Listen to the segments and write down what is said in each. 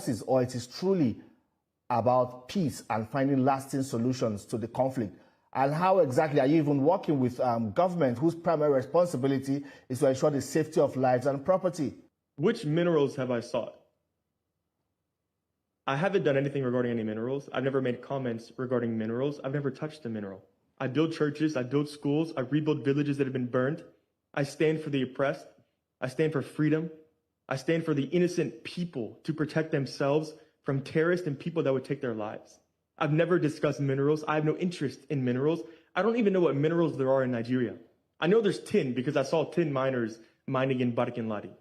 forces, or it is truly about peace and finding lasting solutions to the conflict? And how exactly are you even working with government whose primary responsibility is to ensure the safety of lives and property? Which minerals have I sought? I haven't done anything regarding any minerals. I've never made comments regarding minerals. I've never touched a mineral. I build churches, I build schools, I rebuild villages that have been burned. I stand for the oppressed. I stand for freedom. I stand for the innocent people to protect themselves from terrorists and people that would take their lives. I've never discussed minerals. I have no interest in minerals. I don't even know what minerals there are in Nigeria. I know there's tin because I saw tin miners mining in Barkin Ladi.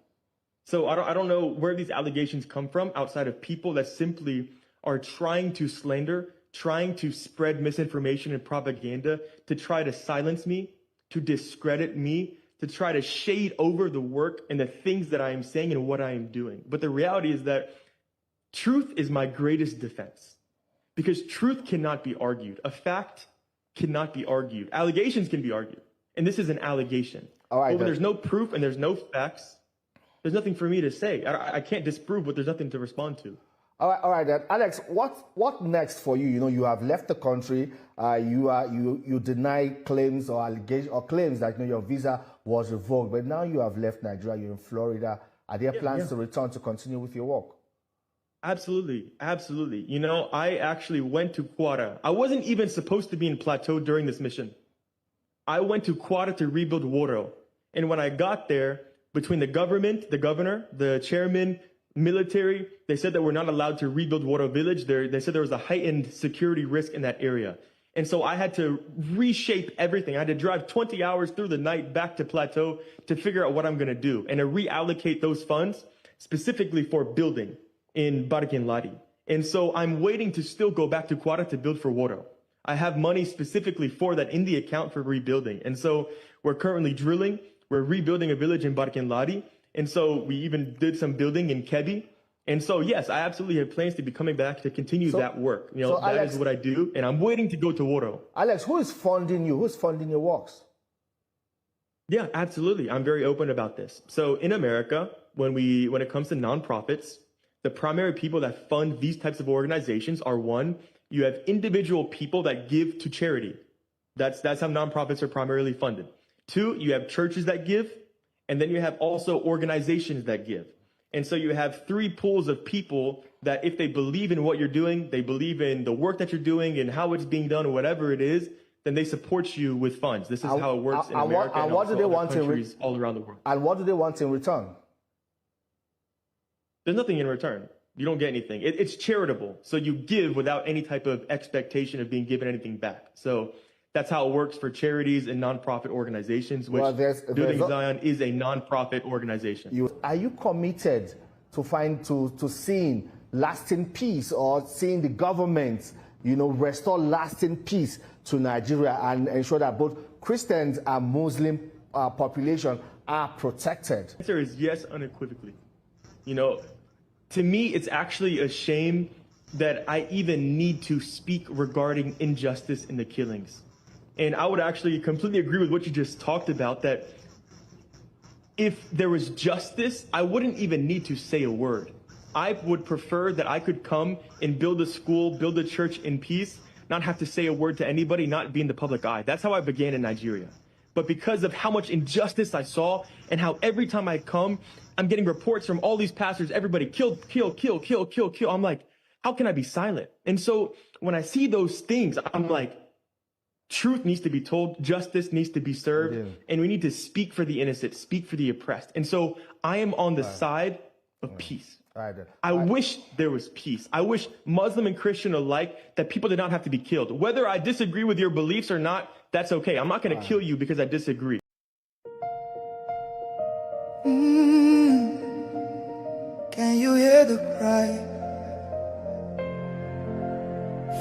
So I don't know where these allegations come from outside of people that simply are trying to slander, trying to spread misinformation and propaganda, to try to silence me, to discredit me, to try to shade over the work and the things that I am saying and what I am doing. But the reality is that truth is my greatest defense, because truth cannot be argued. A fact cannot be argued. Allegations can be argued. And this is an allegation. All right, but when there's no proof and there's no facts, there's nothing for me to say. I can't disprove, but there's nothing to respond to. All right, then. Alex, what next for you? You know, you have left the country. You deny claims or allegations or claims that your visa was revoked, but now you have left Nigeria. You're in Florida. Are there plans to return to continue with your work? Absolutely, absolutely. You know, I actually went to Kwara. I wasn't even supposed to be in Plateau during this mission. I went to Kwara to rebuild Woro, and when I got there, between the government, the governor, the chairman, military, they said that we're not allowed to rebuild Woro village. They said there was a heightened security risk in that area. And so I had to reshape everything. I had to drive 20 hours through the night back to Plateau to figure out what I'm going to do and to reallocate those funds specifically for building in Barkin Ladi. And so I'm waiting to still go back to Kwara to build for Woro. I have money specifically for that in the account for rebuilding. And so we're currently drilling. We're rebuilding a village in Barkin Ladi. And so we even did some building in Kebbi. And so, yes, I absolutely have plans to be coming back to continue that work. You know, that is what I do. And I'm waiting to go to Woro. Alex, who is funding you? Who's funding your works? Yeah, absolutely. I'm very open about this. So in America, when it comes to nonprofits, the primary people that fund these types of organizations are, one, you have individual people that give to charity. That's how nonprofits are primarily funded. Two, you have churches that give, and then you have also organizations that give. And so you have three pools of people that if they believe in what you're doing, they believe in the work that you're doing and how it's being done or whatever it is, then they support you with funds. This is how it works in America and what do they want countries all around the world. And what do they want in return? There's nothing in return. You don't get anything. It's charitable. So you give without any type of expectation of being given anything back. So that's how it works for charities and nonprofit organizations, which Building Zion is a nonprofit organization. Are you committed to seeing lasting peace, or seeing the government, restore lasting peace to Nigeria and ensure that both Christians and Muslim population are protected? The answer is yes, unequivocally. To me, it's actually a shame that I even need to speak regarding injustice in the killings. And I would actually completely agree with what you just talked about, that if there was justice, I wouldn't even need to say a word. I would prefer that I could come and build a school, build a church in peace, not have to say a word to anybody, not be in the public eye. That's how I began in Nigeria. But because of how much injustice I saw and how every time I come, I'm getting reports from all these pastors, everybody kill, kill, kill, kill, kill, kill. I'm like, how can I be silent? And so when I see those things, I'm like, truth needs to be told, justice needs to be served, and we need to speak for the innocent, speak for the oppressed. And so I am on the side of peace. I wish there was peace. I wish Muslim and Christian alike that people did not have to be killed. Whether I disagree with your beliefs or not, that's okay. I'm not going to kill you because I disagree. Can you hear the cry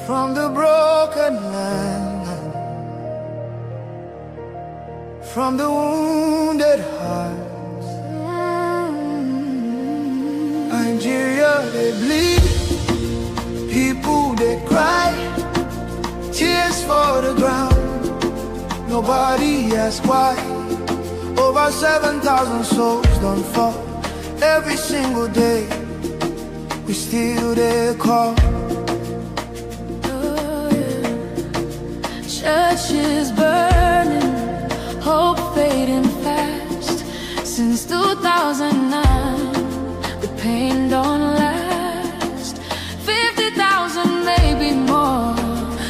from the broken land, from the wounded hearts? Nigeria, they bleed, people they cry, tears for the ground, nobody asks why. Over 7,000 souls don't fall every single day. we still there call. Oh, yeah. Churches burning, hope fading fast. Since 2009, the pain don't last. 50,000, maybe more.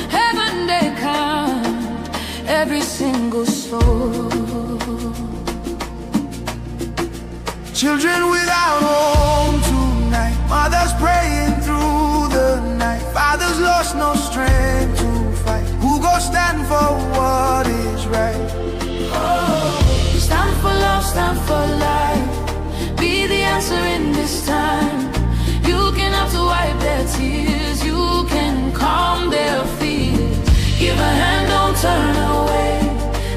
Heaven they count every single soul. Children without home tonight, mothers praying through the night, fathers lost no strength to fight. Who go stand for what is right? Oh, stand for love, stand for life. Be the answer in this time. You can have to wipe their tears, you can calm their fears. Give a hand, don't turn away.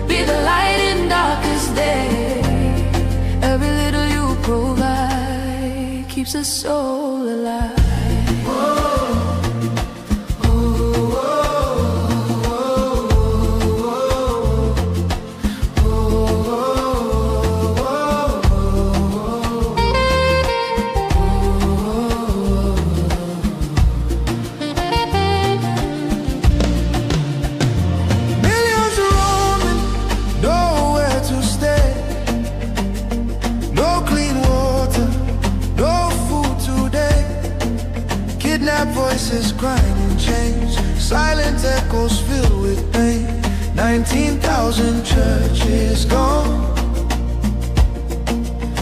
Be the light in darkest day. Every little you provide keeps a soul alive. Millions roaming, nowhere to stay. No clean water, no food today. Kidnapped voices crying in chains, silent echoes filled with pain. 19,000 churches gone,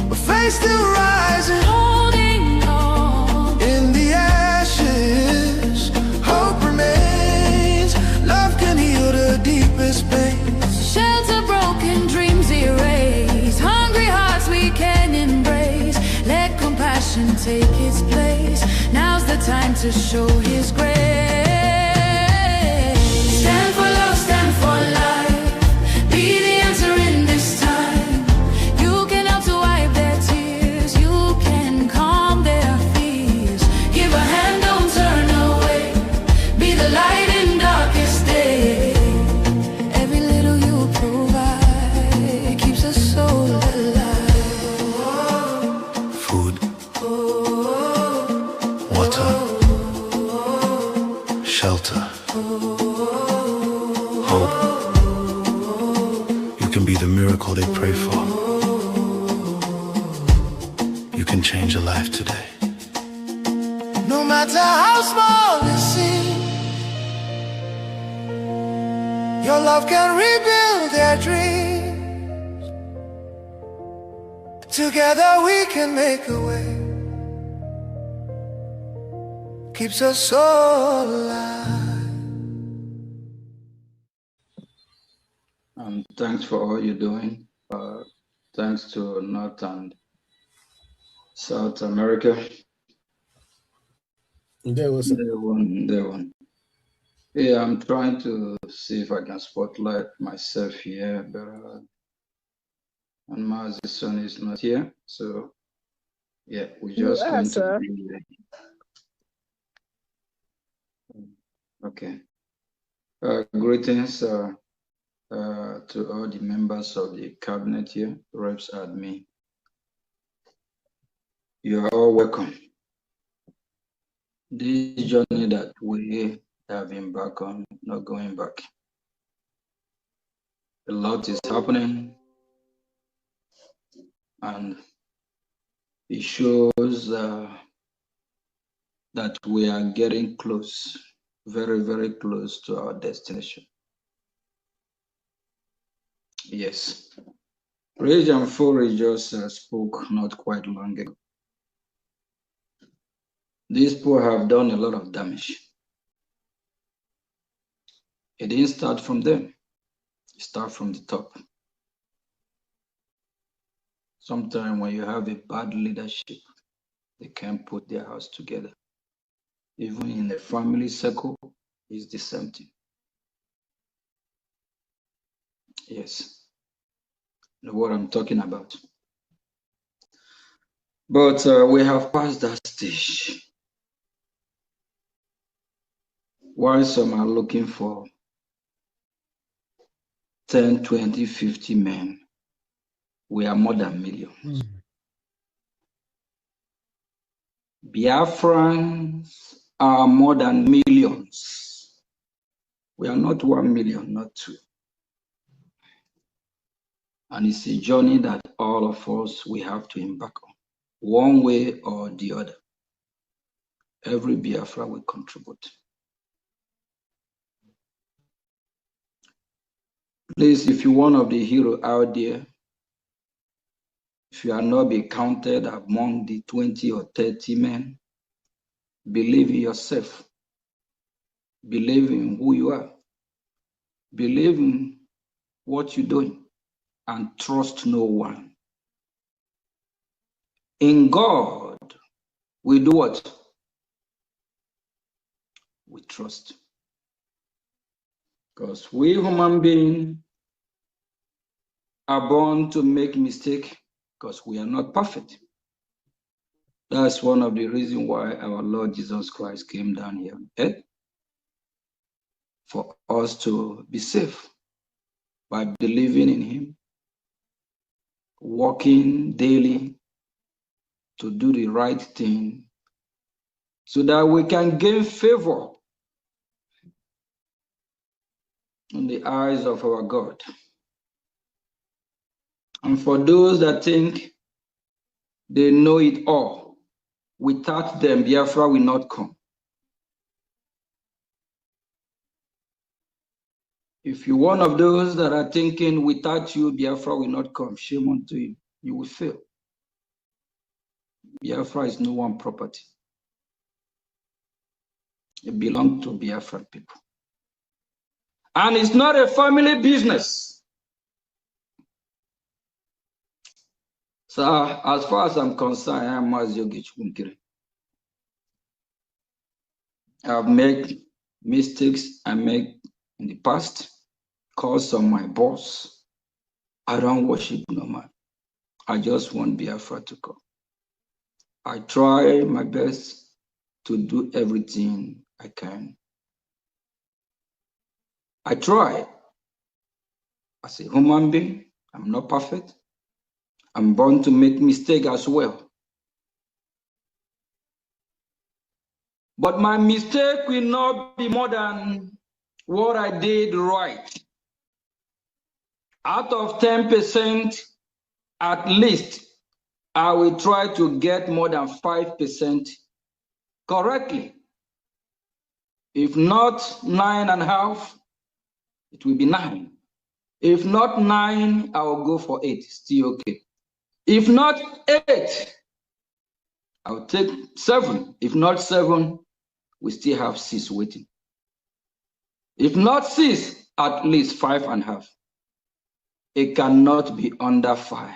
but faith still rising. Holding on, In the ashes, hope remains. Love can heal the deepest pain. shelter broken, dreams erased. Hungry hearts we can embrace. Let compassion take its place. Now's the time to show His grace. Stand for love, stand for life. Be the answer in this time. You can help to wipe their tears. You can calm their fears. Give a hand, don't turn away. Be the light in darkest day. Every little you provide keeps a soul alive. Food, water, shelter, hope. You can be the miracle they pray for. You can change a life today. No matter how small it seems, your love can rebuild their dreams. Together we can make a way. Keeps us all alive. Thanks for all you're doing. Thanks to North and South America. There was They won. Yeah, I'm trying to see if I can spotlight myself here, but and Mazi's son is not here, so yeah, we're just going sir. to be okay. Greetings to all the members of the cabinet here, reps admin. You are all welcome. This journey that we have embarked on, not going back. A lot is happening, and it shows that we are getting close, very, very close to our destination. Yes. Region 4 just spoke not quite long ago. These people have done a lot of damage. It didn't start from them. It started from the top. Sometimes when you have a bad leadership, they can't put their house together. Even in a family circle, it's the same thing. Yes, you know what I'm talking about. But we have passed that stage. While some are looking for 10, 20, 50 men, we are more than millions. Biafrans are more than millions. We are not 1 million, not 2. And it's a journey that all of us, we have to embark on, one way or the other. Every Biafra will contribute. Please, if you're one of the heroes out there, if you are not be counted among the 20 or 30 men, believe in yourself. Believe in who you are. Believe in what you're doing. And trust no one. In God, we do what? We trust. Because we human beings are born to make mistakes because we are not perfect. That's one of the reasons why our Lord Jesus Christ came down here on earth, for us to be safe by believing in him, walking daily to do the right thing so that we can gain favor in the eyes of our God. And for those that think they know it all, without them, Biafra will not come. If you're one of those that are thinking without you, Biafra will not come, shame unto you. You will fail. Biafra is no one property. It belongs to Biafra people. And it's not a family business. So as far as I'm concerned, I am Maziogi Chunkiri. I've made mistakes I made in the past, caused on my boss. I don't worship no man. I just want Biafra to come. I try my best to do everything I can. I try. As a human being, I'm not perfect. I'm born to make mistakes as well. But my mistake will not be more than what I did right. Out of 10%, at least, I will try to get more than 5% correctly. If not 9.5, it will be 9. If not 9, I will go for 8, still okay. If not 8, I'll take 7. If not 7, we still have 6 waiting. If not 6, at least 5.5. It cannot be under 5.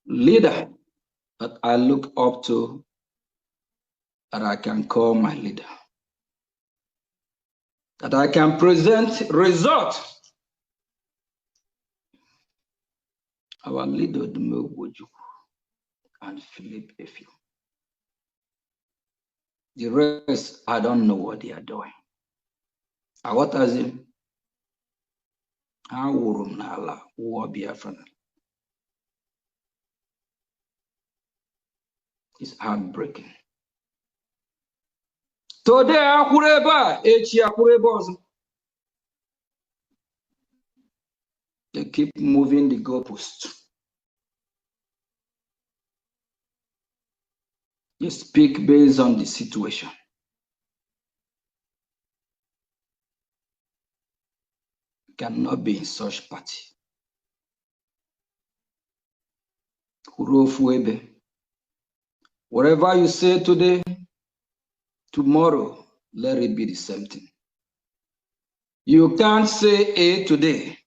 Leader that I look up to, that I can call my leader, that I can present result. Our leader, Dume Woju and Philip Efio. The rest, I don't know what they are doing. What as him? How worum nala war Biafran? It's heartbreaking. Today, Akureba, Echi Akureba. They keep moving the goalpost. They speak based on the situation. Cannot be in such party. Whatever you say today, tomorrow, let it be the same thing. You can't say A today.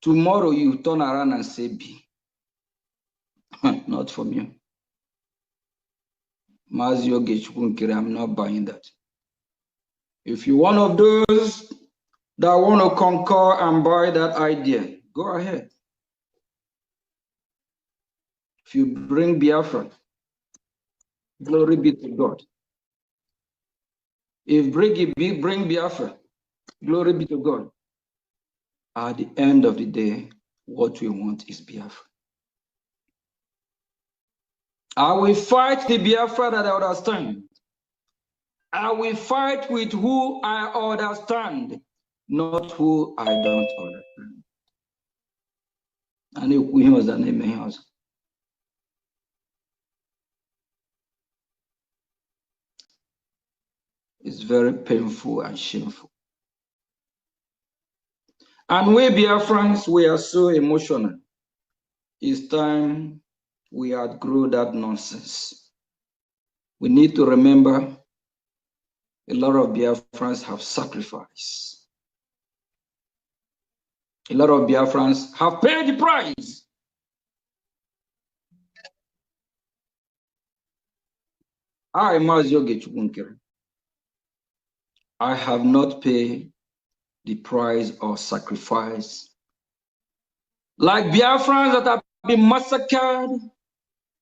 Tomorrow you turn around and say B. Not from you. I'm not buying that. If you're one of those that want to concur and buy that idea, go ahead. If you bring Biafra, glory be to God. If bring Biafra, Glory be to God. At the end of the day, what we want is Biafra. I will fight the Biafra that I understand. I will fight with who I understand, not who I don't understand. And we was the name of It's very painful and shameful. And we Biafrans, we are so emotional. It's time we outgrow that nonsense. We need to remember a lot of Biafrans have sacrificed. A lot of Biafrans have paid the price. I have not paid the price or sacrifice like Biafrans that have been massacred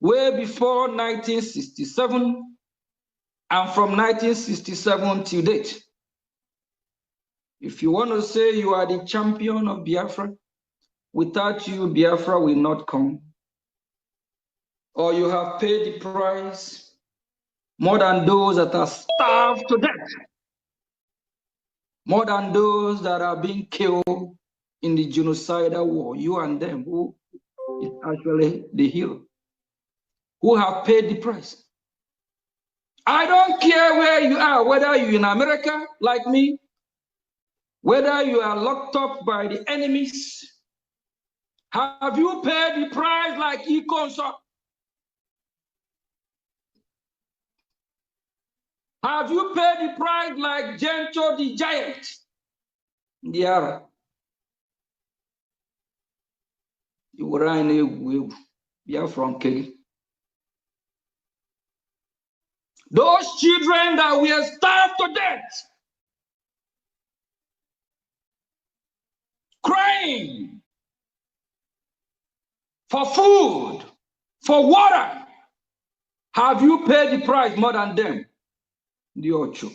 way before 1967 and from 1967 till date. If you want to say you are the champion of Biafra, without you, Biafra will not come. Or you have paid the price more than those that are starved to death, more than those that are being killed in the genocidal war. You and them, who is actually the hero, who have paid the price. I don't care where you are, whether you're in America like me, whether you are locked up by the enemies. Have you paid the price like Ikonso? Have you paid the price like Gento the giant? Yeah. You were in from Kelly. Those children that were starved to death, crying for food, for water. Have you paid the price more than them? The Ocho.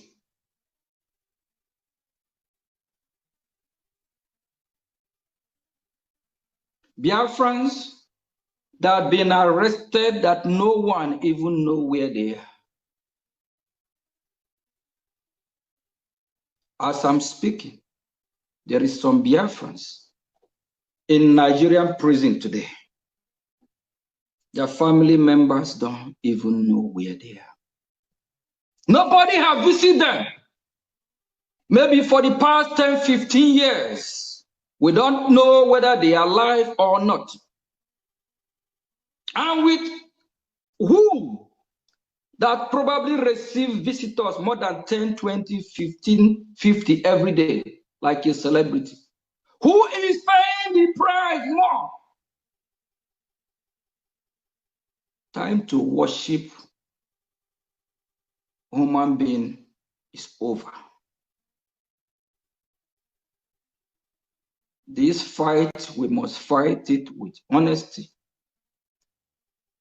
Biafrans that have been arrested that no one even know where they are. As I'm speaking, there is some Biafrans in Nigerian prison today. Their family members don't even know where they are. Nobody have visited them. Maybe for the past 10, 15 years, we don't know whether they are alive or not. And with who that probably receive visitors more than 10, 20, 15, 50 every day, like a celebrity. Who is paying the price more? Time to worship human being is over. This fight, we must fight it with honesty,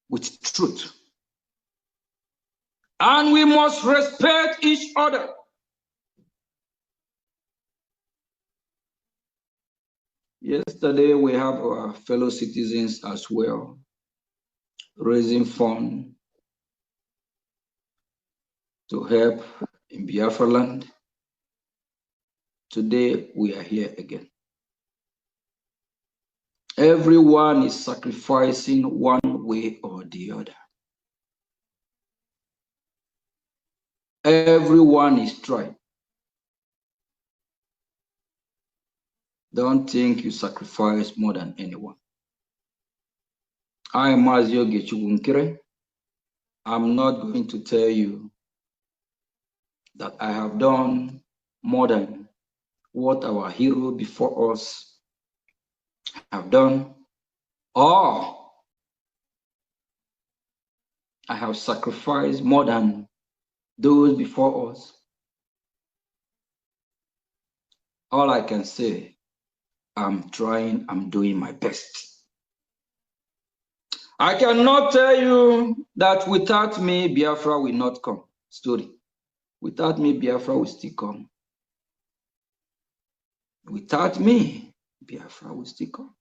with truth. And we must respect each other. Yesterday, we have our fellow citizens as well, raising funds to help in Biafra land. Today, we are here again. Everyone is sacrificing one way or the other. Everyone is trying. Don't think you sacrifice more than anyone. I am Mazio Gechugunkere. I'm not going to tell you that I have done more than what our hero before us have done, or I have sacrificed more than those before us. All I can say, I'm trying, I'm doing my best. I cannot tell you that without me, Biafra will not come. Story. Without me, Biafra will still come. Without me, Biafra will still come.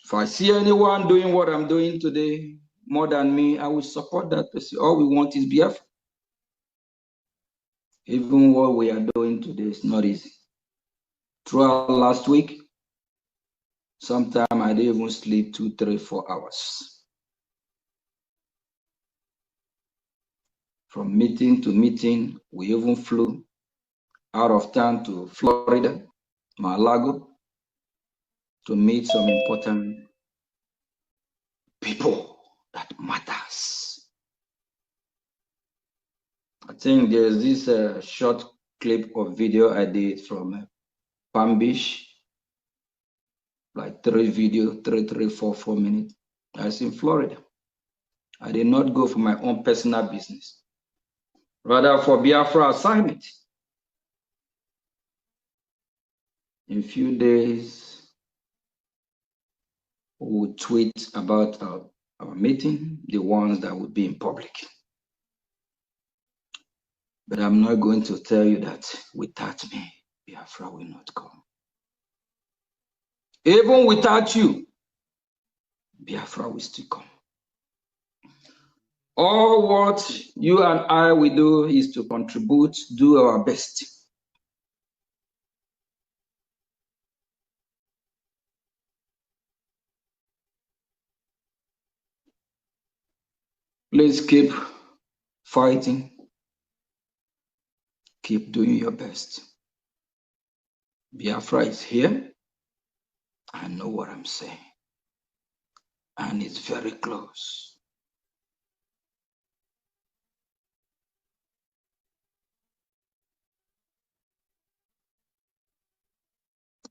If I see anyone doing what I'm doing today more than me, I will support that person. All we want is Biafra. Even what we are doing today is not easy. Throughout last week, sometimes I didn't even sleep 2, 3, 4 hours. From meeting to meeting, we even flew out of town to Florida, Mar-a-Lago, to meet some important people that matters. I think there's this short clip of video I did from Palm Beach, like 4 minutes. That's in Florida. I did not go for my own personal business, rather for Biafra assignment. In a few days, we will tweet about our meeting, the ones that would be in public. But I'm not going to tell you that without me, Biafra will not come. Even without you, Biafra will still come. All what you and I will do is to contribute, do our best. Please keep fighting. Keep doing your best. Biafra is here. I know what I'm saying. And it's very close.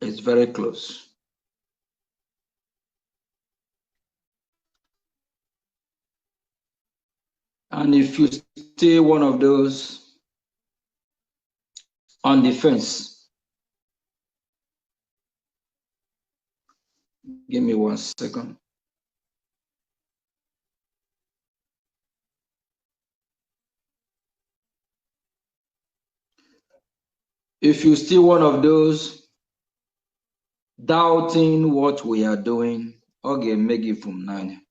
It's very close. And if you stay one of those on the fence, give me 1 second. If you still one of those doubting what we are doing, okay, make it from 9.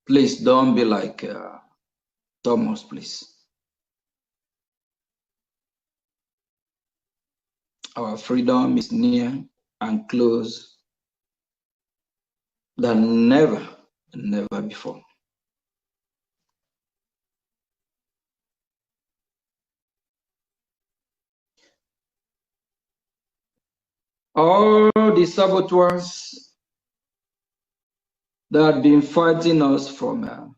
Please don't be like Thomas, please. Our freedom is near and close than never before. All the saboteurs that have been fighting us from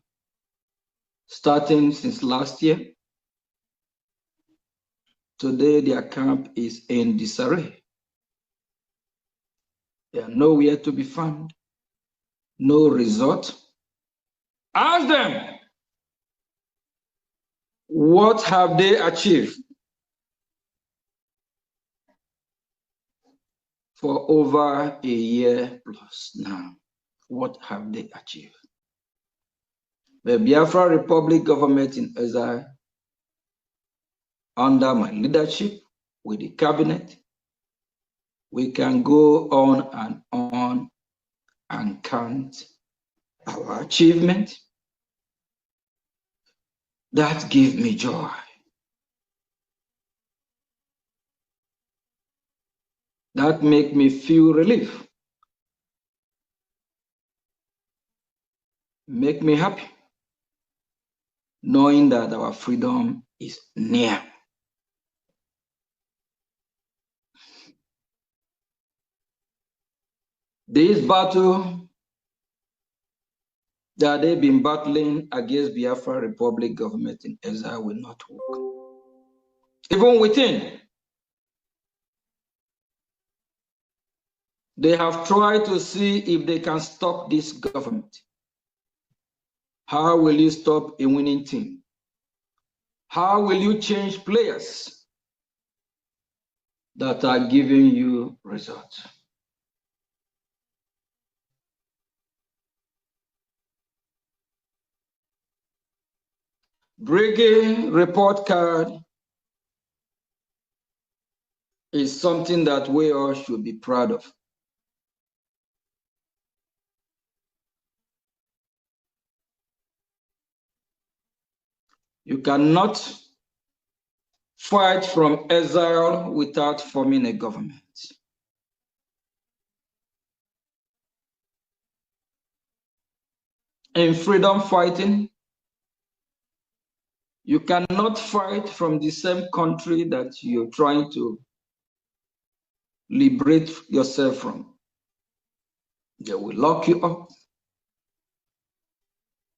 starting since last year, today their camp is in disarray. They are nowhere to be found, no result. Ask them, what have they achieved for over a year plus now? What have they achieved? The Biafra Republic government in exile, under my leadership with the cabinet, we can go on and count our achievement. That gives me joy. That makes me feel relief. Make me happy, knowing that our freedom is near. This battle that they've been battling against Biafra Republic government in exile will not work. Even within, they have tried to see if they can stop this government. How will you stop a winning team? How will you change players that are giving you results? Bringing report card is something that we all should be proud of. You cannot fight from exile without forming a government. In freedom fighting, you cannot fight from the same country that you're trying to liberate yourself from. They will lock you up.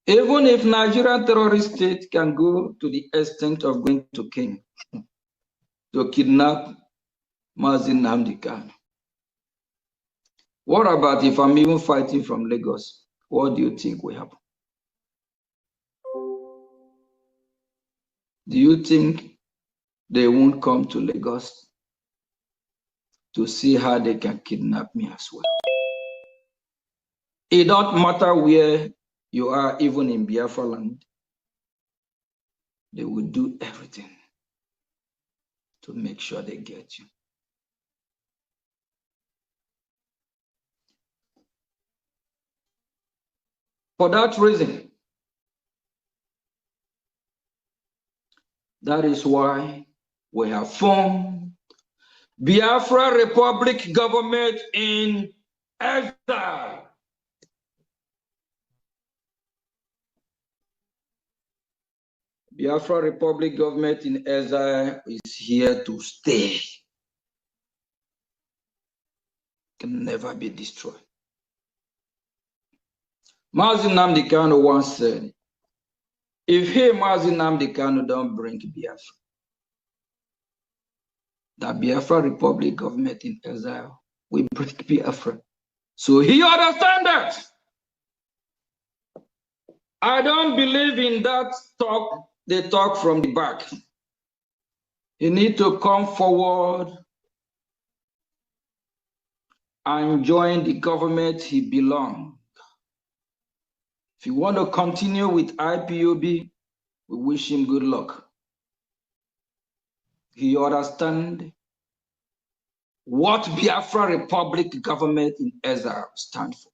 Even if Nigerian terrorist state can go to the extent of going to Kenya to kidnap Mazi Nnamdi Kanu. What about if I'm even fighting from Lagos? What do you think will happen? Do you think they won't come to Lagos to see how they can kidnap me as well? It don't matter where you are, even in Biafra land, they will do everything to make sure they get you. For that reason, that is why we have formed Biafra Republic government in exile. Biafra Republic government in exile is here to stay. Can never be destroyed. Mazi Nnamdi Kanu once said, if he, Mazi Nnamdi Kanu, don't bring Biafra, the Biafra Republic government in exile will break Biafra. So he understands that. I don't believe in that talk. They talk from the back. You need to come forward and join the government he belongs. If you want to continue with IPOB, we wish him good luck. He understands what Biafra Republic government in exile stands for.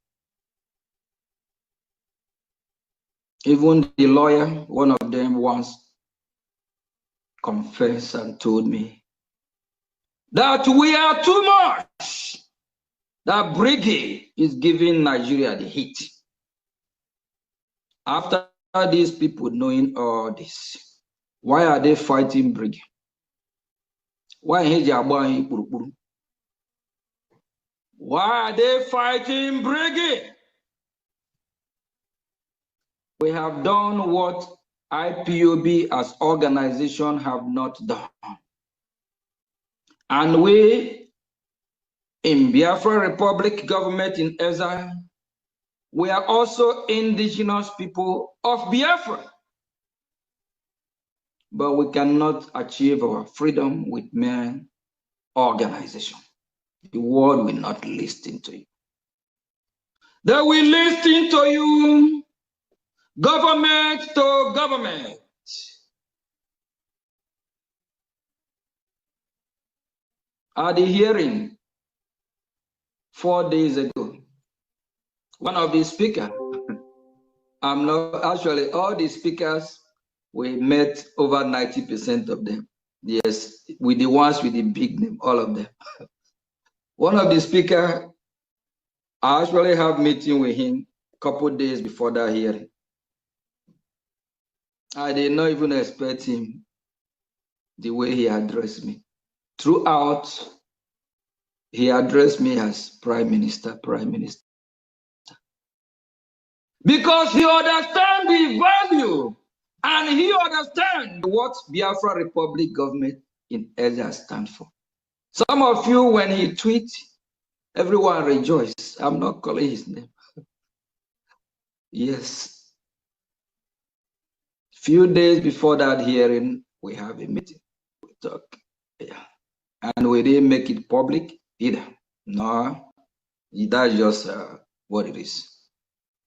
Even the lawyer, one of them once confessed and told me that we are too much. That brigade is giving Nigeria the heat. After these people knowing all this, why are they fighting brigade? Why are they fighting brigade? We have done what IPOB as organization have not done. And we, in Biafra Republic government in exile, we are also indigenous people of Biafra. But we cannot achieve our freedom with mere organization. The world will not listen to you. They will listen to you. Government to government. At the hearing 4 days ago, one of the speakers, I'm not actually all the speakers, we met over 90% of them. Yes, with the ones with the big name, all of them. One of the speakers, I actually have meeting with him a couple of days before that hearing. I did not even expect him the way he addressed me. Throughout, he addressed me as Prime Minister, Prime Minister. Because he understands the value and he understands what Biafra Republic government in exile stands for. Some of you, when he tweets, everyone rejoices. I'm not calling his name. Yes. Few days before that hearing, we have a meeting. We talk. Yeah. And we didn't make it public either. No, that's just what it is.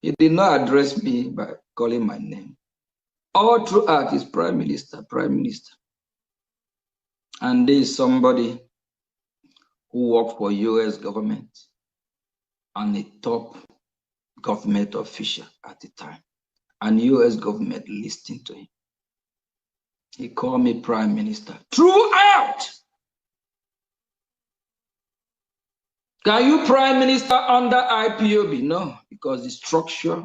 He did not address me by calling my name. All throughout is Prime Minister, Prime Minister. And there's somebody who worked for US government and a top government official at the time. And US government listened to him. He called me prime minister throughout. Can you prime minister under IPOB? No, because the structure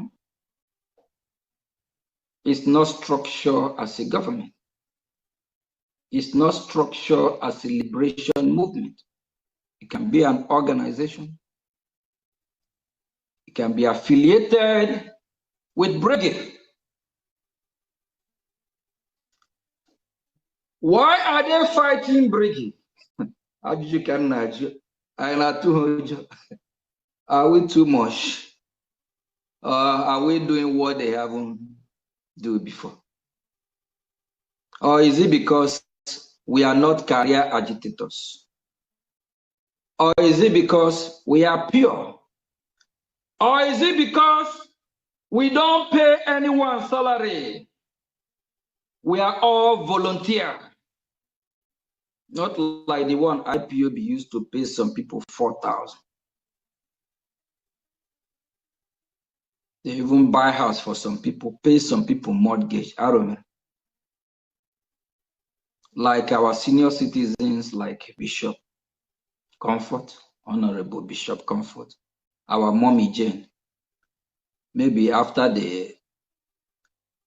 is not structured as a government. It's not structured as a liberation movement. It can be an organization. It can be affiliated with brigade. Why are they fighting brigade? Are we too much? Are we doing what they haven't done before? Or is it because we are not career agitators? Or is it because we are pure? Or is it because we don't pay anyone salary? We are all volunteer. Not like the one IPOB used to pay some people 4,000. They even buy house for some people, pay some people mortgage. I don't know. Like our senior citizens, like Bishop Comfort, Honorable Bishop Comfort, our mommy Jane. Maybe after they,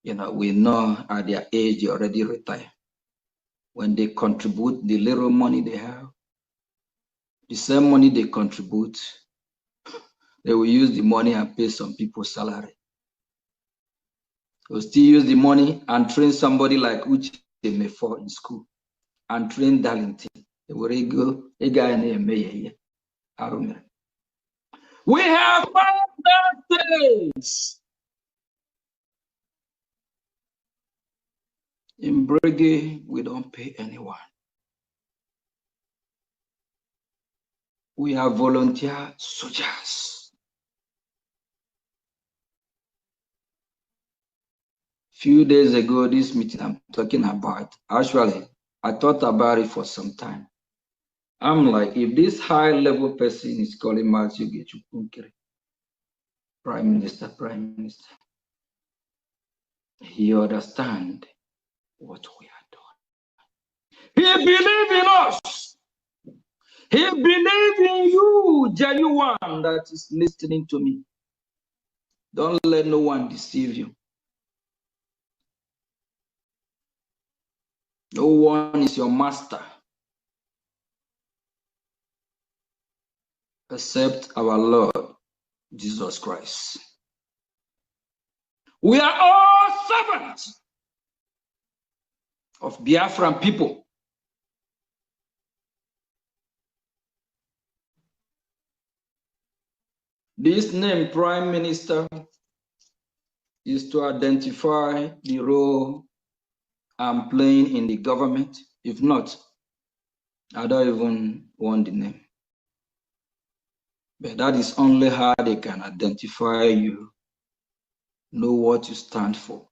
we know at their age they already retire. When they contribute the little money they have, the same money they contribute, they will use the money and pay some people's salary. They will still use the money and train somebody like Uche Mefo in school and train Darlington. They will go, a guy named Mayor. We have five days. In Brege, we don't pay anyone. We are volunteer soldiers. Few days ago, this meeting I'm talking about, actually, I thought about it for some time. I'm like, if this high-level person is calling Matthew Gechukunkere, Prime Minister, he understands what we are doing. He believes in us. He believes in you, genuine, that is listening to me. Don't let no one deceive you. No one is your master except our Lord Jesus Christ. We are all servants of Biafran people. This name, Prime Minister, is to identify the role I'm playing in the government. If not, I don't even want the name. But that is only how they can identify you, know what you stand for,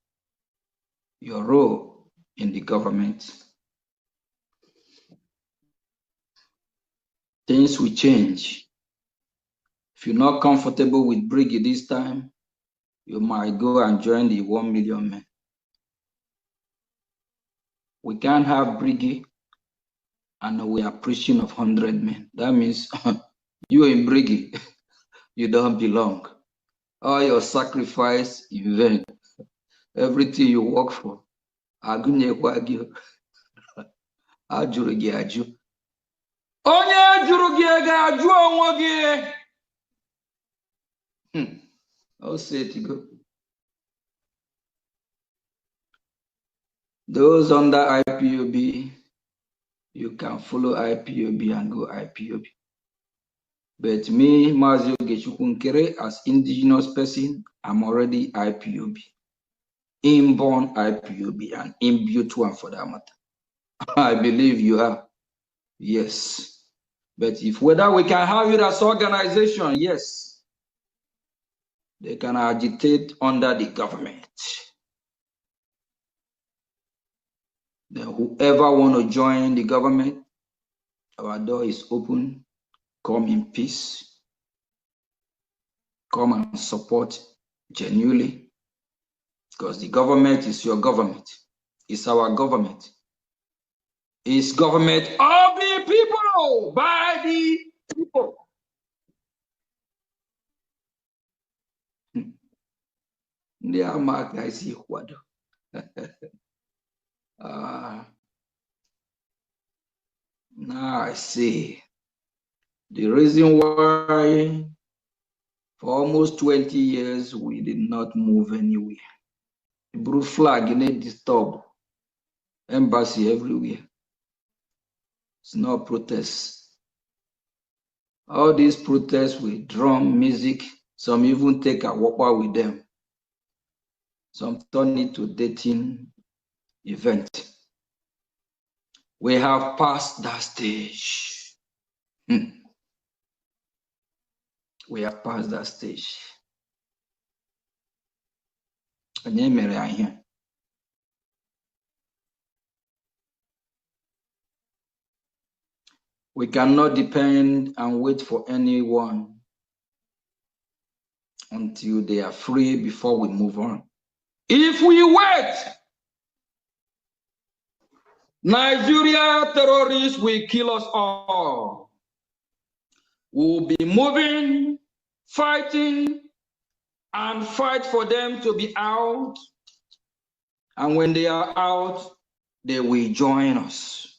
your role in the government. Things will change. If you're not comfortable with Brigade this time, you might go and join the 1 million men. We can't have Brigade and we are preaching of 100 men. That means you in Brigade, you don't belong. All your sacrifice in vain. Everything you work for. Onye juru gị ga-ajụ onwe gị. I'll say it go. Those under IPOB, you can follow IPOB and go IPOB. But me, Mazio Gechukunkere, as indigenous person, I'm already IPOB. Inborn IPOB and imbued one for that matter. I believe you are. Yes. But if whether we can have it as organization, yes. They can agitate under the government. Then whoever want to join the government, our door is open. come in peace, come and support genuinely, because the government is your government. It's our government. It's government of the people, by the people. Now I see the reason why for almost 20 years we did not move anywhere. The blue flag in it disturb embassy everywhere. It's not protests. All these protests with drum music, some even take a walk with them. Some turn it to dating event. We have passed that stage. We have passed that stage. We cannot depend and wait for anyone until they are free before we move on. If we wait, Nigeria terrorists will kill us all. We'll be moving, fighting, and fight for them to be out. And when they are out, they will join us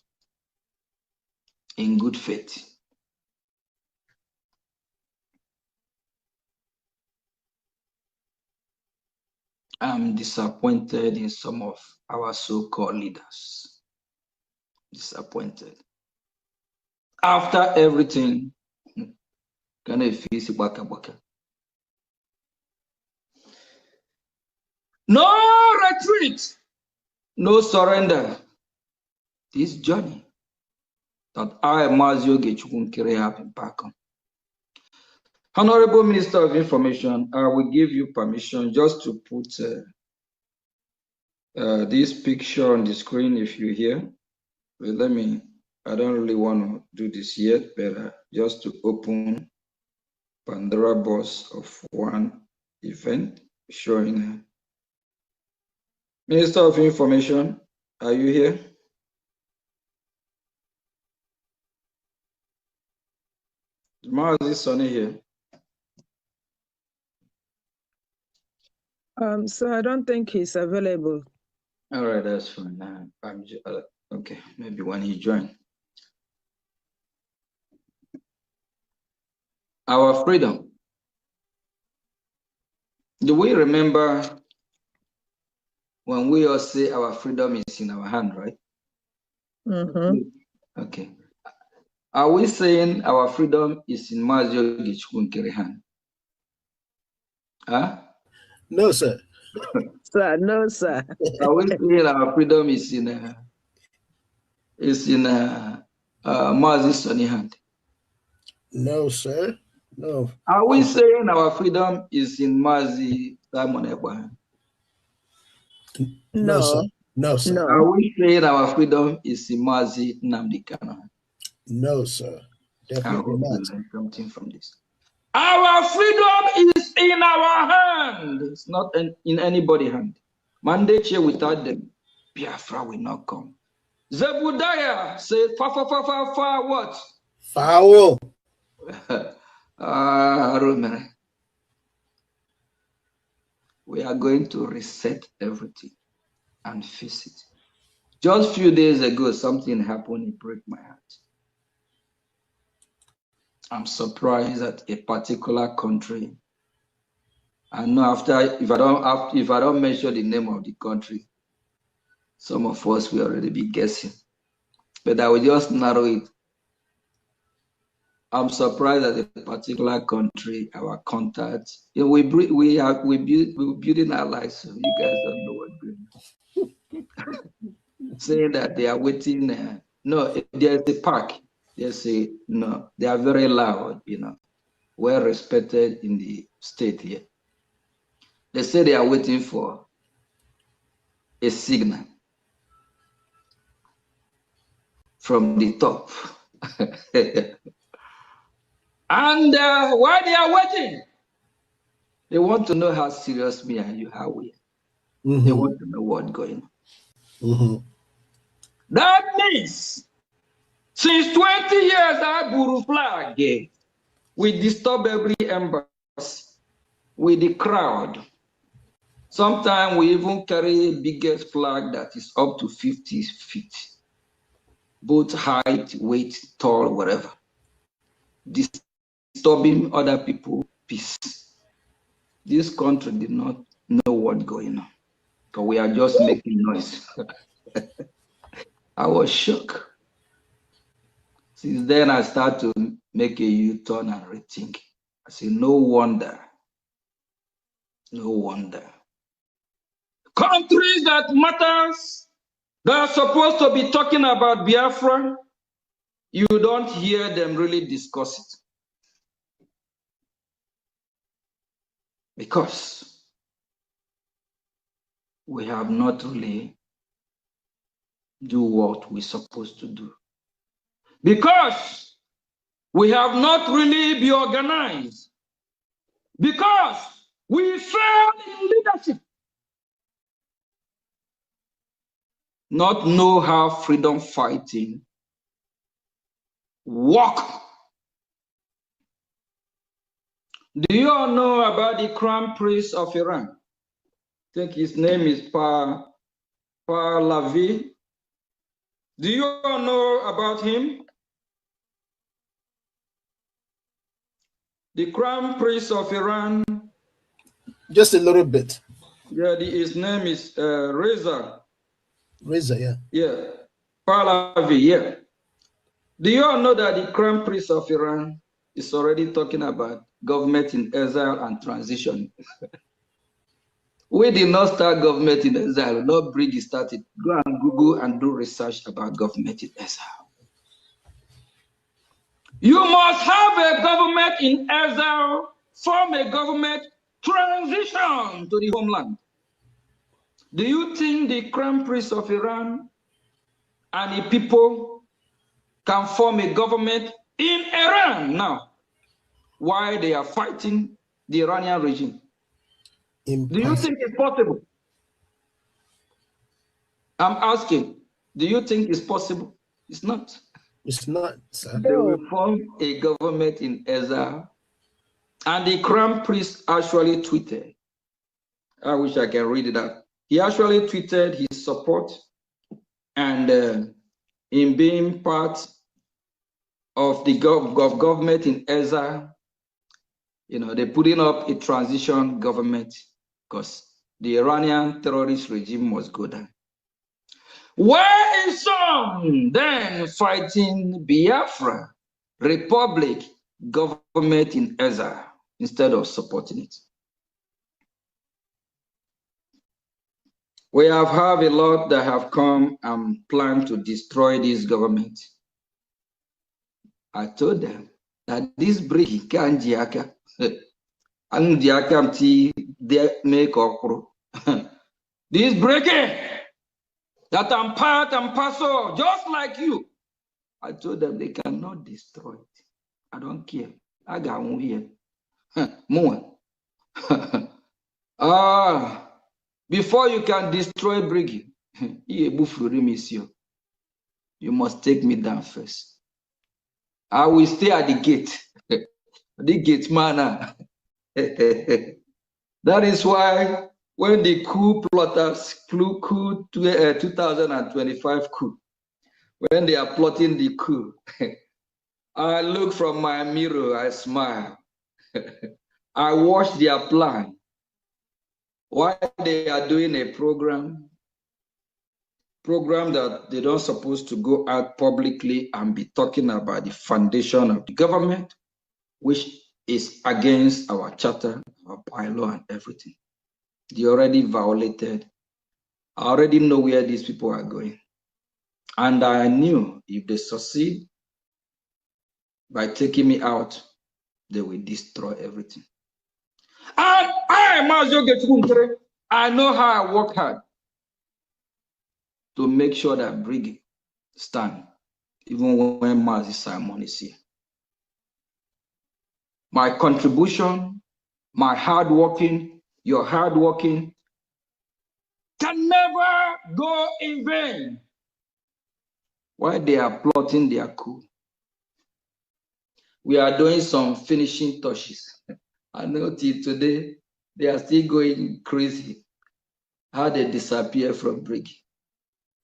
in good faith. I'm disappointed in some of our so-called leaders. Disappointed. After everything, no retreat, no surrender. This journey that I, Mazio Gechukun, have embarked on. Honorable Minister of Information, I will give you permission just to put this picture on the screen if you're here. But let me, I don't really want to do this yet, but just to open Pandora box of one event showing. Minister of Information, are you here? Is Sonny here? So I don't think he's available. All right, that's fine. Okay, maybe when he joins. Our freedom. Do we remember when we all say our freedom is in our hand, right? Mm-hmm. Okay. Are we saying our freedom is in Mazio Gichkunkere hand? Huh? No, sir. Sir, no, sir. Are we saying our freedom is in Mazi's Sonny hand? No, sir. No. Are we saying our freedom is in Mazi Simon Ekpa hand? No, sir. No, sir. No. Are we saying our freedom is in Mazi Nnamdi Kanu? No, sir. Definitely not. Learn something from this. Our freedom is in our hand. It's not in anybody's hand. Mandate without them, Biafra will not come. Zebudaya said, fa what? Foul. We are going to reset everything and fix it. Just a few days ago, something happened. It broke my heart. I'm surprised that a particular country. I know if I don't mention the name of the country, some of us will already be guessing. But I will just narrow it. I'm surprised that a particular country, our contacts, we're building our lives, so you guys don't know what's going on. Saying that they are waiting. No, there's a park. They are very loud, well respected in the state here. They say they are waiting for a signal from the top. And while they are waiting, they want to know how serious me and you are. They want to know what's going on. That means since 20 years, that Buru flag, we disturb every embassy with the crowd. Sometimes we even carry a biggest flag that is up to 50 feet, both height, weight, tall, whatever. Disturbing other people's peace. This country did not know what's going on, because we are just making noise. I was shocked. Since then, I started to make a U-turn and rethink. I say, no wonder. No wonder. Countries that matters, that are supposed to be talking about Biafra, you don't hear them really discuss it. Because we have not really do what we're supposed to do. Because we have not really been organized. Because we failed in leadership. Not know how freedom fighting work. Do you all know about the Crown Prince of Iran? I think his name is Pahlavi. Do you all know about him? The Crown Prince of Iran. Just a little bit. Yeah, his name is Reza. Reza, yeah. Yeah, Pahlavi, yeah. Do you all know that the Crown Prince of Iran is already talking about government in exile and transition? We did not start government in exile, not bring it started. Go and Google and do research about government in exile. You must have a government in exile, form a government, transition to the homeland. Do you think the Crown Prince of Iran and the people can form a government in Iran now while they are fighting the Iranian regime? Impossible. Do you think it's possible? I'm asking, do you think it's possible? It's not. It's not, sir. They will form a government in exile. And the Crown Prince actually tweeted, I wish I can read it out. He actually tweeted his support and in being part of the government in exile. You know, they're putting up a transition government because the Iranian terrorist regime must go down. Where is some then fighting Biafra Republic government in exile instead of supporting it? We have a lot that have come and planned to destroy this government. I told them that this breaking can't jiaka. And jiaka they make okro. This breaking that I'm part and parcel, just like you. I told them they cannot destroy it. I don't care. I got one here. More. Before you can destroy Briggy, you must take me down first. I will stay at the gate. The gate man. That is why when the coup plotters, coup 2025 coup, when they are plotting the coup, I look from my mirror, I smile. I watch their plan. Why they are doing a program that they don't supposed to go out publicly and be talking about the foundation of the government, which is against our charter, our bylaw and everything. They already violated. I already know where these people are going. And I knew if they succeed by taking me out, they will destroy everything. And I know how I work hard to make sure that Briggy stand, even when Mazi Simon is here. my contribution, my hard working, your hard working can never go in vain. While they are plotting their coup, we are doing some finishing touches. I know till today, they are still going crazy. How they disappear from brig.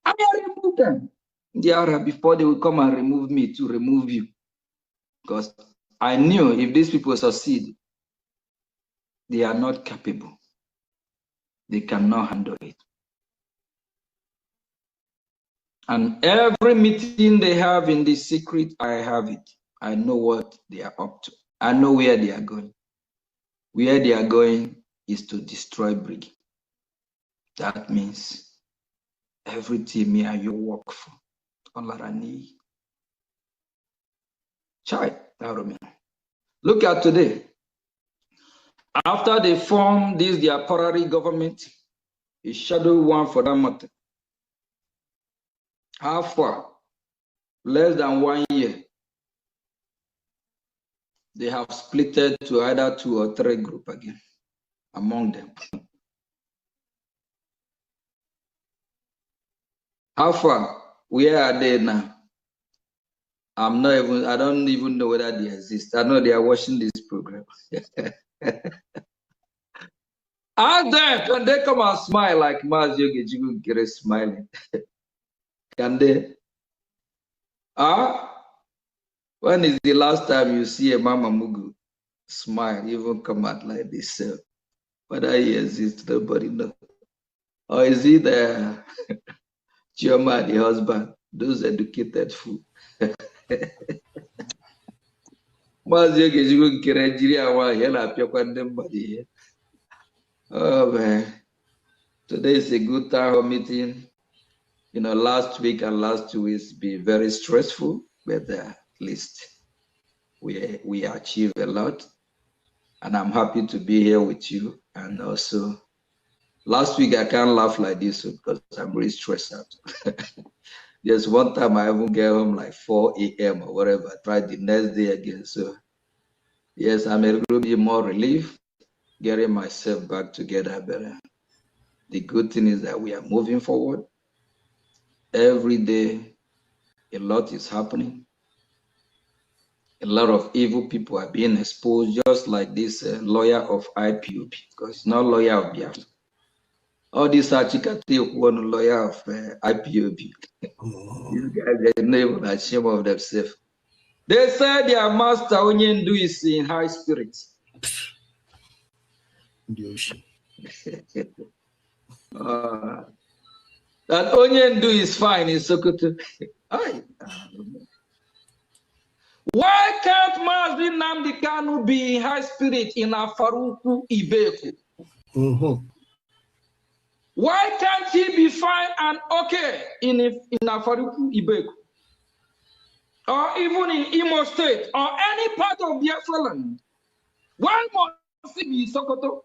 I remove them. The Arab before they will come and remove me to remove you. Because I knew if these people succeed, they are not capable. They cannot handle it. And every meeting they have in the secret, I have it. I know what they are up to. I know where they are going. Where they are going is to destroy brig. That means everything me and you work for. Olarani. Child, look at today. After they form this their temporary government, a shadow one for that matter. How far? Less than 1 year. They have splitted to either 2 or 3 groups again among them. How far? Where are they now? I don't even know whether they exist. I know they are watching this program. Ask them, can they come and smile like Maz Yogi Gere smiling? Can they? When is the last time you see a Mama Mugu smile, even come out like this? Whether he exists, nobody knows. Or is it the Chioma, the husband, those educated fool? Oh man, today is a good time for meeting. You know, last week and last 2 weeks be very stressful, but at least we achieved a lot. And I'm happy to be here with you. And also, last week I can't laugh like this because I'm really stressed out. There's one time I even get home like 4 a.m. or whatever. I tried the next day again. So yes, I'm a little bit more relief, getting myself back together better. The good thing is that we are moving forward. Every day, a lot is happening. A lot of evil people are being exposed, just like this lawyer of IPOB, because it's not lawyer of Biafra. All these Achikati one lawyer of IPOB. These guys are not even ashamed of themselves. They said their master Onyendu is in high spirits. That Onyendu is fine in Sokoto. Why can't Mazi Nnamdi Kanu be in high spirit in Afaruku Ibeku? Why can't he be fine and okay in Afaruku Ibeku? Or even in Imo State or any part of Biafra land? Why must he be Sokoto?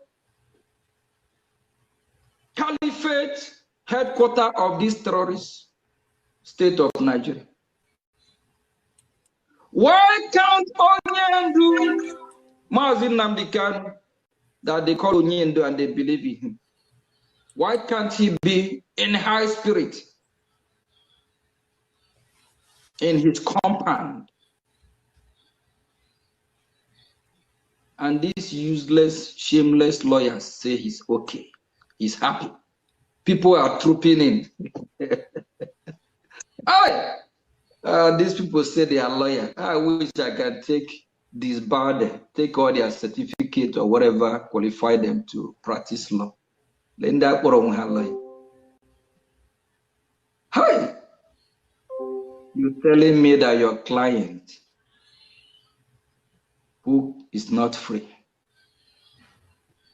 Caliphate headquarters of this terrorist state of Nigeria. Why can't Onyendu, Mazi Nnamdi Kanu, that they call Onyendu and they believe in him? Why can't he be in high spirit in his compound? And these useless, shameless lawyers say he's okay. He's happy. People are trooping in. These people say they are lawyers. I wish I can take this bar, take all their certificate or whatever, qualify them to practice law. Hi, you're telling me that your client, who is not free,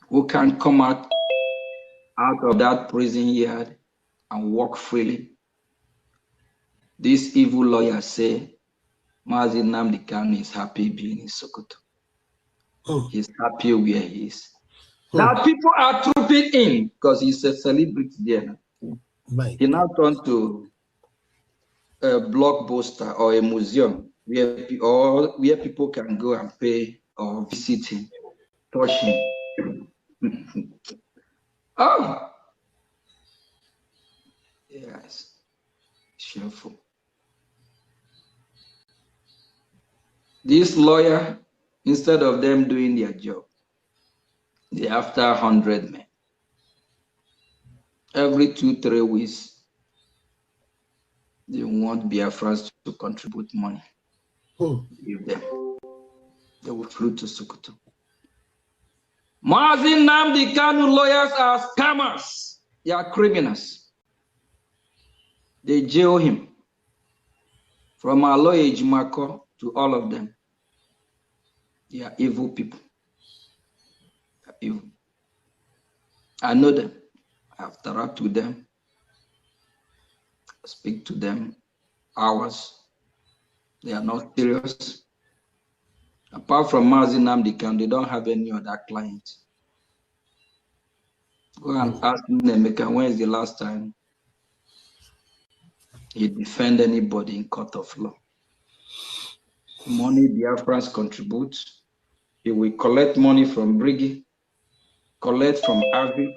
who can come out of that prison yard and walk freely, these evil lawyers say Mazi Nnamdi Kanu is happy being in Sokoto. He's happy where he is. Now people are trooping in because he's a celebrity there. He now turned to a blockbuster or a museum where people can go and pay or visit him, touch him. Oh, yes, shameful. This lawyer, instead of them doing their job, they after 100 men. Every 2-3 weeks, they want Biafrans to contribute money. Give them. They will flew to Sokoto. Mazin Namdi Kanu lawyers are scammers. They are criminals. They jail him. From our lawyer Jimako to all of them. They are evil people. They are evil. I know them. I have talked with them. I speak to them hours. They are not serious. Apart from Mazin Namdi Kanu, they don't have any other client. Go and ask Nemeka, when is the last time he defend anybody in court of law? Money Biafrans contribute. He will collect money from Briggy, collect from Avi,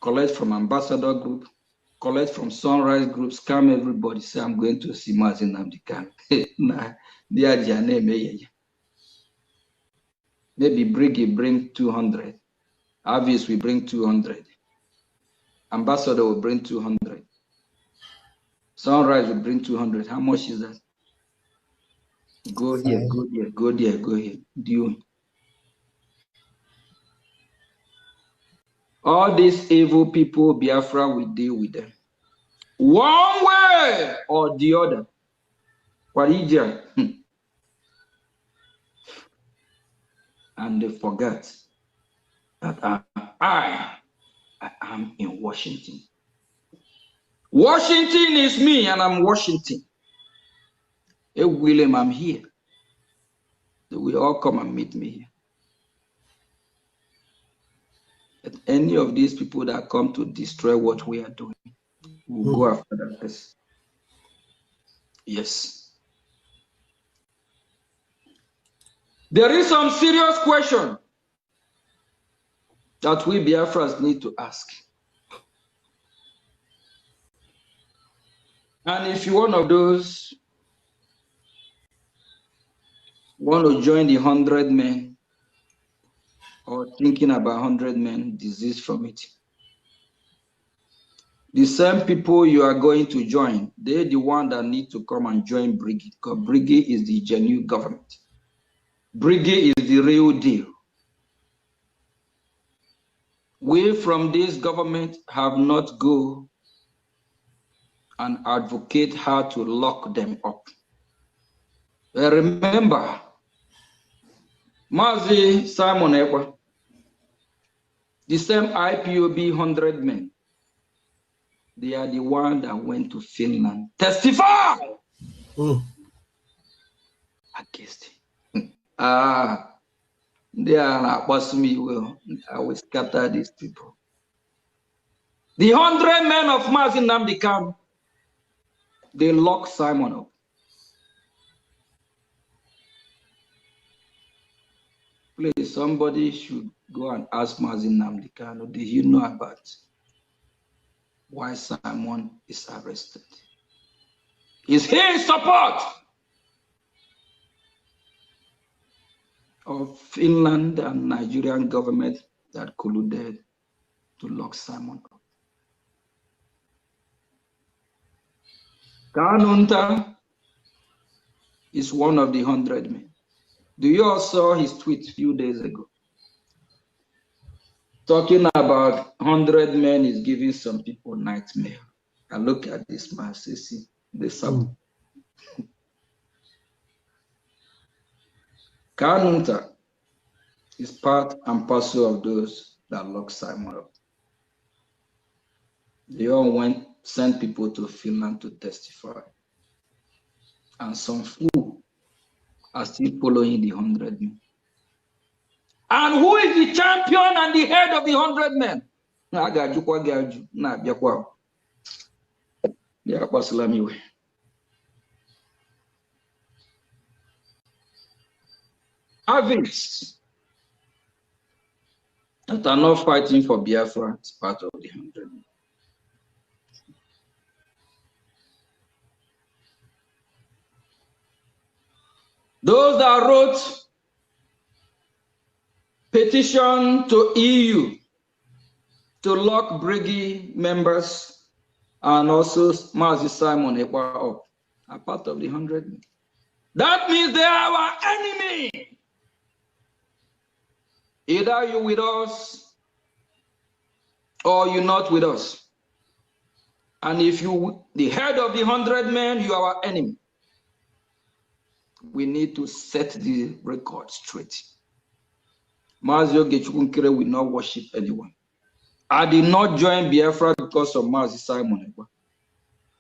collect from Ambassador Group, collect from Sunrise Group, scam everybody, say, I'm going to see Mazin Namdi Kanu. Nah, they are their name. Maybe Briggy bring 200. Avis will bring 200. Ambassador will bring 200. Sunrise will bring 200. How much is that? Go here, go there, go there, go here. Deal. All these evil people, Biafra will deal with them. One way or the other. Kwarija. And they forget that I am in Washington. Washington is me and I'm Washington. Hey, William, I'm here. They will all come and meet me here. But any of these people that come to destroy what we are doing, we'll go after that person. Yes. There is some serious question that we Biafrans need to ask. And if you're one of those want to join the 100 men or thinking about 100 men, desist from it. The same people you are going to join, they're the one that need to come and join Briggy, because Briggy is the genuine government. Briggy is the real deal. We from this government have not go and advocate how to lock them up. But remember, Mazi Simon Ekwa, the same IPOB 100 men, they are the one that went to Finland. Testify! Against him. They are not bossing me well. I will scatter these people. The 100 men of Mazin Namdi Kanu, they lock Simon up. Please, somebody should go and ask Mazin Namdi Kanu, do you know about why Simon is arrested? Is he in support of Finland and Nigerian government that colluded to lock Simon up? Kanunta is one of the 100 men. Do you all saw his tweet a few days ago? Talking about 100 men is giving some people nightmare. And look at this man, see, the sub. Kanunta is part and parcel of those that lock Simon up. They all sent people to Finland to testify. And some few are still following the 100 men. And who is the champion and the head of the 100 men? Avids that are not fighting for Biafra is part of the 100. Those that wrote petition to EU to lock Briggy members and also Mazi Simon Ekpa up are part of the 100. That means they are our enemy. Either you're with us or you're not with us. And if you, the head of the 100 men, you are our enemy. We need to set the record straight. Mazio Gechukunkere will not worship anyone. I did not join Biafra because of Mazi Simon Ekpa.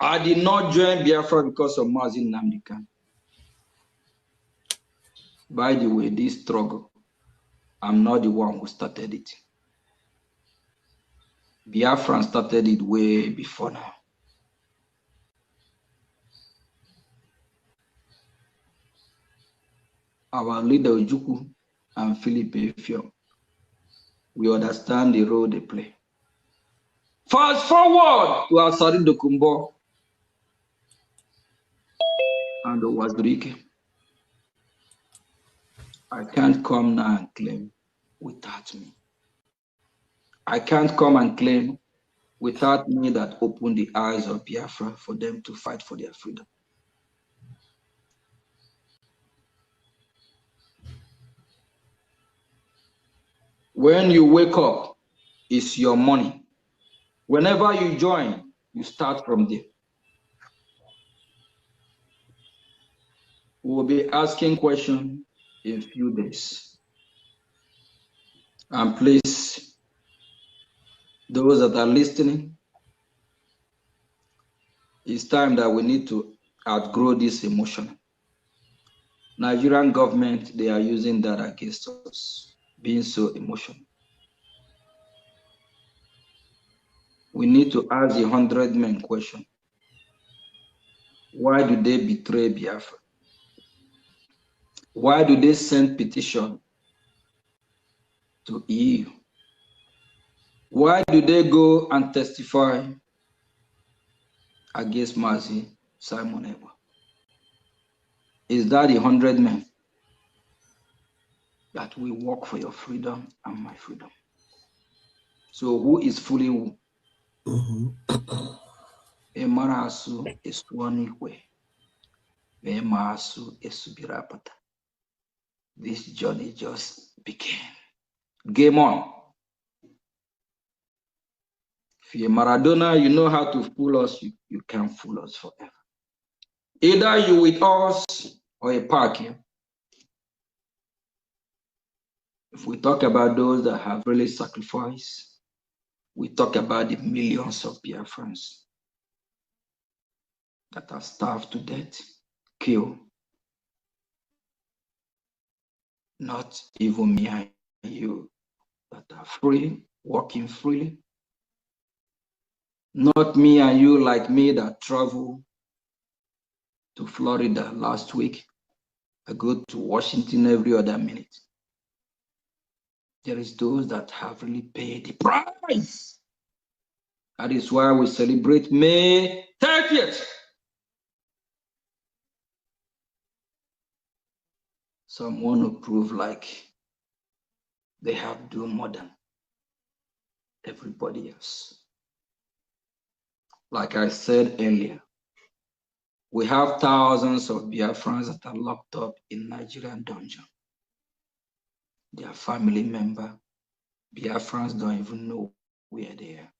I did not join Biafra because of Mazi Nnamdi Kanu. By the way, this struggle, I'm not the one who started it. Biafra started it way before now. Our leader Ojukwu and Philip Efio, we understand the role they play. Fast forward to Asari Dokumbo and Owazurike. I can't come now and claim without me. I can't come and claim without me that opened the eyes of Biafra for them to fight for their freedom. When you wake up, it's your money. Whenever you join, you start from there. We will be asking questions in a few days. And please, those that are listening, it's time that we need to outgrow this emotion. Nigerian government, they are using that against us, being so emotional. We need to ask the 100 men question. Why do they betray Biafra? Why do they send petition to EU? Why do they go and testify against Mazi Simon Ekpa? Is that the 100 men that will work for your freedom and my freedom? So who is fooling who? Emarasu Eswanikwe. Emarasu Esubirapata. This journey just began. Game on. If you're Maradona, you know how to fool us, you can't fool us forever. Either you with us or a park here. If we talk about those that have really sacrificed, we talk about the millions of Biafrans that are starved to death, killed. Not even me and you that are free, walking freely. Not me and you like me that travel to Florida last week. I go to Washington every other minute. There is those that have really paid the price. That is why we celebrate May 30th. Some want to prove like they have done more than everybody else. Like I said earlier, we have thousands of Biafrans that are locked up in Nigerian dungeon. Their family member, Biafrans don't even know where they are.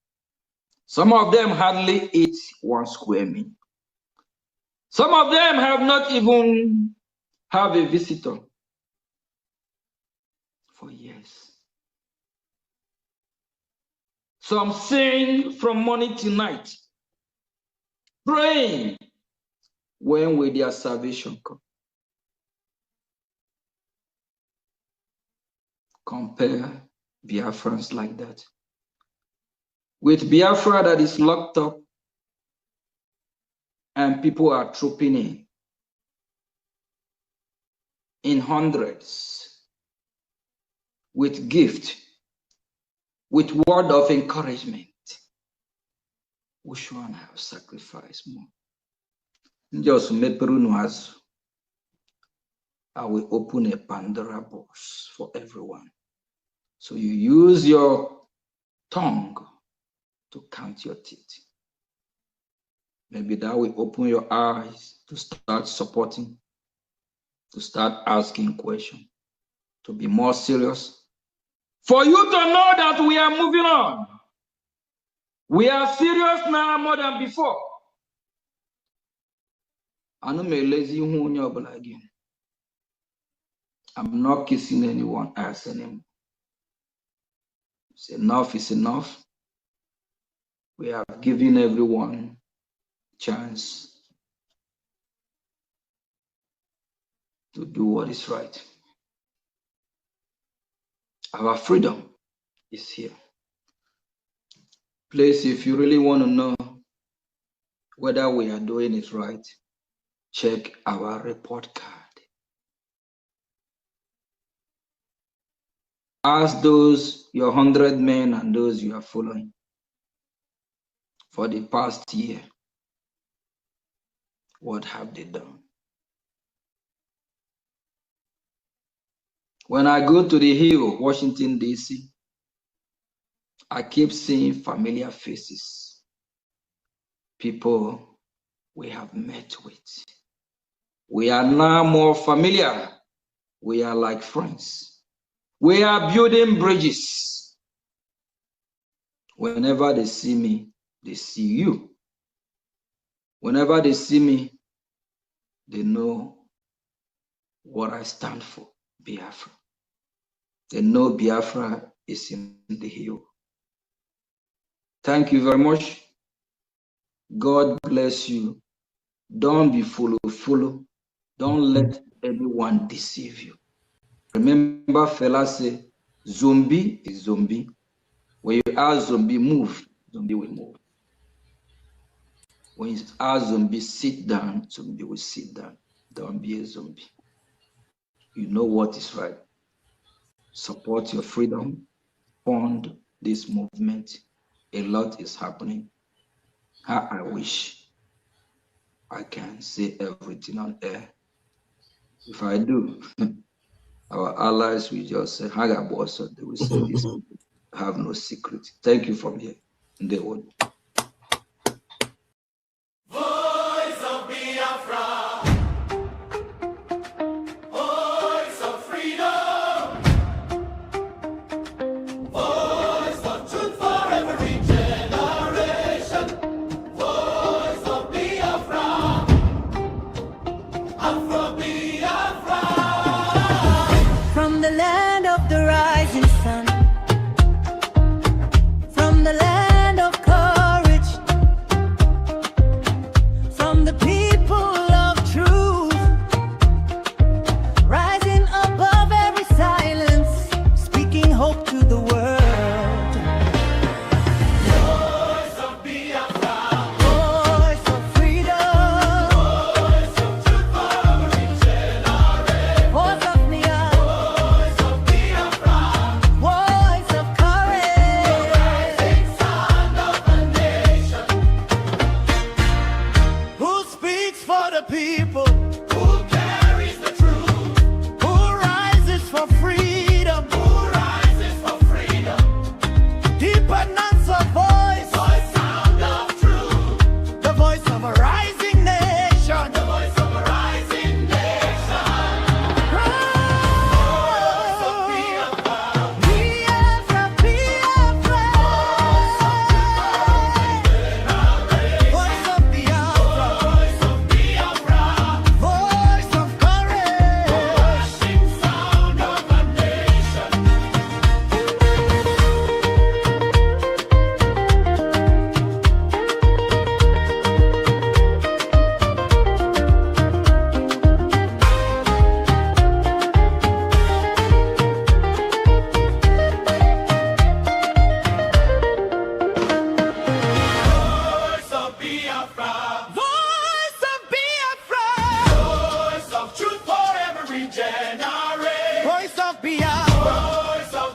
Some of them hardly eat 1 square meal. Some of them have not even have a visitor for years. Some sing from morning to night, praying. When will their salvation come? Compare Biafrans like that with Biafra that is locked up and people are trooping in hundreds. with gift, with word of encouragement. Which one have sacrificed more? Just I will open a Pandora box for everyone. So you use your tongue to count your teeth. Maybe that will open your eyes to start supporting, to start asking questions, to be more serious. For you to know that we are moving on. We are serious now more than before. I'm not kissing anyone else anymore. It's enough is enough. We have given everyone a chance to do what is right. Our freedom is here. Please, if you really want to know whether we are doing it right, check our report card. Ask those, your 100 men and those you are following for the past year, what have they done? When I go to the Hill, Washington, D.C., I keep seeing familiar faces, people we have met with. We are now more familiar. We are like friends. We are building bridges. Whenever they see me, they see you. Whenever they see me, they know what I stand for, Biafra. They know Biafra is in the Hill. Thank you very much. God bless you. Don't be follow. Don't let anyone deceive you. Remember, fella say, zombie is zombie. When you ask zombie move, zombie will move. When you ask zombie sit down, zombie will sit down. Don't be a zombie. You know what is right. Support your freedom. Fund this movement. A lot is happening. How I wish I can say everything on air. If I do, our allies will just say, Haga boss, they will say this have no secret. Thank you from here. They would. Voice of Biafra, voice of freedom, voice of truth for every generation, voice of Biafra, Afro Biafra. From the land of the rising sun, from the land of courage, from the people of truth, rising above every silence, speaking hope to the world. Voice of Biafra, Voice of freedom, voice of truth for every generation, voice of Nia, voice of Biafra, voice of courage. rising sound of the nation. Who speaks for the people? Who carries the truth? Who rises for freedom? Who rises for freedom? Dependence of voice, Voice sound of truth. the voice of a rising nation. The voice of a rising nation. Voice of Biafra. Biafra, Biafra. Voice of Biafra, Voice of Biafra. voice of courage. Rushing sound of a nation. Voice of Biafra. Voice of Biafra, Voice of truth for every generation. voice of Biafra, Voice of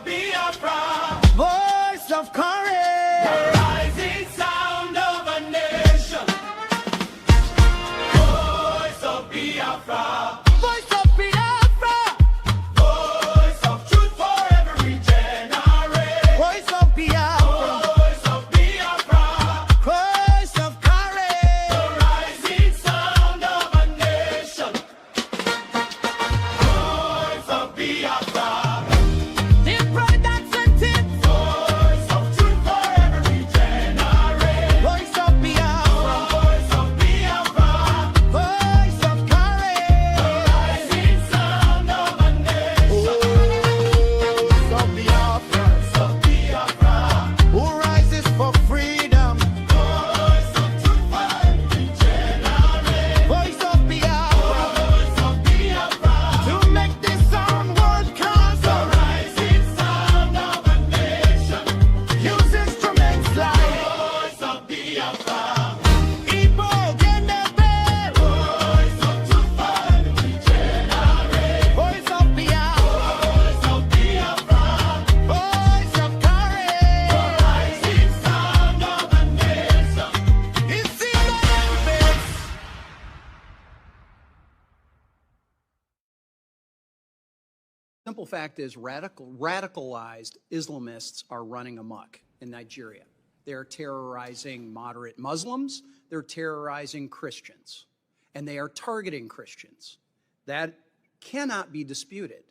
simple fact is radicalized Islamists are running amok in Nigeria. They're terrorizing moderate Muslims. They're terrorizing Christians. And they are targeting Christians. That cannot be disputed.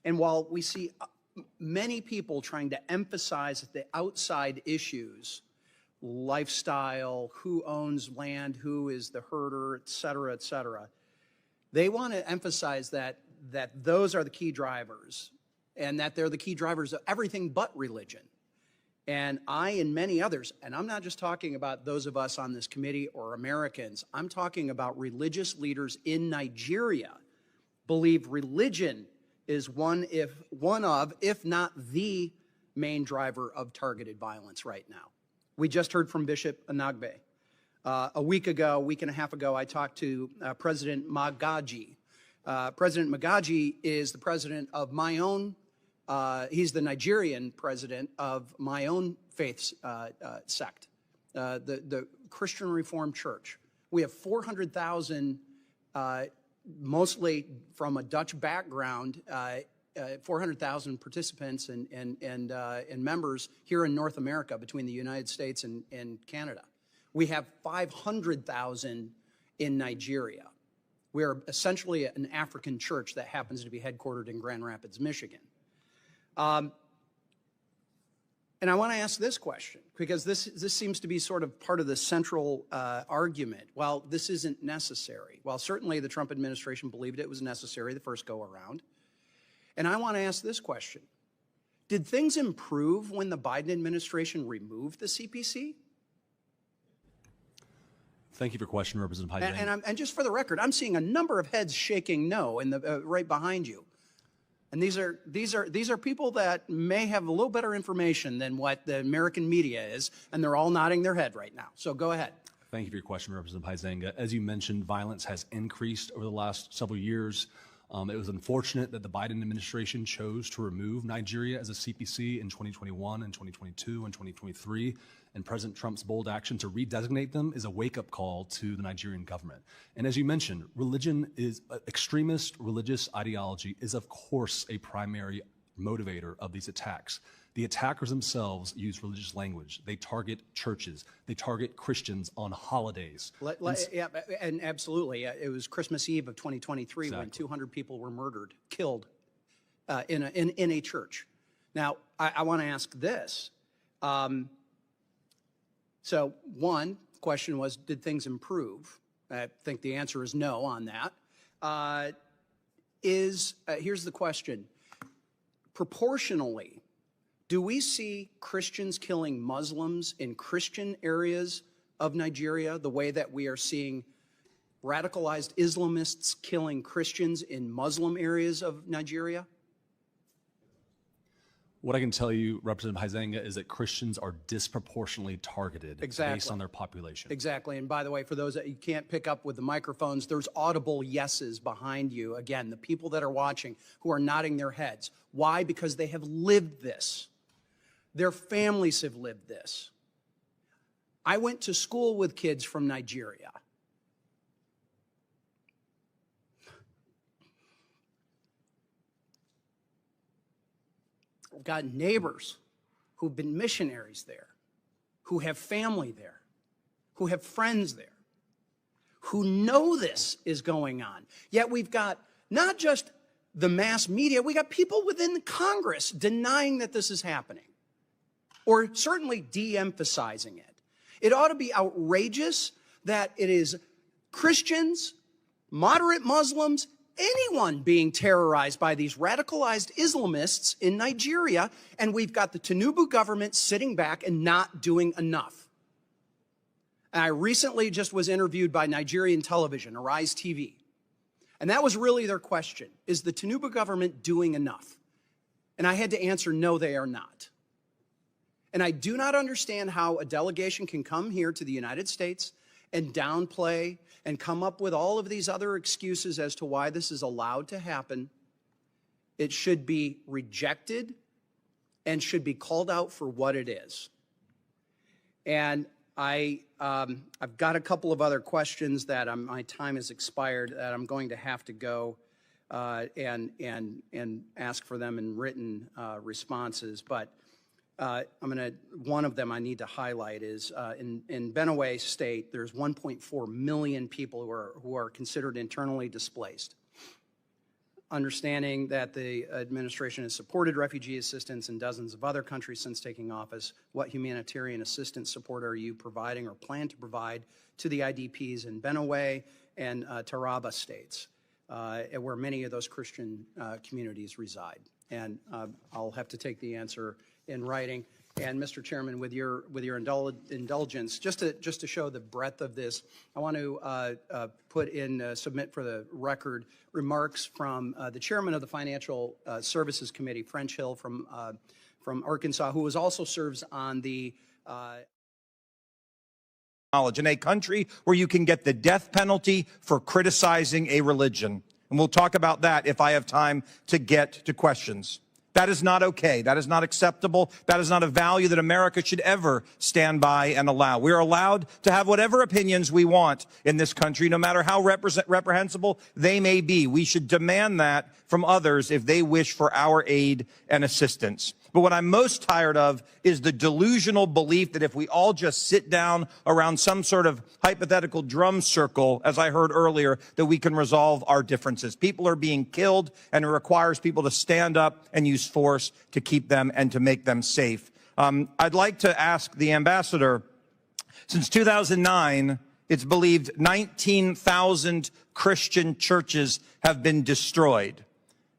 And while we see many people trying to emphasize the outside issues, lifestyle, who owns land, who is the herder, et cetera, they want to emphasize that those are the key drivers and that they're the key drivers of everything but religion. And I and many others, and I'm not just talking about those of us on this committee or Americans, I'm talking about religious leaders in Nigeria believe religion is one of, if not the main driver of targeted violence right now. We just heard from Bishop Anagbe. A week and a half ago, I talked to President Magaji. President Magaji is the president of my own, he's the Nigerian president of my own faith sect, the Christian Reformed Church. We have 400,000, mostly from a Dutch background, 400,000 participants and members here in North America between the United States and Canada. We have 500,000 in Nigeria. We are essentially an African church that happens to be headquartered in Grand Rapids, Michigan. And I want to ask this question, because this seems to be sort of part of the central argument. Well, this isn't necessary. Well, certainly the Trump administration believed it was necessary the first go around. And I want to ask this question. Did things improve when the Biden administration removed the CPC? Thank you for your question, Representative Hyde. And just for the record, I'm seeing a number of heads shaking no in the right behind you. And these are people that may have a little better information than what the American media is, and they're all nodding their head right now. So go ahead. Thank you for your question, Representative Huizenga. As you mentioned, violence has increased over the last several years. It was unfortunate that the Biden administration chose to remove Nigeria as a CPC in 2021 and 2022 and 2023, and President Trump's bold action to redesignate them is a wake-up call to the Nigerian government. And as you mentioned, extremist religious ideology is of course a primary motivator of these attacks. The attackers themselves use religious language. They target churches. They target Christians on holidays. Yeah, and absolutely. It was Christmas Eve of 2023 when 200 people were murdered, killed in a church. Now, I want to ask this. So one question was, did things improve? I think the answer is no on that. Here's the question. Proportionally, do we see Christians killing Muslims in Christian areas of Nigeria the way that we are seeing radicalized Islamists killing Christians in Muslim areas of Nigeria? What I can tell you, Representative Huizenga, is that Christians are disproportionately targeted based on their population. Exactly. And by the way, for those that you can't pick up with the microphones, there's audible yeses behind you. Again, the people that are watching who are nodding their heads. Why? Because they have lived this. Their families have lived this. I went to school with kids from Nigeria. I've got neighbors who've been missionaries there, who have family there, who have friends there, who know this is going on. Yet we've got not just the mass media, we got people within Congress denying that this is happening, or certainly de-emphasizing it. It ought to be outrageous that it is Christians, moderate Muslims, anyone being terrorized by these radicalized Islamists in Nigeria, and we've got the Tinubu government sitting back and not doing enough. And I recently just was interviewed by Nigerian television, Arise TV, and that was really their question. Is the Tinubu government doing enough? And I had to answer, no, they are not. And I do not understand how a delegation can come here to the United States and downplay and come up with all of these other excuses as to why this is allowed to happen. It should be rejected and should be called out for what it is. And I've got a couple of other questions that my time has expired that I'm going to have to go. and ask for them in written responses. But one of them I need to highlight is in Benue State, there's 1.4 million people who are considered internally displaced. Understanding that the administration has supported refugee assistance in dozens of other countries since taking office, what humanitarian assistance support are you providing or plan to provide to the IDPs in Benue and Taraba states, where many of those Christian communities reside? And I'll have to take the answer in writing. And Mr. Chairman, with your indulgence, just to show the breadth of this, I want to submit for the record remarks from the chairman of the Financial Services Committee, French Hill from Arkansas, who also serves on the in a country where you can get the death penalty for criticizing a religion. And we'll talk about that if I have time to get to questions. That is not okay. That is not acceptable. That is not a value that America should ever stand by and allow. We are allowed to have whatever opinions we want in this country, no matter how reprehensible they may be. We should demand that from others if they wish for our aid and assistance. But what I'm most tired of is the delusional belief that if we all just sit down around some sort of hypothetical drum circle, as I heard earlier, that we can resolve our differences. People are being killed, and it requires people to stand up and use force to keep them and to make them safe. I'd like to ask the ambassador, since 2009, it's believed 19,000 Christian churches have been destroyed.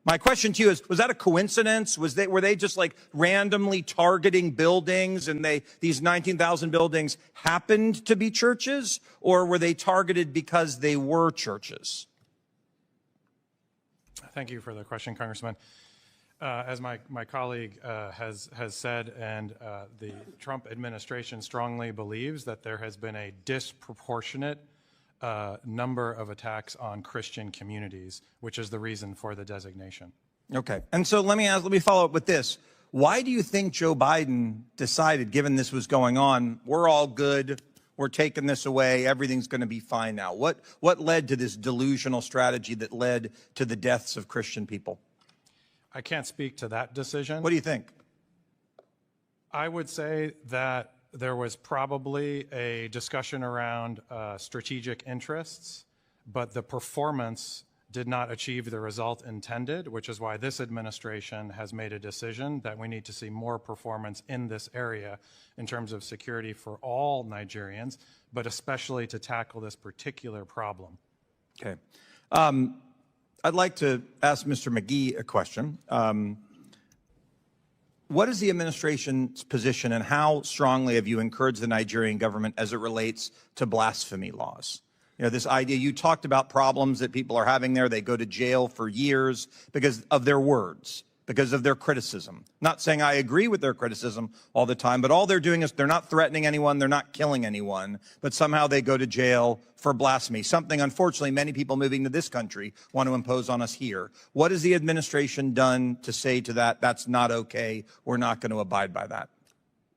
My question to you is, was that a coincidence? Were they just like randomly targeting buildings, and these 19,000 buildings happened to be churches, or were they targeted because they were churches? Thank you for the question, Congressman. As my colleague has said, and the Trump administration strongly believes that there has been a disproportionate number of attacks on Christian communities, which is the reason for the designation. Okay. And so let me follow up with this. Why do you think Joe Biden decided, given this was going on, we're all good, we're taking this away, everything's going to be fine now? What led to this delusional strategy that led to the deaths of Christian people? I can't speak to that decision. What do you think? I would say that there was probably a discussion around strategic interests, but the performance did not achieve the result intended, which is why this administration has made a decision that we need to see more performance in this area in terms of security for all Nigerians, but especially to tackle this particular problem. Okay. I'd like to ask Mr. McGee a question. What is the administration's position, and how strongly have you encouraged the Nigerian government as it relates to blasphemy laws? You know, this idea, you talked about problems that people are having there. They go to jail for years because of their words, because of their criticism. Not saying I agree with their criticism all the time, but all they're doing is they're not threatening anyone, they're not killing anyone, but somehow they go to jail for blasphemy, something unfortunately many people moving to this country want to impose on us here. What has the administration done to say to that, that's not okay, we're not going to abide by that?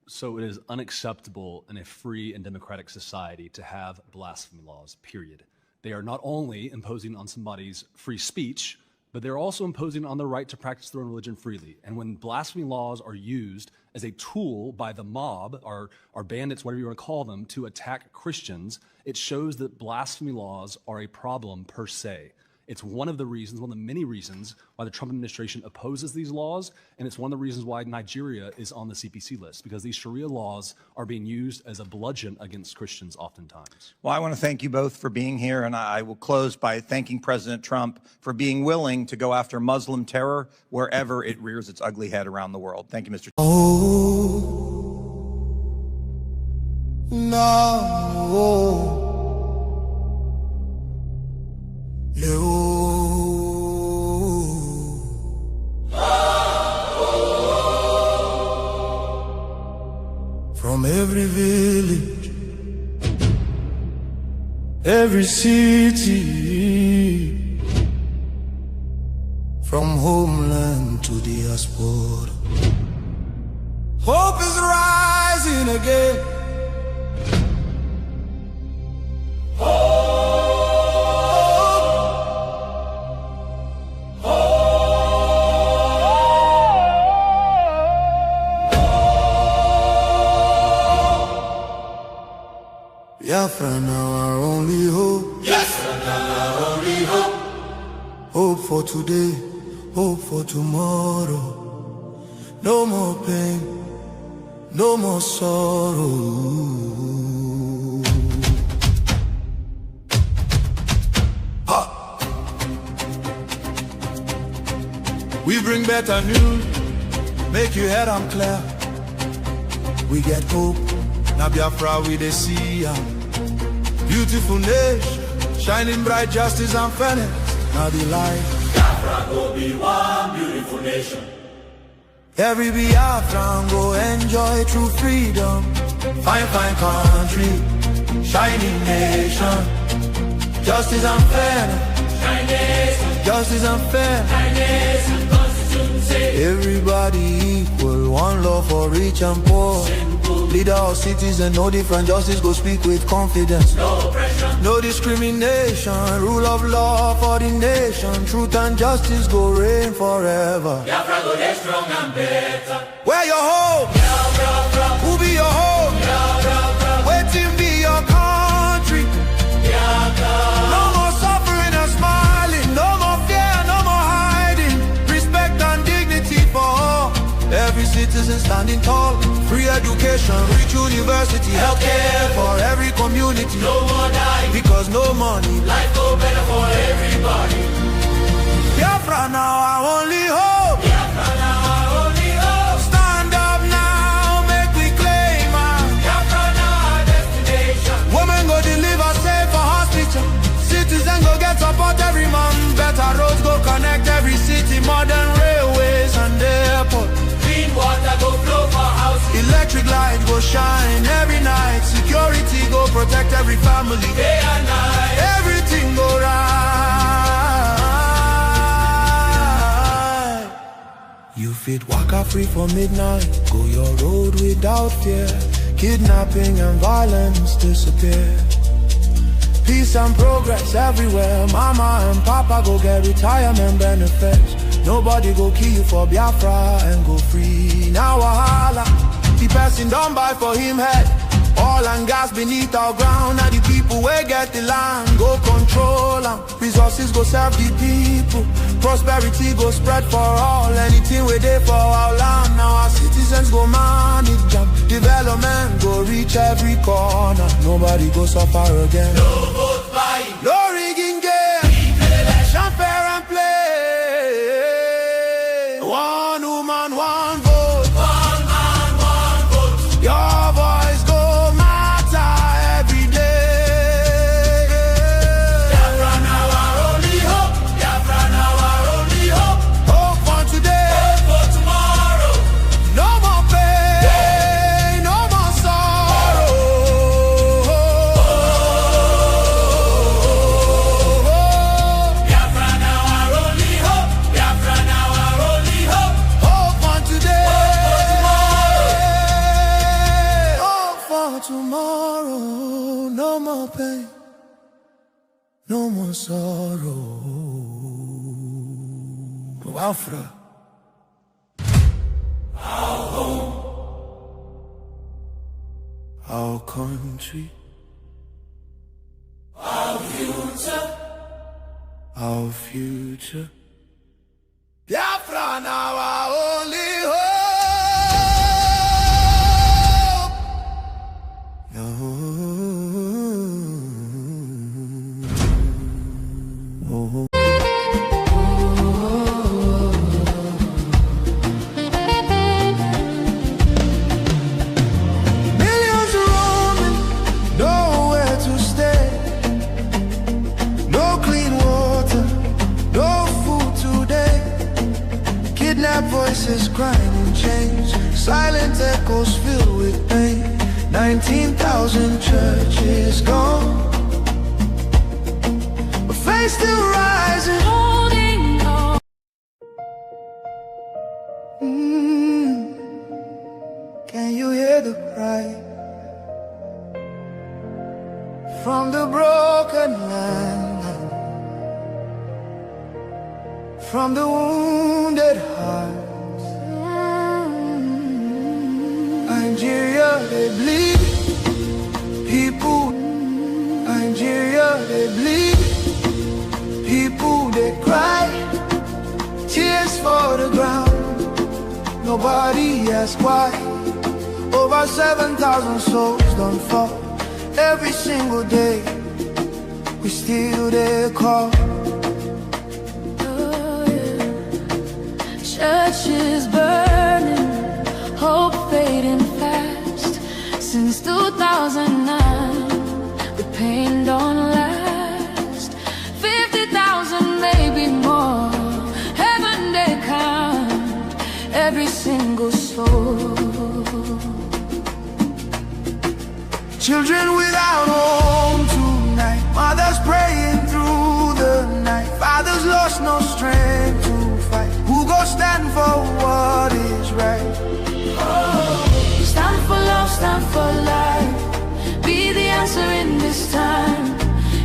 So it is unacceptable in a free and democratic society to have blasphemy laws, period. They are not only imposing on somebody's free speech, but they're also imposing on their right to practice their own religion freely. And when blasphemy laws are used as a tool by the mob, or bandits, whatever you want to call them, to attack Christians, it shows that blasphemy laws are a problem per se. It's one of the reasons, one of the many reasons why the Trump administration opposes these laws, and it's one of the reasons why Nigeria is on the CPC list, because these Sharia laws are being used as a bludgeon against Christians oftentimes. Well, I want to thank you both for being here, and I will close by thanking President Trump for being willing to go after Muslim terror wherever it rears its ugly head around the world. Thank you, Mr. Oh, no. From every village, every city, from homeland to diaspora, hope is rising again. Biafra now our only hope. Biafra now our only hope. Hope for today, hope for tomorrow. No more pain, no more sorrow. We bring better news, make you head on clear. We get hope, now Biafra we dey see ya. Beautiful nation, shining bright justice and fairness. Now the light, Biafra go be one beautiful nation. every Biafran go enjoy true freedom. Fine, fine country, shining nation. Justice and fairness, Shine nation, justice and fairness. shine nation, Constitution say. Everybody equal, one love for rich and poor. Leader of citizen, no different, justice go speak with confidence. No oppression, No discrimination, rule of law for the nation. Truth and justice go reign forever. Biafra go get strong and better. Where your home? Biafra, Who be your home? Biafra, Waiting be your country. Biafra. No more suffering and smiling. No more fear, no more hiding. Respect and dignity for all. Every citizen standing tall. Free education, rich university, healthcare for every community. No more dying, Because no money. life go better for everybody. Biafra now our only hope. Biafra now our only hope. Stand up now, make we claim our Biafra now our destination. women go deliver safe for hospital. Citizen go get support every month. Better roads go connect every city. Modern railways and airport. Clean water go flow for houses. Electric light go shine every night. Security go protect every family. Day and night. Everything go right. You fit waka free for midnight. Go your road without fear. Kidnapping and violence disappear. Peace and progress everywhere. Mama and papa go get retirement benefits. Nobody go kill you for Biafra and go free. Now wahala, the person don't buy for him head. Oil and gas beneath our ground. Now the people where get the land go control them. Resources go serve the people. Prosperity go spread for all. Anything we dey for our land. Now our citizens go manage them. Development go reach every corner. Nobody go suffer again. No vote buying, No rigging game. Election fair and play. One woman, one vote. one man, one vote. Your voice go matter every day. Biafra now our only hope. Biafra now our only hope. Hope for today. Hope for tomorrow. No more pain, no more sorrow. Biafra now our only hope. Biafra now our only hope. Hope for today. Hope Hope for tomorrow. No more pain, no more sorrow. Biafra. Our home, our country, our future. our future. Biafra now our only hope. No. Oh. Millions roaming, nowhere to stay. No clean water, no food today. Kidnapped voices crying in chains. Silent echoes filled with pain. 19,000 churches gone, but faith still rising. Holding on. Can you hear the cry from the broken land, from the wounded hearts? Nigeria, they bleed. People they bleed, people they cry, tears for the ground. Nobody asks why. Over 7,000 souls don't fall every single day. We still there call. Oh, yeah. Churches burning, hope fading fast. Since 2009, the pain don't last. 50,000, maybe more. Heaven they count every single soul. Children without home tonight, mothers praying through the night, fathers lost no strength to fight. Who go stand for what is right? Oh, stand for love, stand for life. Be the answer in this time.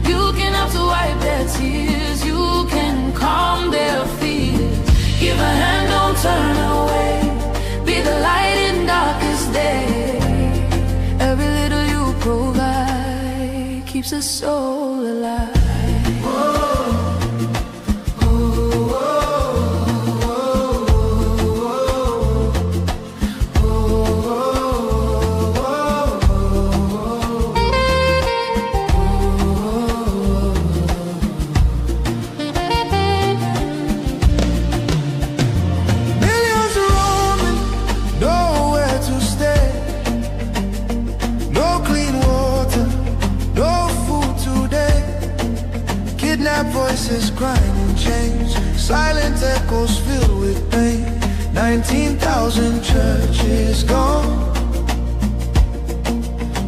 You can have to wipe their tears. You can calm their fears. Give a hand, don't turn away. Be the light in darkest day. Every little you provide keeps a soul alive. Millions roaming, nowhere to stay. No clean water, no food today. Kidnapped voices crying in chains, silent echoes filled with pain. 19,000 churches gone,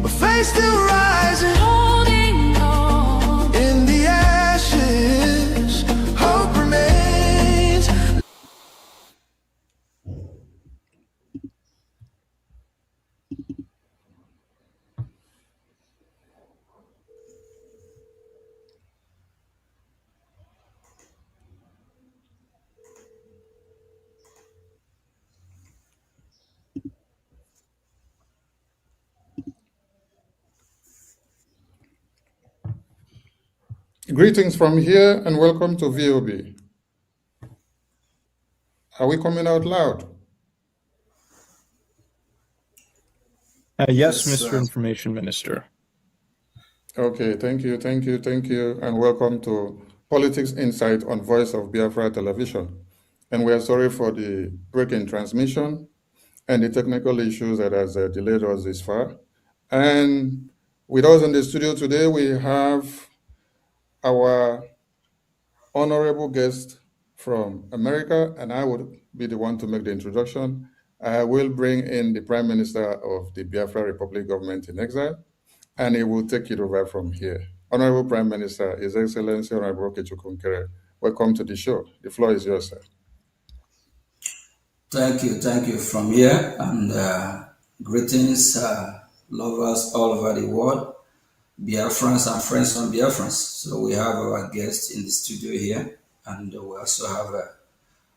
but faith still rising. Holding on. In the ashes, hope remains. Greetings from here and welcome to VOB. Are we coming out loud? Yes, Mr. Information Minister. Okay, thank you, and welcome to Politics Insight on Voice of Biafra Television. And we are sorry for the break in transmission and the technical issues that has delayed us this far. And with us in the studio today, we have our honorable guest from America, and I would be the one to make the introduction. I will bring in the Prime Minister of the Biafra Republic Government in Exile, and he will take it over from here. Honorable Prime Minister, His Excellency Honorable Okechukwu Nkere, welcome to the show. The floor is yours, sir. Thank you from here, and greetings, lovers all over the world, Biafrans and friends from Biafrans. So we have our guests in the studio here, and we also have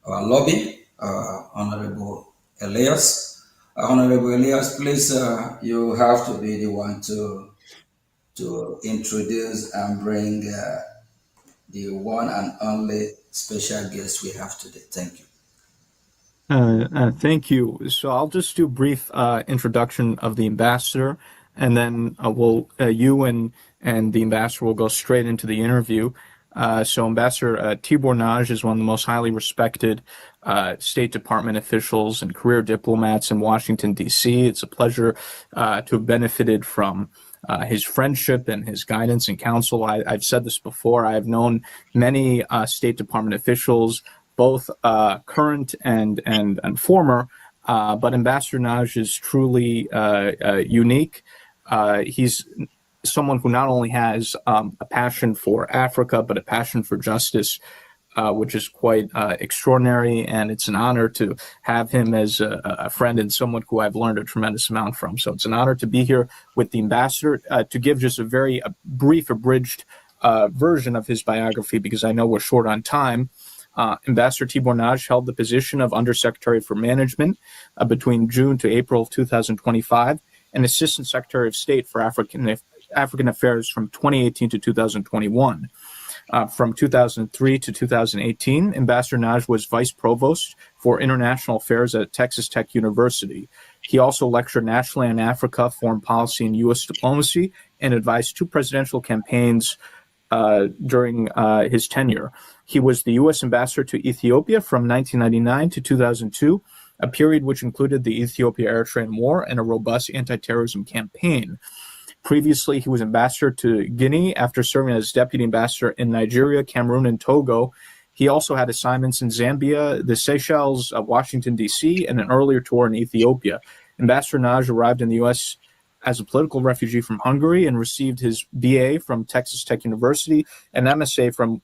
our lobby, Honorable Elias. Honorable Elias, please, you have to be the one to introduce and bring the one and only special guest we have today. Thank you. Thank you. So I'll just do a brief introduction of the ambassador, and then you and the ambassador will go straight into the interview. So Ambassador Tibor Nagy is one of the most highly respected State Department officials and career diplomats in Washington, D.C. It's a pleasure to have benefited from his friendship and his guidance and counsel. I've said this before. I've known many State Department officials, both current and former, but Ambassador Nagy is truly unique. He's someone who not only has a passion for Africa, but a passion for justice, which is quite extraordinary. And it's an honor to have him as a friend and someone who I've learned a tremendous amount from. So it's an honor to be here with the ambassador to give just a very brief, abridged version of his biography, because I know we're short on time. Ambassador Tibor Nagy held the position of Undersecretary for Management between June to April of 2025 and Assistant Secretary of State for African African Affairs from 2018 to 2021. From 2003 to 2018, Ambassador Nagy was Vice Provost for International Affairs at Texas Tech University. He also lectured nationally on Africa, foreign policy, and U.S. diplomacy, and advised two presidential campaigns during his tenure. He was the U.S. ambassador to Ethiopia from 1999 to 2002, a period which included the Ethiopia-Eritrean War and a robust anti-terrorism campaign. Previously, he was ambassador to Guinea after serving as deputy ambassador in Nigeria, Cameroon, and Togo. He also had assignments in Zambia, the Seychelles, Washington, D.C., and an earlier tour in Ethiopia. Ambassador Nagy arrived in the U.S. as a political refugee from Hungary and received his BA from Texas Tech University and MSA from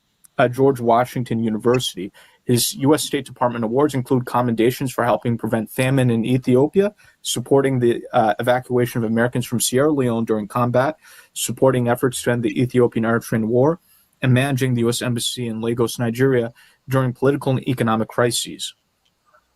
George Washington University. His U.S. State Department awards include commendations for helping prevent famine in Ethiopia, supporting the evacuation of Americans from Sierra Leone during combat, supporting efforts to end the Ethiopian-Eritrean War, and managing the U.S. Embassy in Lagos, Nigeria during political and economic crises.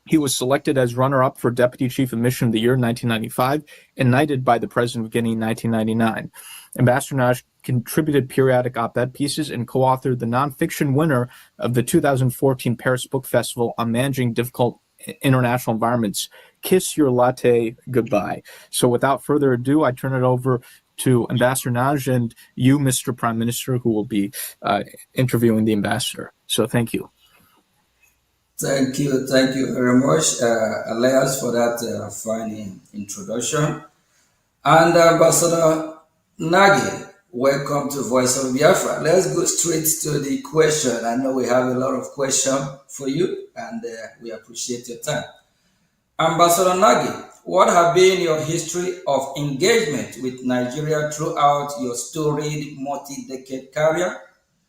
He was selected as runner-up for Deputy Chief of Mission of the Year in 1995 and knighted by the President of Guinea in 1999. Ambassador Nagy contributed periodic op-ed pieces and co-authored the nonfiction winner of the 2014 Paris Book Festival on managing difficult international environments, Kiss Your Latte Goodbye. So without further ado, I turn it over to Ambassador Nagy and you, Mr. Prime Minister, who will be interviewing the ambassador. So thank you. Thank you very much, Elias, for that fine introduction. And Ambassador Nagy, welcome to Voice of Biafra. Let's go straight to the question. I know we have a lot of questions for you, and we appreciate your time. Ambassador Nagy, what have been your history of engagement with Nigeria throughout your storied multi-decade career?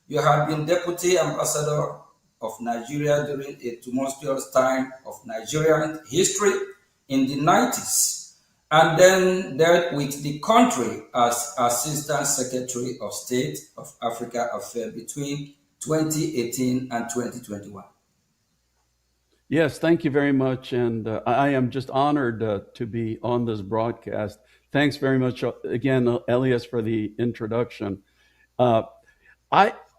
You have been Deputy Ambassador of Nigeria during a tumultuous time of Nigerian history in the 90s, and then dealt with the country as Assistant Secretary of State of Africa Affairs between 2018 and 2021. Yes, thank you very much, and I am just honored to be on this broadcast. Thanks very much again, Elias, for the introduction.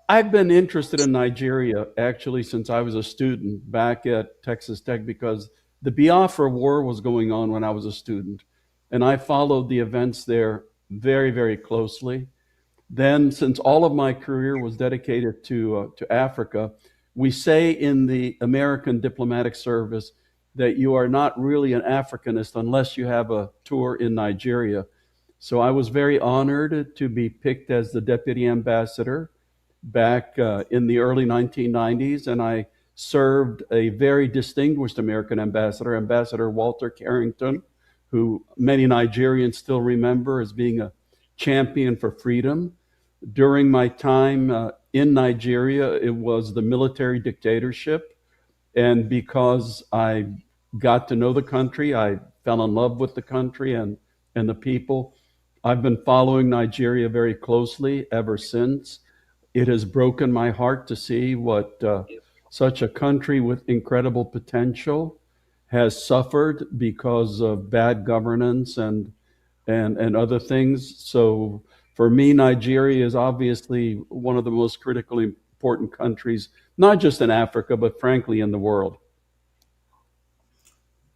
I've been interested in Nigeria actually since I was a student back at Texas Tech because the Biafra War was going on when I was a student, and I followed the events there very, very closely. Then, since all of my career was dedicated to Africa, we say in the American diplomatic service that you are not really an Africanist unless you have a tour in Nigeria. So I was very honored to be picked as the deputy ambassador back in the early 1990s, and I served a very distinguished American ambassador, Ambassador Walter Carrington, who many Nigerians still remember as being a champion for freedom. During my time in Nigeria, it was the military dictatorship, and because I got to know the country, I fell in love with the country and the people. I've been following Nigeria very closely ever since. It has broken my heart to see what such a country with incredible potential has suffered because of bad governance and other things. So for me, Nigeria is obviously one of the most critically important countries, not just in Africa, but frankly in the world.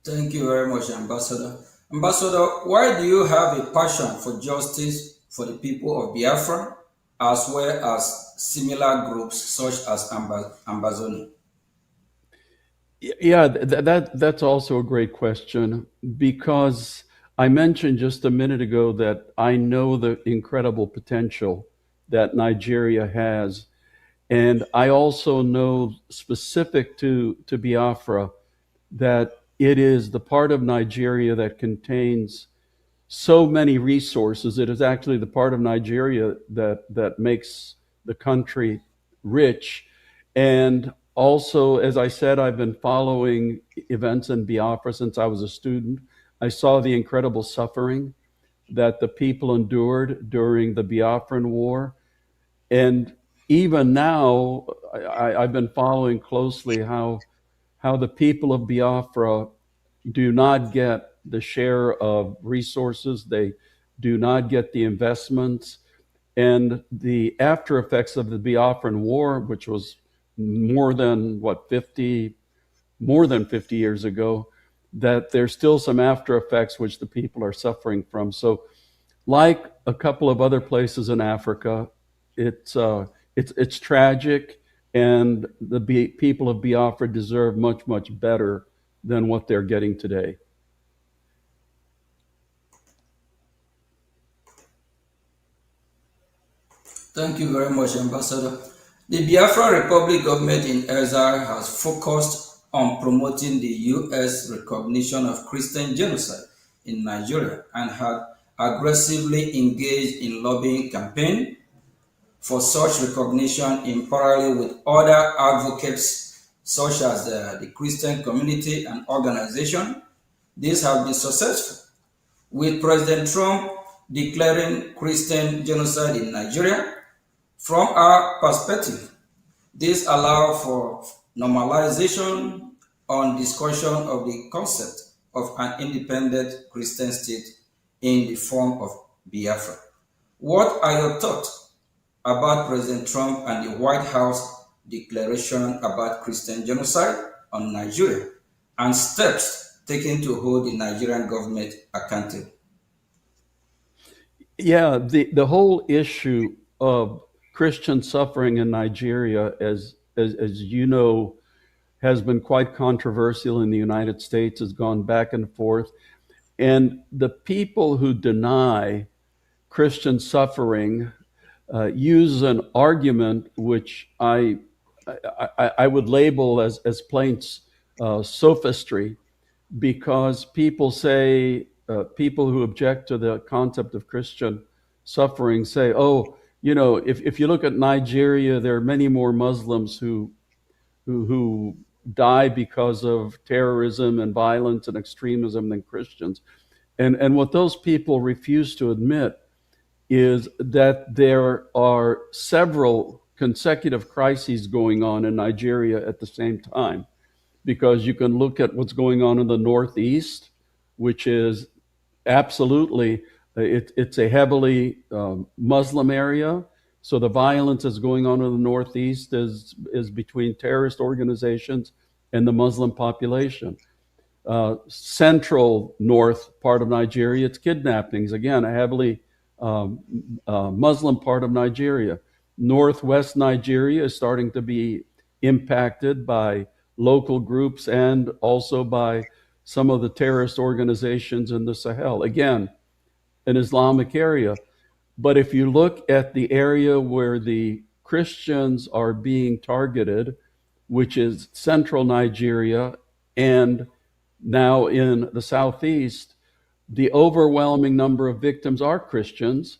Thank you very much, Ambassador. Ambassador, why do you have a passion for justice for the people of Biafra, as well as similar groups such as Ambazoni? Yeah, that's also a great question, because I mentioned just a minute ago that I know the incredible potential that Nigeria has. And I also know, specific to Biafra, that it is the part of Nigeria that contains so many resources. It is actually the part of Nigeria that makes the country rich. And also, as I said, I've been following events in Biafra since I was a student. I saw the incredible suffering that the people endured during the Biafran War. And even now, I've been following closely how the people of Biafra do not get the share of resources they do not get the investments, and the after effects of the Biafran War, which was more than 50 years ago, that there's still some after effects which the people are suffering from. So, like a couple of other places in Africa, it's tragic, and the people of Biafra deserve much, much better than what they're getting today. Thank you very much, Ambassador. The Biafra Republic government in exile has focused on promoting the U.S. recognition of Christian genocide in Nigeria and had aggressively engaged in lobbying campaign for such recognition in parallel with other advocates such as the Christian community and organization. These have been successful, with President Trump declaring Christian genocide in Nigeria. From our perspective, this allows for normalization on discussion of the concept of an independent Christian state in the form of Biafra. What are your thoughts about President Trump and the White House declaration about Christian genocide on Nigeria and steps taken to hold the Nigerian government accountable? Yeah, the whole issue of Christian suffering in Nigeria, as you know, has been quite controversial in the United States, has gone back and forth. And the people who deny Christian suffering use an argument which I would label as plain sophistry, because people say, people who object to the concept of Christian suffering say, oh, you know, if you look at Nigeria, there are many more Muslims who die because of terrorism and violence and extremism than Christians. And what those people refuse to admit is that there are several consecutive crises going on in Nigeria at the same time. Because you can look at what's going on in the Northeast, which is absolutely, it's a heavily Muslim area. So the violence that's going on in the Northeast is between terrorist organizations and the Muslim population. Central north part of Nigeria, it's kidnappings. Again, a heavily Muslim part of Nigeria. Northwest Nigeria is starting to be impacted by local groups and also by some of the terrorist organizations in the Sahel. Again, an Islamic area. But if you look at the area where the Christians are being targeted, which is central Nigeria and now in the southeast, the overwhelming number of victims are Christians,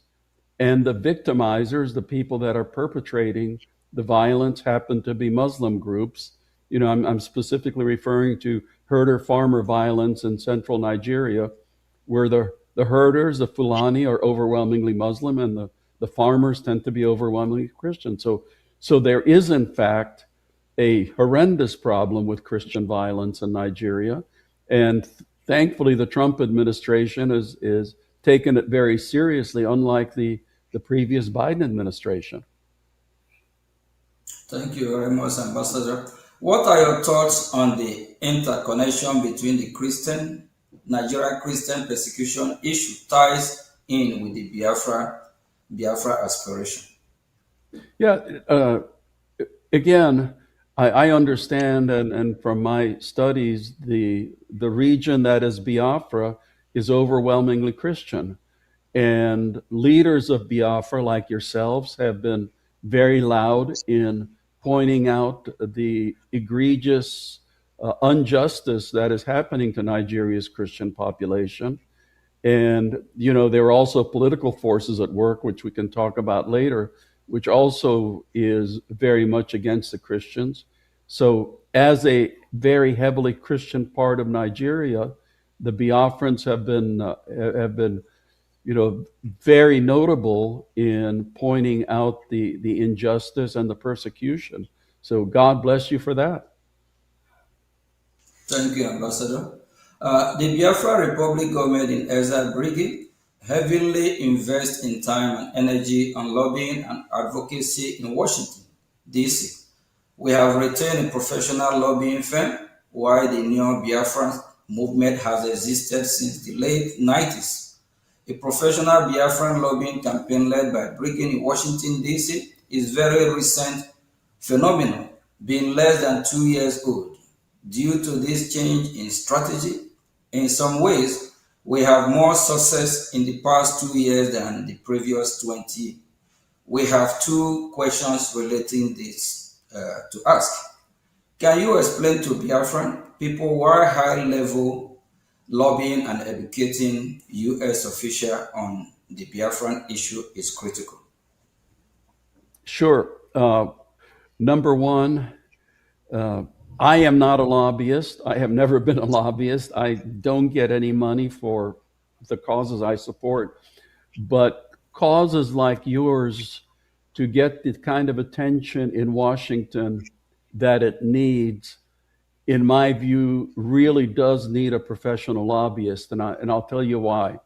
and the victimizers, the people that are perpetrating the violence, happen to be Muslim groups. You know, I'm specifically referring to herder-farmer violence in central Nigeria, where the herders, the Fulani, are overwhelmingly Muslim, and the farmers tend to be overwhelmingly Christian. So there is, in fact, a horrendous problem with Christian violence in Nigeria. And thankfully, the Trump administration is taken it very seriously, unlike the previous Biden administration. Thank you very much, Ambassador. What are your thoughts on the interconnection between the Nigerian Christian persecution issue ties in with the Biafra aspiration? Yeah, again, I understand, and from my studies, the region that is Biafra is overwhelmingly Christian. And leaders of Biafra, like yourselves, have been very loud in pointing out the egregious injustice that is happening to Nigeria's Christian population. And, you know, there are also political forces at work, which we can talk about later, which also is very much against the Christians. So as a very heavily Christian part of Nigeria, the Biafrans have been you know, very notable in pointing out the injustice and the persecution. So God bless you for that. Thank you, Ambassador. The Biafra Republic government in exile brigade heavily invest in time and energy on lobbying and advocacy in Washington, D.C. We have retained a professional lobbying firm, while the Neo Biafran movement has existed since the late 90s. A professional Biafran lobbying campaign led by Brigham in Washington, D.C. is very recent phenomenon, being less than 2 years old. Due to this change in strategy, in some ways, we have more success in the past 2 years than the previous 20. We have two questions relating this to ask. Can you explain to Biafran people why high-level lobbying and educating U.S. officials on the Biafran issue is critical? Sure. Number one, I am not a lobbyist. I have never been a lobbyist. I don't get any money for the causes I support. But causes like yours, to get the kind of attention in Washington that it needs, in my view, really does need a professional lobbyist. And I'll tell you why.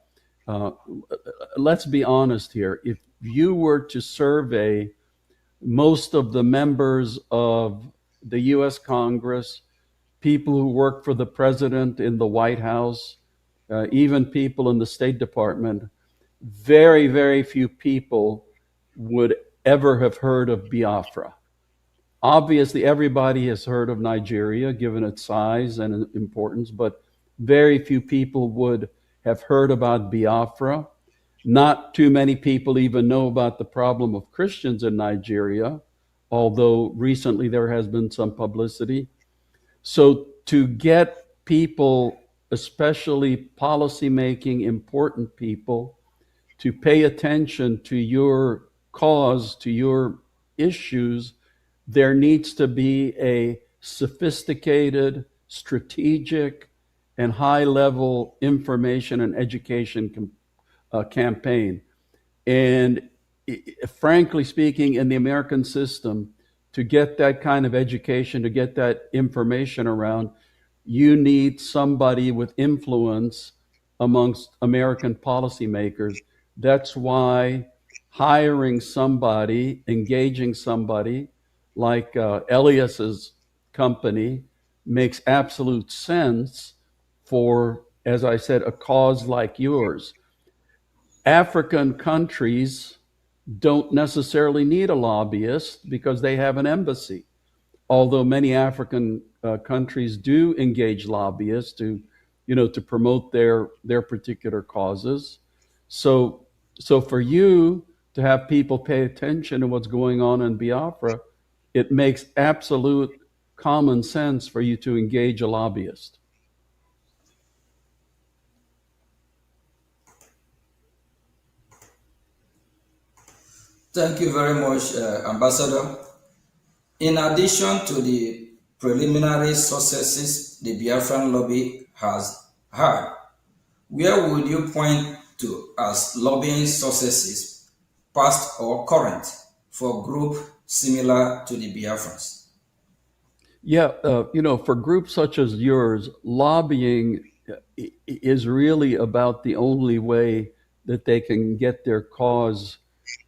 Let's be honest here. If you were to survey most of the members of the US Congress, people who work for the president in the White House, even people in the State Department, very, very few people would ever have heard of Biafra. Obviously, everybody has heard of Nigeria, given its size and importance, but very few people would have heard about Biafra. Not too many people even know about the problem of Christians in Nigeria, although recently there has been some publicity. So to get people, especially policymaking important people, to pay attention to your cause, to your issues, there needs to be a sophisticated, strategic, and high-level information and education campaign. And frankly speaking, in the American system, to get that kind of education, to get that information around, you need somebody with influence amongst American policymakers. That's why hiring somebody, engaging somebody like Elias's company makes absolute sense for, as I said, a cause like yours. African countries don't necessarily need a lobbyist because they have an embassy, although many African countries do engage lobbyists to promote their particular causes. So for you to have people pay attention to what's going on in Biafra, it makes absolute common sense for you to engage a lobbyist. Thank you very much, Ambassador. In addition to the preliminary successes the Biafran lobby has had, where would you point to as lobbying successes, past or current, for groups similar to the Biafrans? Yeah, for groups such as yours, lobbying is really about the only way that they can get their cause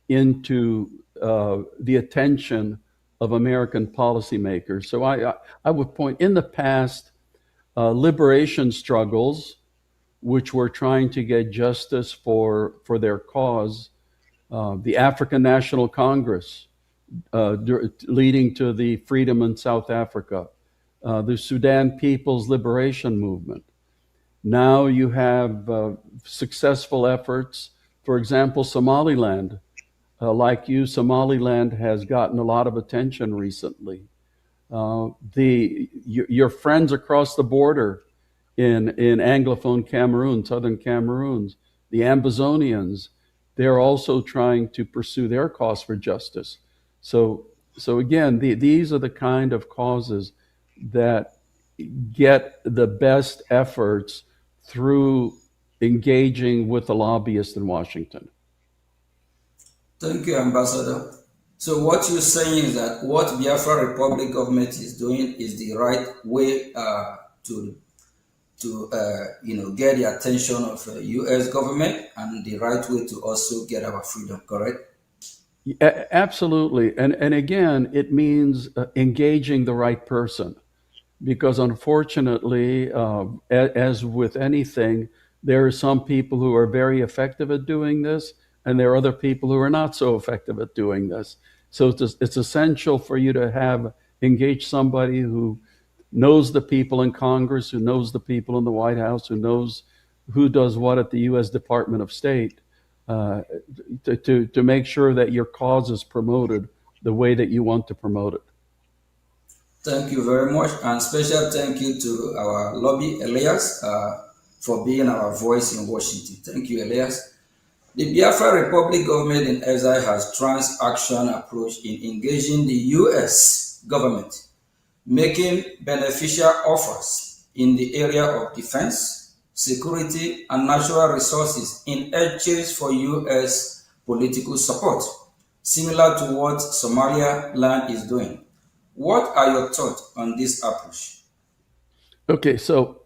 into the attention of American policymakers. So I would point, in the past, liberation struggles, which were trying to get justice for their cause, the African National Congress, leading to the freedom in South Africa, the Sudan People's Liberation Movement. Now you have successful efforts. For example, Somaliland. Like you, Somaliland has gotten a lot of attention recently. Your friends across the border in Anglophone Cameroon, Southern Cameroons, the Ambazonians, they're also trying to pursue their cause for justice. So again, these are the kind of causes that get the best efforts through engaging with the lobbyists in Washington. Thank you, Ambassador. So what you're saying is that what Biafra Republic government is doing is the right way to to get the attention of the U.S. government and the right way to also get our freedom. Correct? Absolutely, and again, it means engaging the right person, because unfortunately, as with anything, there are some people who are very effective at doing this, and there are other people who are not so effective at doing this. So it's essential for you to have engage somebody who knows the people in Congress, who knows the people in the White House, who knows who does what at the U.S. Department of State, to make sure that your cause is promoted the way that you want to promote it. Thank you very much, and special thank you to our lobby, Elias, for being our voice in Washington. Thank you, Elias. The Biafra Republic government in exile has trans-action approach in engaging the U.S. government, making beneficial offers in the area of defense, security, and natural resources in exchange for U.S. political support, similar to what Somaliland is doing. What are your thoughts on this approach? Okay, so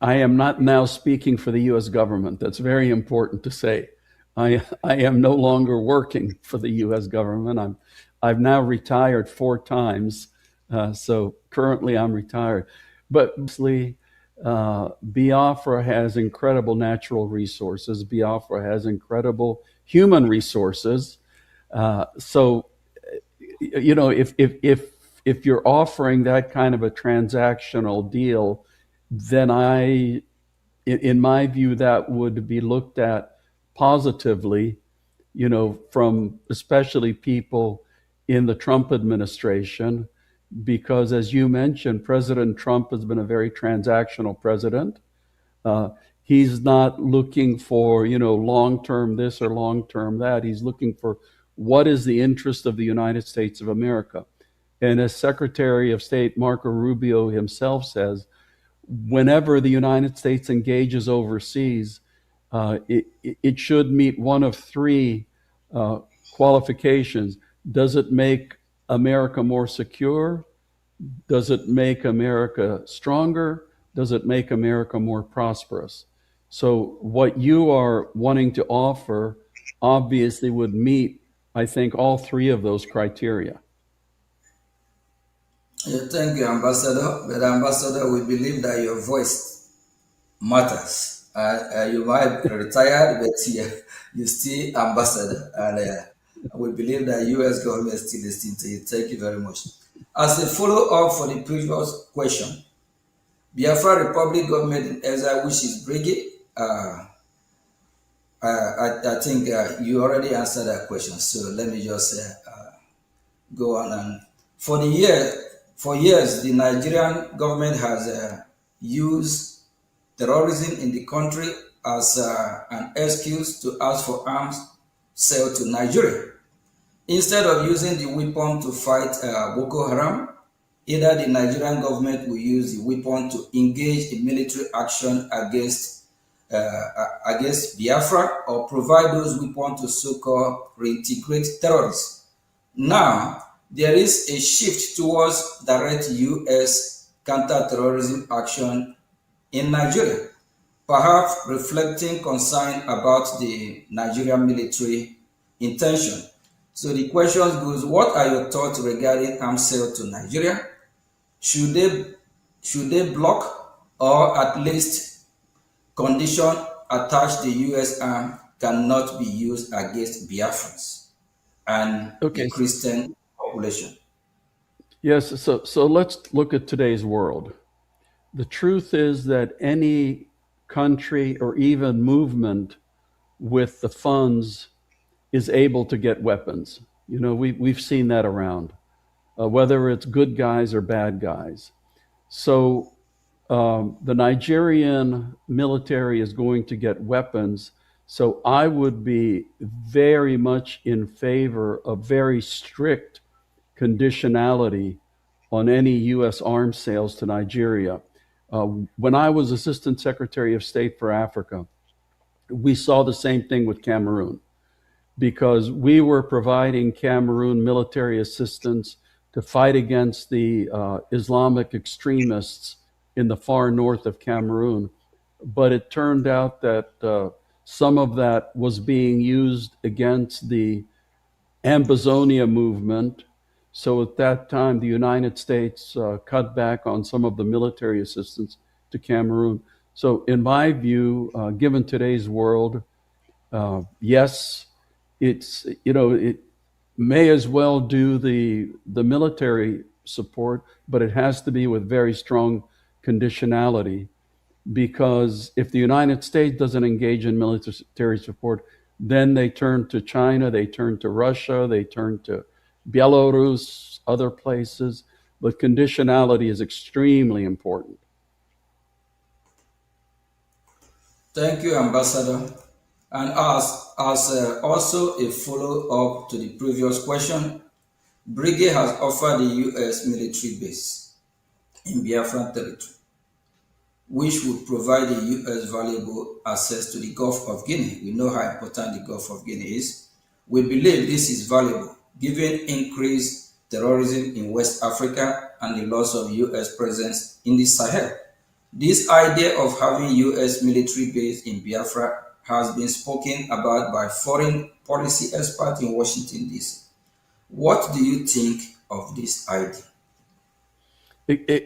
I am not now speaking for the U.S. government. That's very important to say. I am no longer working for the U.S. government. I've now retired 4 times, so currently I'm retired. But mostly, Biafra has incredible natural resources. Biafra has incredible human resources. So if you're offering that kind of a transactional deal, then in my view, that would be looked at positively, from especially people in the Trump administration, because as you mentioned, President Trump has been a very transactional president. He's not looking for, long-term this or long-term that. He's looking for what is the interest of the United States of America. And as Secretary of State Marco Rubio himself says, whenever the United States engages overseas, it should meet one of 3 qualifications. Does it make America more secure? Does it make America stronger? Does it make America more prosperous? So what you are wanting to offer obviously would meet, I think, all 3 of those criteria. Yeah, thank you, Ambassador. But Ambassador, we believe that your voice matters. You might retired, but you're still ambassador, and we believe that U.S. government is still listening to you. Thank you very much. As a follow-up for the previous question, Biafra Republic government in exile, which is Brigade, I think you already answered that question. So let me just go on. And for years, the Nigerian government has used terrorism in the country as an excuse to ask for arms sale to Nigeria. Instead of using the weapon to fight Boko Haram, either the Nigerian government will use the weapon to engage in military action against Biafra, or provide those weapons to so-called reintegrate terrorists. Now, there is a shift towards direct U.S. counter-terrorism action in Nigeria, perhaps reflecting concern about the Nigerian military intention. So the question goes, what are your thoughts regarding arms sale to Nigeria? Should they block, or at least condition attached the U.S. arm cannot be used against Biafrans and the Christian population? Yes, so let's look at today's world. The truth is that any country or even movement with the funds is able to get weapons. We've seen that around, whether it's good guys or bad guys. So the Nigerian military is going to get weapons. So I would be very much in favor of very strict conditionality on any U.S. arms sales to Nigeria. When I was Assistant Secretary of State for Africa, we saw the same thing with Cameroon, because we were providing Cameroon military assistance to fight against the Islamic extremists in the far north of Cameroon. But it turned out that some of that was being used against the Ambazonia movement. So at that time, the United States cut back on some of the military assistance to Cameroon. So in my view, given today's world, yes, it's, it may as well do the military support, but it has to be with very strong conditionality, because if the United States doesn't engage in military support, then they turn to China, they turn to Russia, they turn to Belarus, other places. But conditionality is extremely important. Thank you, Ambassador. And as also a follow-up to the previous question, Brigade has offered the U.S. military base in Biafran territory, which would provide the U.S. valuable access to the Gulf of Guinea. We know how important the Gulf of Guinea is. We believe this is valuable given increased terrorism in West Africa and the loss of U.S. presence in the Sahel. This idea of having U.S. military base in Biafra has been spoken about by foreign policy experts in Washington, D.C. What do you think of this idea?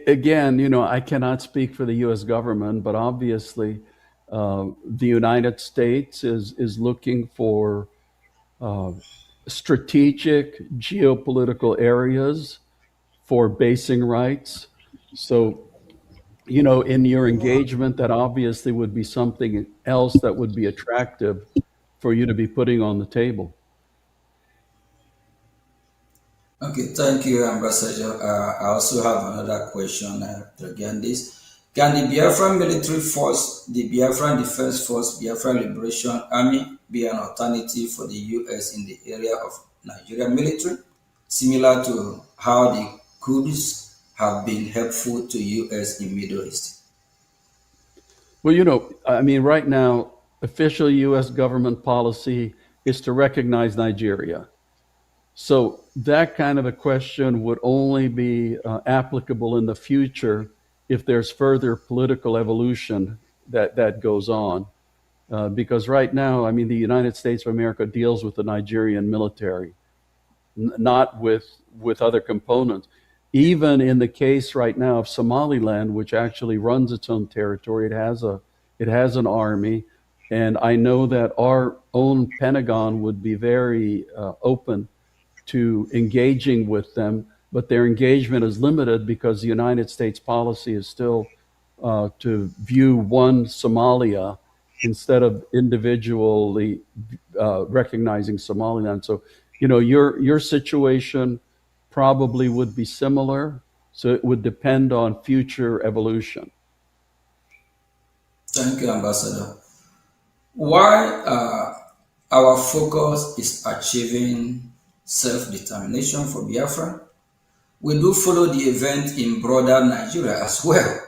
Again, I cannot speak for the U.S. government, but obviously the United States is looking for strategic geopolitical areas for basing rights. So, in your engagement, that obviously would be something else that would be attractive for you to be putting on the table. Okay, thank you, Ambassador. I also have another question regarding this. Can the Biafran military force, the Biafran Defense Force, Biafran Liberation Army, be an alternative for the U.S. in the area of Nigerian military, similar to how the Kurds have been helpful to U.S. in Middle East? Well, right now, official U.S. government policy is to recognize Nigeria. So that kind of a question would only be applicable in the future if there's further political evolution that goes on. Because right now, the United States of America deals with the Nigerian military, not with other components. Even in the case right now of Somaliland, which actually runs its own territory, it has an army. And I know that our own Pentagon would be very open to engaging with them, but their engagement is limited because the United States policy is still to view one Somalia instead of individually recognizing Somaliland. So, your situation probably would be similar. So it would depend on future evolution. Thank you, Ambassador. Why our focus is achieving self-determination for Biafra, we do follow the event in broader Nigeria as well.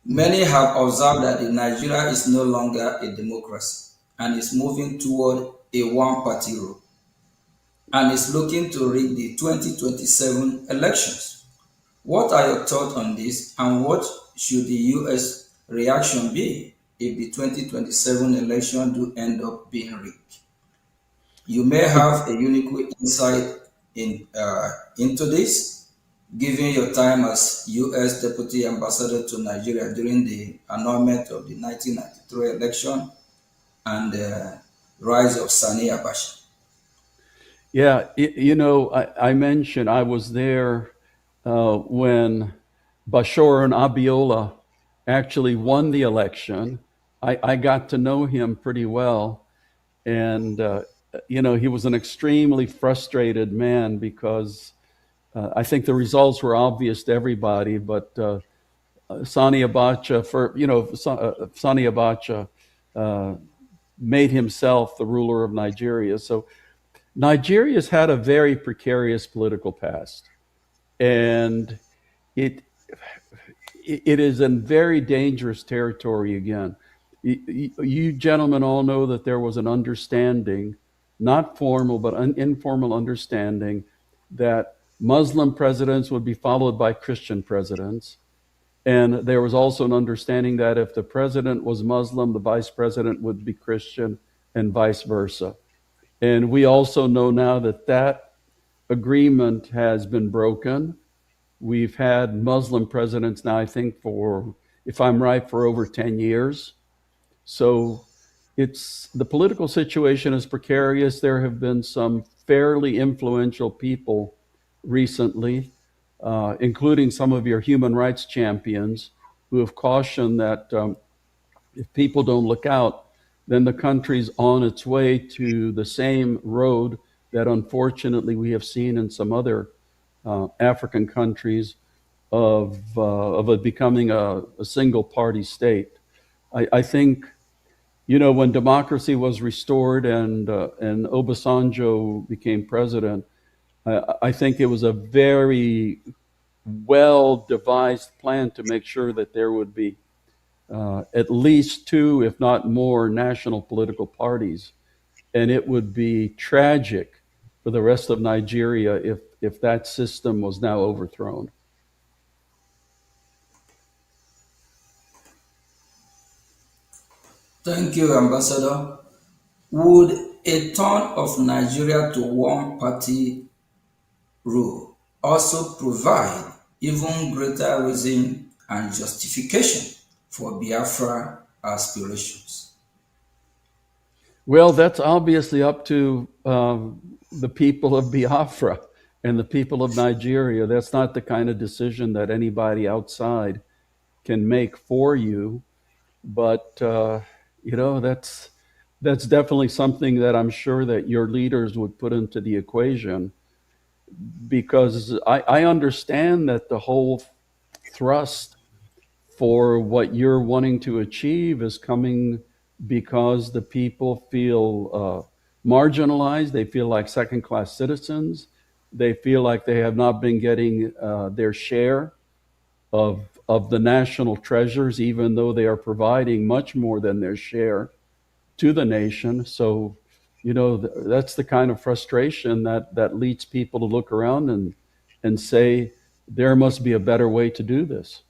Many have observed that Nigeria is no longer a democracy and is moving toward a one-party rule and is looking to rig the 2027 elections. What are your thoughts on this, and what should the U.S. reaction be if the 2027 election do end up being rigged? You may have a unique insight into this, given your time as U.S. Deputy Ambassador to Nigeria during the annulment of the 1993 election and the rise of Sani Abacha. Yeah, I mentioned I was there when Bashir and Abiola actually won the election. I got to know him pretty well. And he was an extremely frustrated man because I think the results were obvious to everybody, but Sani Abacha, Sani Abacha made himself the ruler of Nigeria. So Nigeria's had a very precarious political past, and it is in very dangerous territory again. You gentlemen all know that there was an understanding, not formal, but an informal understanding, that Muslim presidents would be followed by Christian presidents, And there was also an understanding that if the president was Muslim, the vice president would be Christian, and vice versa. And we also know now that that agreement has been broken. We've had Muslim presidents now, I think, for, if I'm right, for over 10 years. So the political situation is precarious. There have been some fairly influential people recently, including some of your human rights champions, who have cautioned that if people don't look out, then the country's on its way to the same road that unfortunately we have seen in some other African countries of it becoming a single party state. I think, when democracy was restored and Obasanjo became president, I think it was a very well devised plan to make sure that there would be at least two, if not more, national political parties. And it would be tragic for the rest of Nigeria if that system was now overthrown. Thank you, Ambassador. Would a turn of Nigeria to one party rule also provide even greater reason and justification for Biafra aspirations? Well, that's obviously up to the people of Biafra and the people of Nigeria. That's not the kind of decision that anybody outside can make for you. But that's definitely something that I'm sure that your leaders would put into the equation, because I understand that the whole thrust for what you're wanting to achieve is coming because the people feel marginalized. They feel like second-class citizens. They feel like they have not been getting their share of the national treasures, even though they are providing much more than their share to the nation. So, that's the kind of frustration that leads people to look around and say, there must be a better way to do this.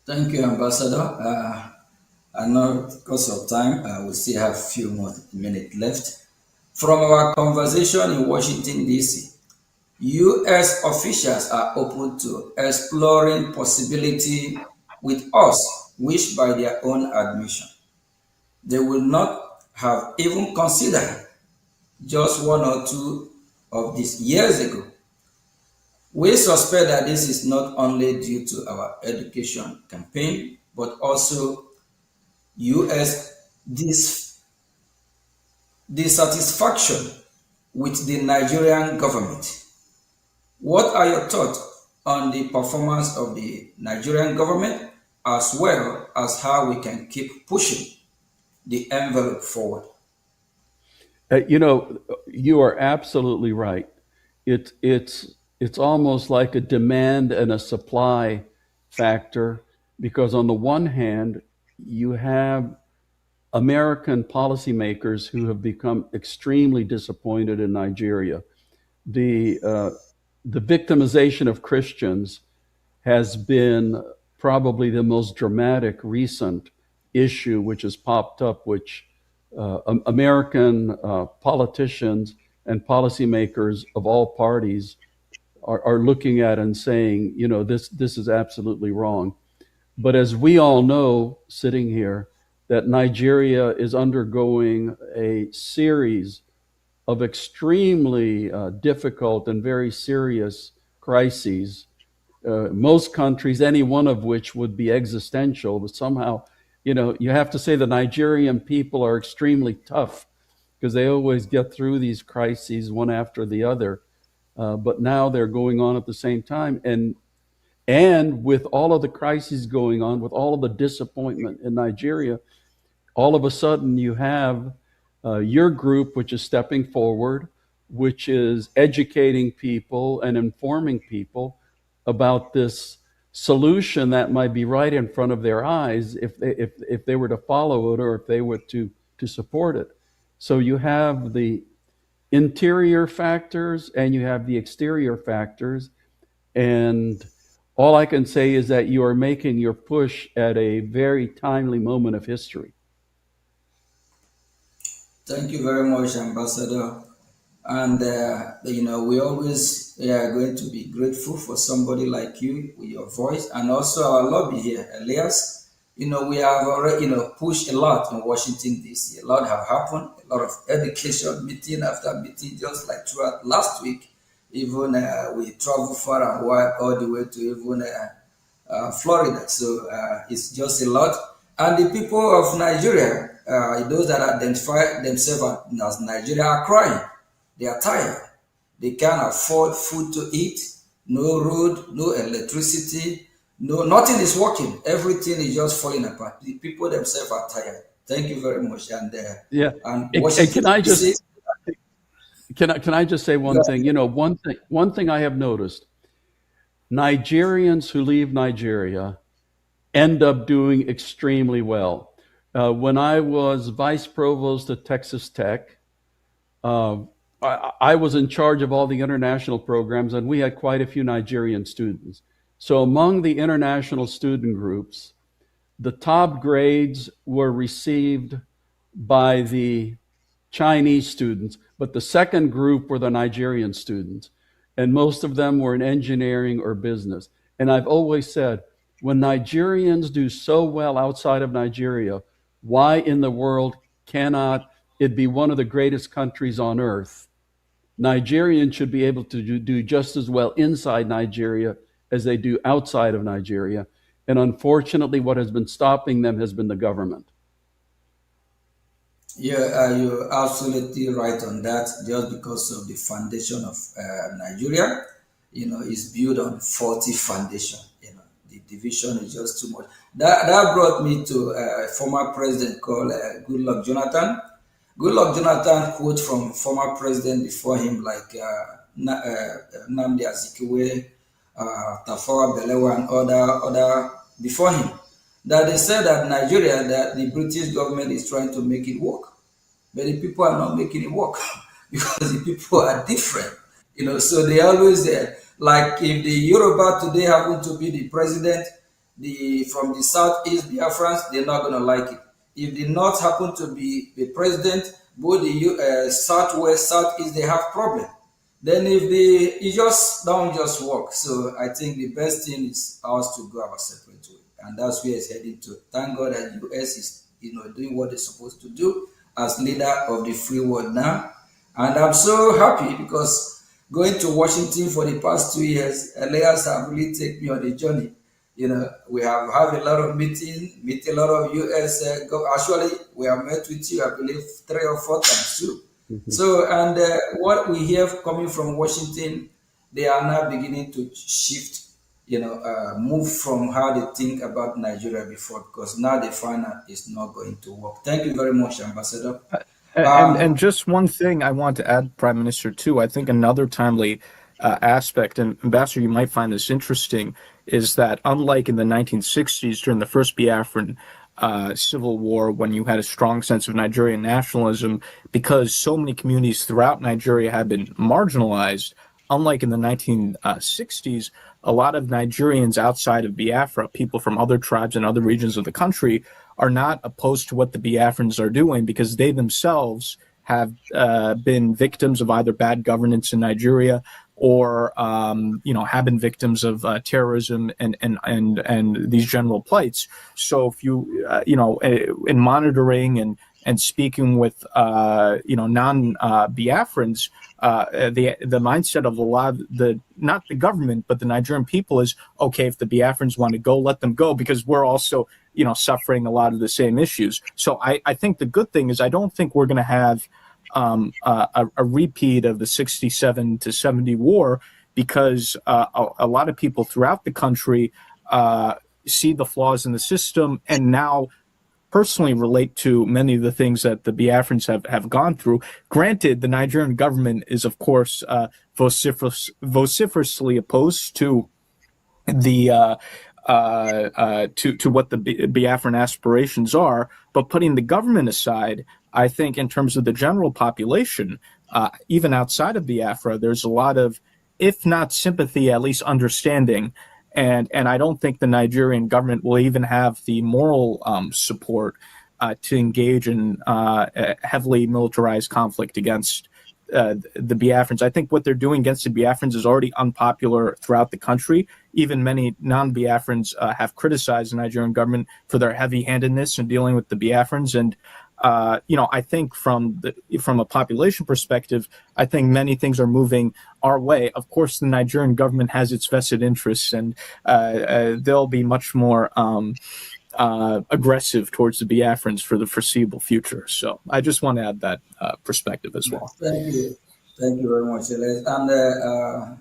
Thank you, Ambassador. I know because of time, we still have a few more minutes left. From our conversation in Washington, D.C., U.S. officials are open to exploring possibility with us, which by their own admission, they will not have even considered just one or two of these years ago. We suspect that this is not only due to our education campaign, but also U.S. dissatisfaction with the Nigerian government. What are your thoughts on the performance of the Nigerian government, as well as how we can keep pushing the envelope forward? You are absolutely right. It's almost like a demand and a supply factor, because on the one hand, you have American policymakers who have become extremely disappointed in Nigeria. The victimization of Christians has been probably the most dramatic recent issue which has popped up, which American politicians and policymakers of all parties are looking at and saying, this is absolutely wrong. But as we all know, sitting here, that Nigeria is undergoing a series of extremely difficult and very serious crises. Most countries, any one of which would be existential, but somehow, you have to say the Nigerian people are extremely tough, because they always get through these crises one after the other. But now they're going on at the same time. And with all of the crises going on, with all of the disappointment in Nigeria, all of a sudden you have your group, which is stepping forward, which is educating people and informing people about this solution that might be right in front of their eyes if they were to follow it, or if they were to support it. So you have the interior factors and you have the exterior factors, and All I can say is that you are making your push at a very timely moment of history. Thank you very much, Ambassador. And we always are going to be grateful for somebody like you with your voice, and also our lobby here, Elias. We have already pushed a lot in Washington D.C. A lot have happened. A lot of education meeting after meeting, just like throughout last week. Even we travel far and wide, all the way to even Florida. So it's just a lot. And the people of Nigeria, those that identify themselves as Nigeria, are crying. They are tired. They can't afford food to eat, no road, no electricity, nothing is working. Everything is just falling apart. The people themselves are tired. Thank you very much. And Can I just can I just say one thing? One thing I have noticed: Nigerians who leave Nigeria end up doing extremely well. When I was vice provost at Texas Tech, I was in charge of all the international programs, and we had quite a few Nigerian students. So among the international student groups, the top grades were received by the Chinese students, but the second group were the Nigerian students, and most of them were in engineering or business. And I've always said, when Nigerians do so well outside of Nigeria, why in the world cannot it be one of the greatest countries on earth? Nigerians should be able to do just as well inside Nigeria as they do outside of Nigeria. And unfortunately, what has been stopping them has been the government. Yeah, you're absolutely right on that. Just because of the foundation of Nigeria, is built on faulty foundation. The division is just too much. That brought me to a former president called Goodluck Jonathan. Goodluck Jonathan quote from former president before him, like Nnamdi Azikiwe, Tafawa Balewa, and other before him, that they said that Nigeria, that the British government is trying to make it work, but the people are not making it work because the people are different. So they always like if the Yoruba today happen to be the president, from the southeast Biafrans, they're not gonna like it. If the North happen to be the president, both the southwest, southeast, they have problem. Then if it just don't just work. So I think the best thing is ours to go our separate way, and that's where it's heading to. Thank God that the US is doing what they're supposed to do as leader of the free world now, and I'm so happy because going to Washington for the past 2 years, Elias have really taken me on a journey. We have a lot of meet a lot of US. Actually, we have met with you, I believe, 3 or 4 times too. So, and what we hear coming from Washington, they are now beginning to shift, move from how they think about Nigeria before, because now they find out it's not going to work. Thank you very much, Ambassador. And just one thing I want to add, Prime Minister, too. I think another timely aspect, and Ambassador, you might find this interesting, is that unlike in the 1960s during the first Biafran civil war, when you had a strong sense of Nigerian nationalism, because so many communities throughout Nigeria had been marginalized, unlike in the 1960s, a lot of Nigerians outside of Biafra, people from other tribes and other regions of the country, are not opposed to what the Biafrans are doing because they themselves have been victims of either bad governance in Nigeria or have been victims of terrorism and these general plights. So if you in monitoring and speaking with non-Biafrans, the mindset of a lot of not the government but the Nigerian people is, okay, if the Biafrans want to go, let them go, because we're also suffering a lot of the same issues. So I think the good thing is I don't think we're going to have a repeat of the 67 to 70 war, because a lot of people throughout the country see the flaws in the system and now personally relate to many of the things that the Biafrans have gone through. Granted, the Nigerian government is, of course, vociferously opposed to the to what the Biafran aspirations are, but putting the government aside, I think in terms of the general population, even outside of Biafra, there's a lot of, if not sympathy, at least understanding And I don't think the Nigerian government will even have the moral support to engage in a heavily militarized conflict against the Biafrans. I think what they're doing against the Biafrans is already unpopular throughout the country. Even many non-Biafrans have criticized the Nigerian government for their heavy-handedness in dealing with the Biafrans. And I think from a population perspective, I think many things are moving our way. Of course, the Nigerian government has its vested interests, and they'll be much more aggressive towards the Biafrans for the foreseeable future. So I just want to add that perspective as well. Thank you very much, Elias. And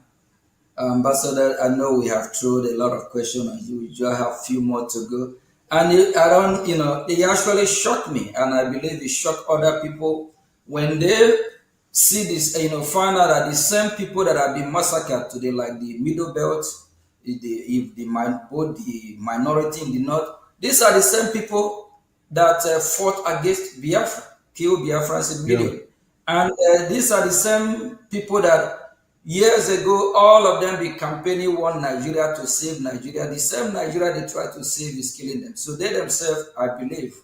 Ambassador, I know we have thrown a lot of questions on you. You just have a few more to go. And it actually shocked me, and I believe it shocked other people when they see this, find out that the same people that have been massacred today, like the Middle Belt, both the minority in the north, these are the same people that fought against Biafra, killed Biafrans in million. And these are the same people that years ago, all of them be campaigning one Nigeria to save Nigeria. The same Nigeria they try to save is killing them. So they themselves, I believe,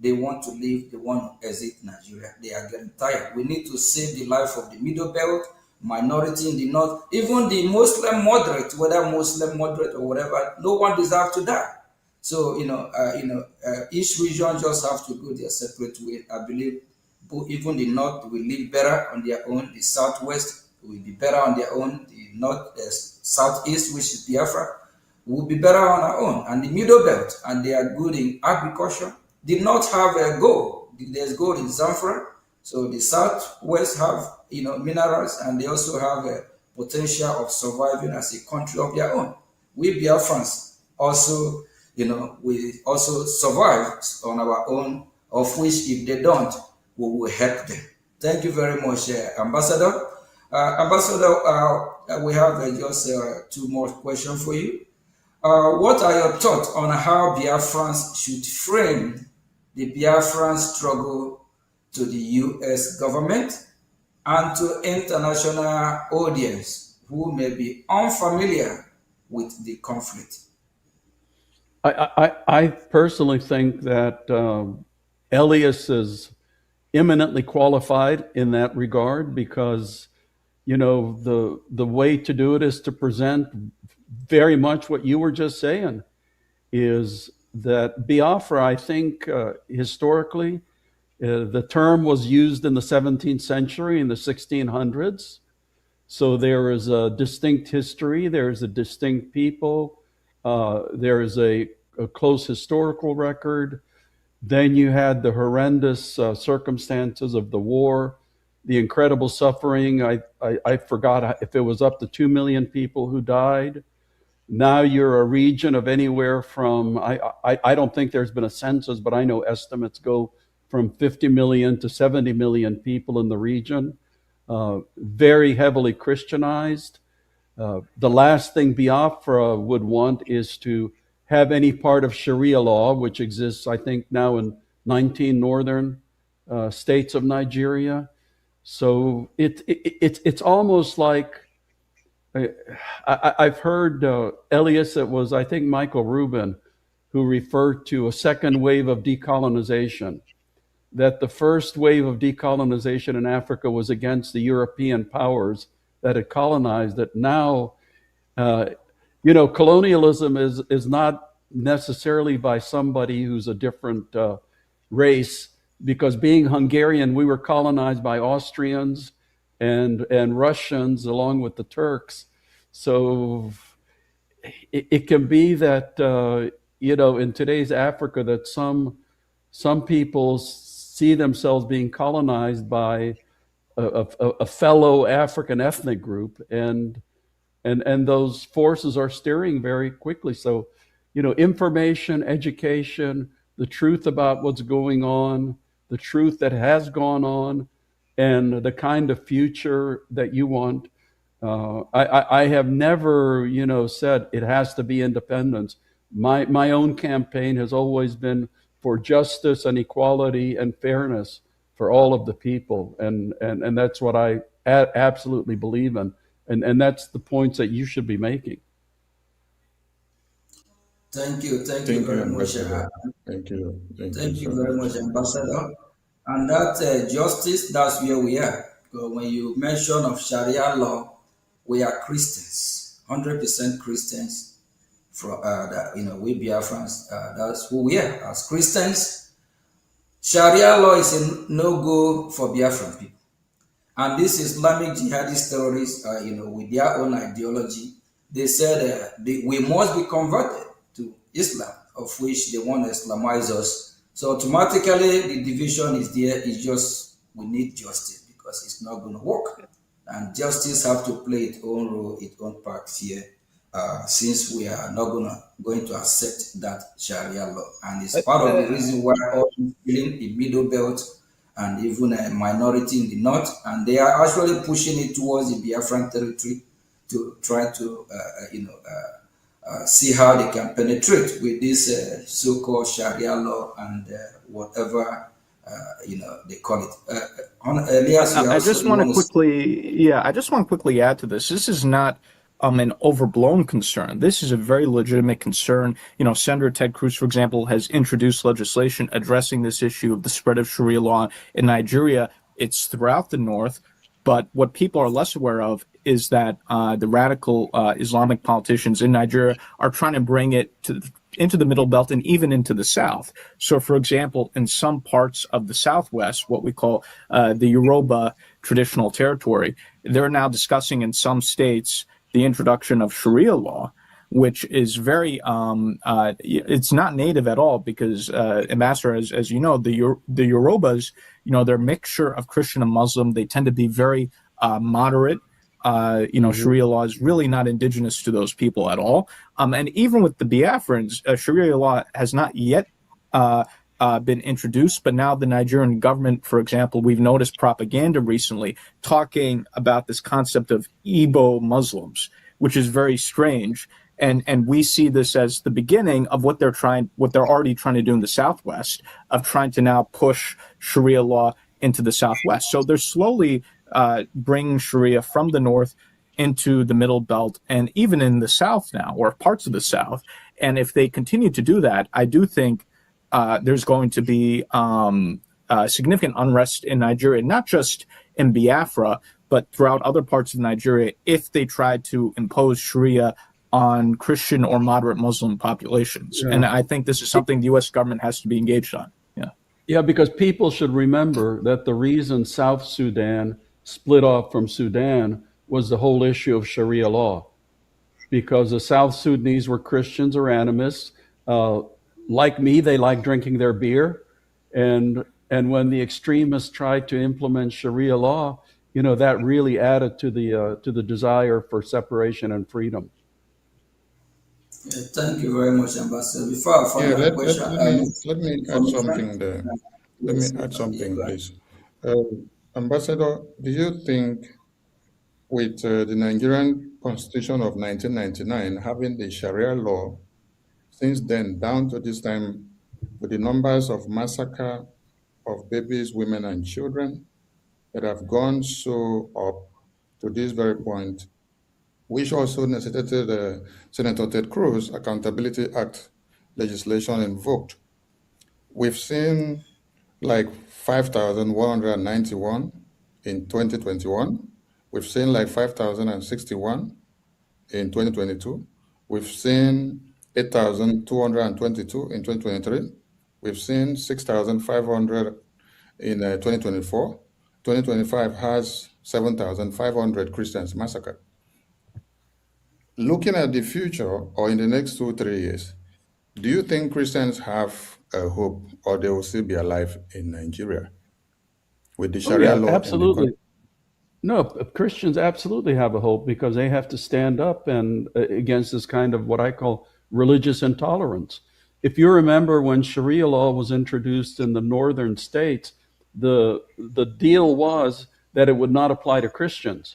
they want to leave, they want to exit Nigeria. They are getting tired. We need to save the life of the Middle Belt, minority in the north, even the Muslim moderate, whether Muslim moderate or whatever, no one deserves to die. So, each region just have to go their separate way. I believe even the north will live better on their own, the southwest will be better on their own, the southeast, which is Biafra, will be better on our own, and the Middle Belt, and they are good in agriculture, did not have a gold. There's gold in Zamfara, so the southwest have minerals, and they also have a potential of surviving as a country of their own. We Biafrans also, we also survive on our own, of which if they don't, we will help them. Thank you very much, Ambassador. Ambassador, we have just two more questions for you. What are your thoughts on how Biafrans should frame the Biafran struggle to the U.S. government and to international audience who may be unfamiliar with the conflict? I personally think that Elias is eminently qualified in that regard, because the way to do it is to present very much what you were just saying, is that Biafra, I think historically, the term was used in the 17th century, in the 1600s. So there is a distinct history, there's a distinct people, there is a close historical record. Then you had the horrendous circumstances of the war, the incredible suffering. I forgot if it was up to 2 million people who died. Now you're a region of anywhere from, I don't think there's been a census, but I know estimates go from 50 million to 70 million people in the region, very heavily Christianized. The last thing Biafra would want is to have any part of Sharia law, which exists, I think, now in 19 northern states of Nigeria. So it's almost like, I've heard Elias, it was, I think, Michael Rubin, who referred to a second wave of decolonization, that the first wave of decolonization in Africa was against the European powers that had colonized it. Now, colonialism is not necessarily by somebody who's a different race, because being Hungarian, we were colonized by Austrians and Russians along with the Turks. So it can be that, in today's Africa, that some people see themselves being colonized by a fellow African ethnic group, and those forces are steering very quickly. So, information, education, the truth about what's going on, the truth that has gone on, and the kind of future that you want. I have never, said it has to be independence. My own campaign has always been for justice and equality and fairness for all of the people, and that's what I absolutely believe in, and that's the points that you should be making. Thank you Thank you, very much. Ambassador. Thank you. Thank you Thank you so very much. much, Ambassador. And that justice, that's where we are. Because when you mention of Sharia law, we are Christians, 100% Christians. From that, we Biafrans, that's who we are as Christians. Sharia law is a no-go for Biafran people. And these Islamic jihadist terrorists, with their own ideology, they said we must be converted to Islam, of which they want to Islamize us. So automatically, the division is there. It's just we need justice because it's not going to work, and justice have to play its own role, its own part here. Since we are not going to accept that Sharia law, and it's part of the reason why all killing the Middle Belt and even a minority in the north, and they are actually pushing it towards the Biafran territory to try to, see how they can penetrate with this so-called Sharia law and whatever they call it. Elias, I just you want to want to? quickly, yeah, I just want to quickly add to this. This is not an overblown concern. This is a very legitimate concern. Senator Ted Cruz, for example, has introduced legislation addressing this issue of the spread of Sharia law in Nigeria. It's throughout the North, but what people are less aware of is that the radical Islamic politicians in Nigeria are trying to bring it into the Middle Belt and even into the South. So, for example, in some parts of the Southwest, what we call the Yoruba traditional territory, they're now discussing in some states the introduction of Sharia law, which is very it's not native at all because Ambassador, as you know, the Yorubas, they're a mixture of Christian and Muslim. They tend to be very moderate. Sharia law is really not indigenous to those people at all. And even with the Biafrans, Sharia law has not yet been introduced, but now the Nigerian government, for example, we've noticed propaganda recently talking about this concept of Igbo Muslims, which is very strange. And we see this as the beginning of what they're already trying to do in the Southwest, of trying to now push Sharia law into the Southwest. So they're slowly bringing Sharia from the North into the Middle Belt and even in the South now, or parts of the South. And if they continue to do that, I do think there's going to be significant unrest in Nigeria, not just in Biafra, but throughout other parts of Nigeria, if they try to impose Sharia on Christian or moderate Muslim populations. Yeah. And I think this is something the U.S. government has to be engaged on. Yeah. Yeah, because people should remember that the reason South Sudan split off from Sudan was the whole issue of Sharia law, because the South Sudanese were Christians or animists. Like me, they like drinking their beer. And when the extremists tried to implement Sharia law, that really added to the desire for separation and freedom. Yeah, thank you very much, Ambassador. Before I find my question, let me add something there. Let me add something, please. Ambassador, do you think with the Nigerian Constitution of 1999 having the Sharia law, since then down to this time, with the numbers of massacre of babies, women, and children that have gone so up to this very point, which also necessitated Senator Ted Cruz Accountability Act legislation invoked. We've seen like 5,191 in 2021. We've seen like 5,061 in 2022. We've seen 8,222 in 2023. We've seen 6,500 in 2024. 2025 has 7,500 Christians massacred. Looking at the future or in the next 2-3 years, do you think Christians have a hope or they will still be alive in Nigeria with the Sharia law? Absolutely. No, Christians absolutely have a hope because they have to stand up and against this kind of what I call religious intolerance. If you remember when Sharia law was introduced in the northern states, the deal was that it would not apply to Christians.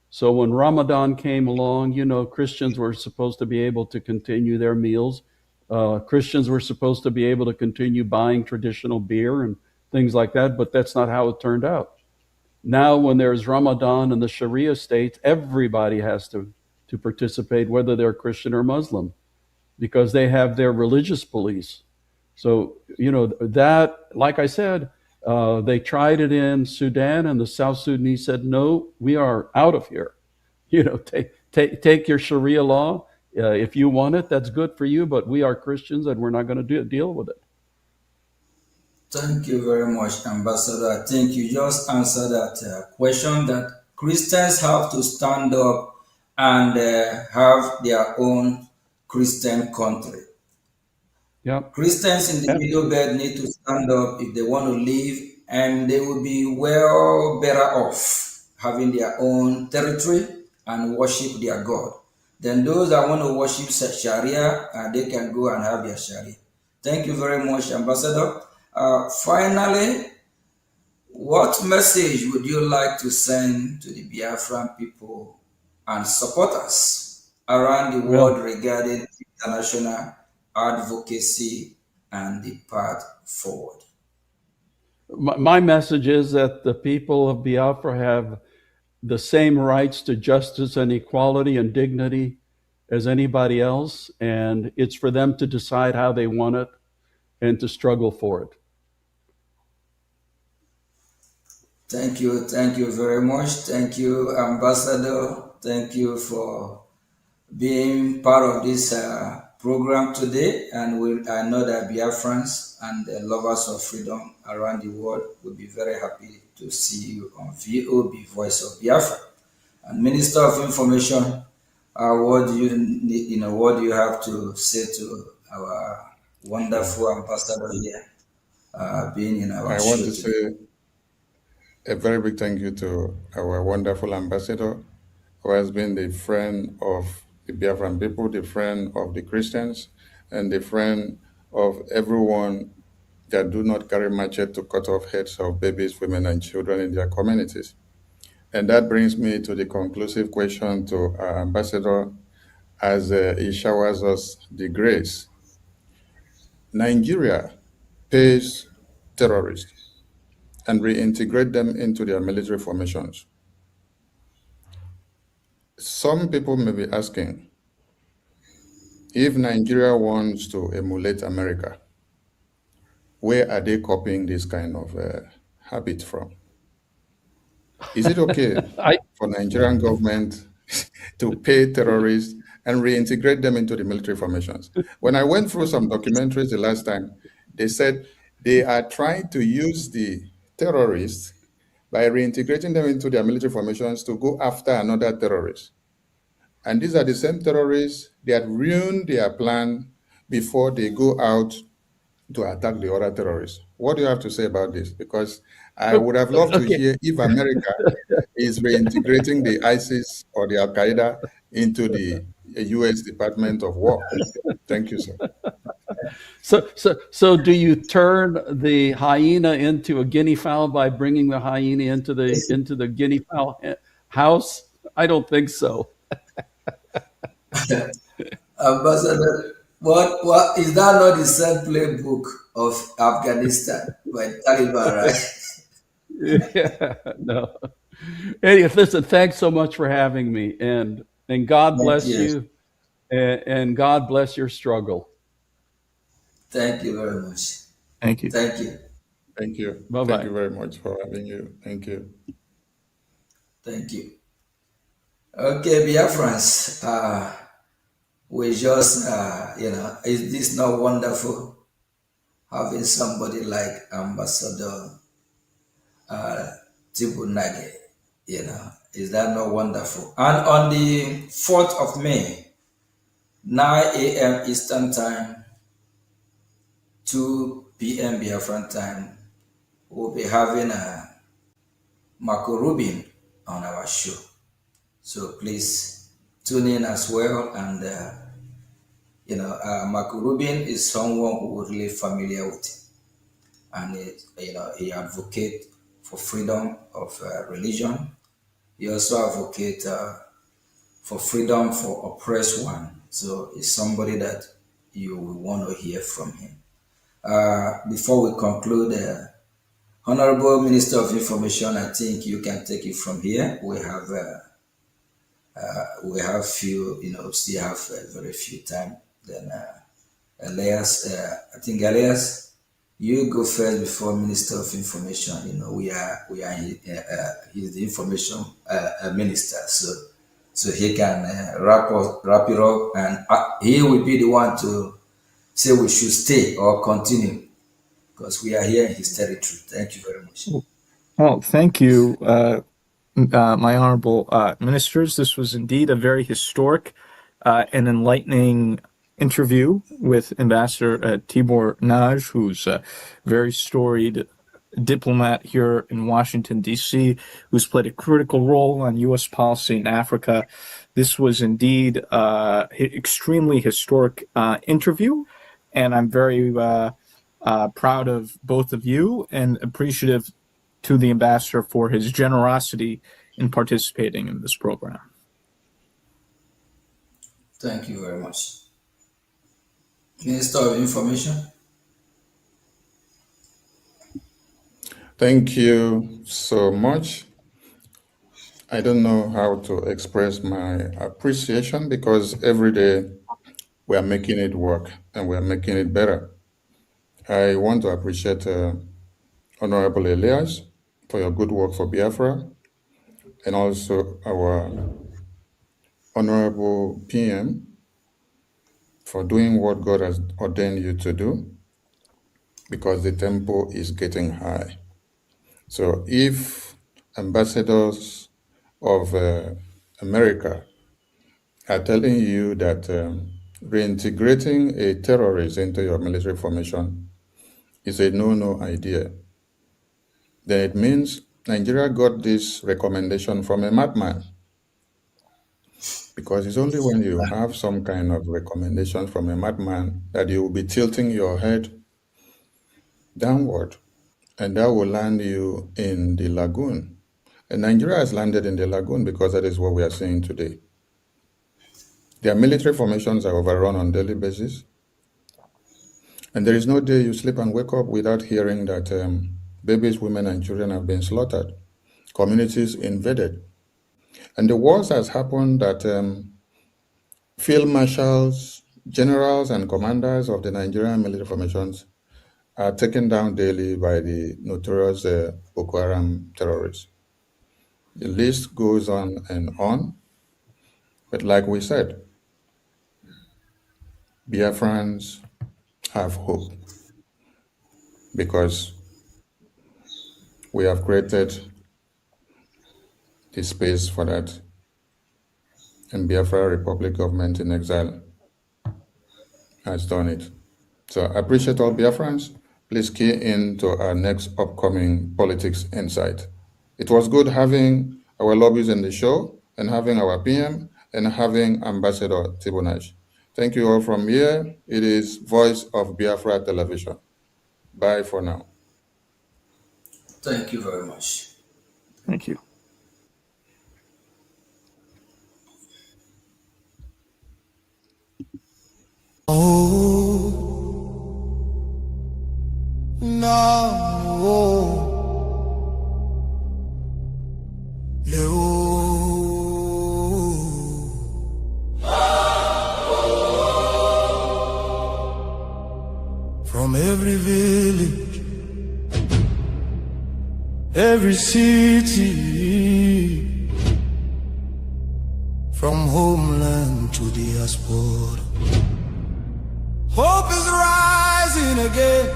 So when Ramadan came along, Christians were supposed to be able to continue their meals. Christians were supposed to be able to continue buying traditional beer and things like that, but that's not how it turned out. Now, when there's Ramadan in the Sharia states, everybody has to participate, whether they're Christian or Muslim, because they have their religious police. So, that, like I said, they tried it in Sudan, and the South Sudanese said, no, we are out of here. Take your Sharia law. If you want it, that's good for you, but we are Christians and we're not going to deal with it. Thank you very much, Ambassador. I think you just answered that question, that Christians have to stand up and have their own Christian country. Yep. Christians in the Middle Belt need to stand up if they want to live, and they will be well better off having their own territory and worship their God. Then those that want to worship Sharia, they can go and have their Sharia. Thank you very much, Ambassador. Finally, what message would you like to send to the Biafran people and supporters around the world regarding international advocacy and the path forward? My message is that the people of Biafra have the same rights to justice and equality and dignity as anybody else, and it's for them to decide how they want it and to struggle for it. Thank you very much. Thank you, Ambassador. Thank you for being part of this program today. And I know that Biafrans and the lovers of freedom around the world will be very happy to see you on VOB, Voice of Biafra. And Minister of Information, what do you have to say to our wonderful ambassador here, being in our show? I want to say a very big thank you to our wonderful ambassador, who has been the friend of the Biafran people, the friend of the Christians, and the friend of everyone that do not carry machete to cut off heads of babies, women, and children in their communities. And that brings me to the conclusive question to our ambassador as he showers us the grace. Nigeria pays terrorists and reintegrate them into their military formations. Some people may be asking, if Nigeria wants to emulate America, where are they copying this kind of habit from? Is it okay for Nigerian government to pay terrorists and reintegrate them into the military formations? When I went through some documentaries the last time, they said they are trying to use the terrorists by reintegrating them into their military formations to go after another terrorist. And these are the same terrorists that ruined their plan before they go out to attack the other terrorists. What do you have to say about this? Because I would have loved to hear if America is reintegrating the ISIS or the Al-Qaeda into the U.S. Department of War. Thank you, sir. So do you turn the hyena into a guinea fowl by bringing the hyena into the guinea fowl house? I don't think so. Ambassador, what is that not the same playbook of Afghanistan by Taliban, right? Yeah, no. Anyway, listen, thanks so much for having me, and God bless you, and God bless your struggle. Thank you very much. Thank you. Thank you. Thank you. Bye-bye. Thank you very much for having you. Thank you. Thank you. Okay, Biafrans, we just, is this not wonderful? Having somebody like Ambassador Tibunage, is that not wonderful? And on the 4th of May, 9 a.m. Eastern Time, 2 p.m. Biafran time, we'll be having a Marco Rubin on our show. So please tune in as well. And, Marco Rubin is someone who we're really familiar with. And, he advocates for freedom of religion. He also advocates for freedom for oppressed one. So it's somebody that you will want to hear from him. Before we conclude, Honorable Minister of Information, I think you can take it from here. We have few, still have very few time. Then Elias, I think Elias, you go first before Minister of Information. You know, he's the information minister, so he can wrap it up, and he will be the one to say we should stay or continue because we are here in his territory. Thank you very much. Well, thank you, my honorable ministers. This was indeed a very historic and enlightening interview with Ambassador Tibor Nagy, who's a very storied diplomat here in Washington, D.C., who's played a critical role on U.S. policy in Africa. This was indeed an extremely historic interview, and I'm very proud of both of you and appreciative to the ambassador for his generosity in participating in this program. Thank you very much. Minister of Information. Thank you so much. I don't know how to express my appreciation because every day we are making it work and we are making it better. I want to appreciate Honorable Elias for your good work for Biafra, and also our Honorable PM for doing what God has ordained you to do, because the tempo is getting high. So if ambassadors of America are telling you that reintegrating a terrorist into your military formation is a no-no idea, then it means Nigeria got this recommendation from a madman. Because it's only when you have some kind of recommendation from a madman that you will be tilting your head downward, and that will land you in the lagoon. And Nigeria has landed in the lagoon because that is what we are seeing today. Their military formations are overrun on a daily basis. And there is no day you sleep and wake up without hearing that babies, women, and children have been slaughtered, communities invaded. And the worst has happened that field marshals, generals, and commanders of the Nigerian military formations are taken down daily by the notorious Boko Haram terrorists. The list goes on and on. But like we said, Biafrans have hope because we have created the space for that. And Biafra Republic Government in Exile has done it. So I appreciate all Biafrans. Please key in to our next upcoming Politics Insight. It was good having our lobbies in the show and having our PM and having Ambassador Tibor Nagy. Thank you all from here. It is Voice of Biafra Television. Bye for now. Thank you very much. Thank you. Oh, no, from every village, every city, from homeland to diaspora, hope is rising again.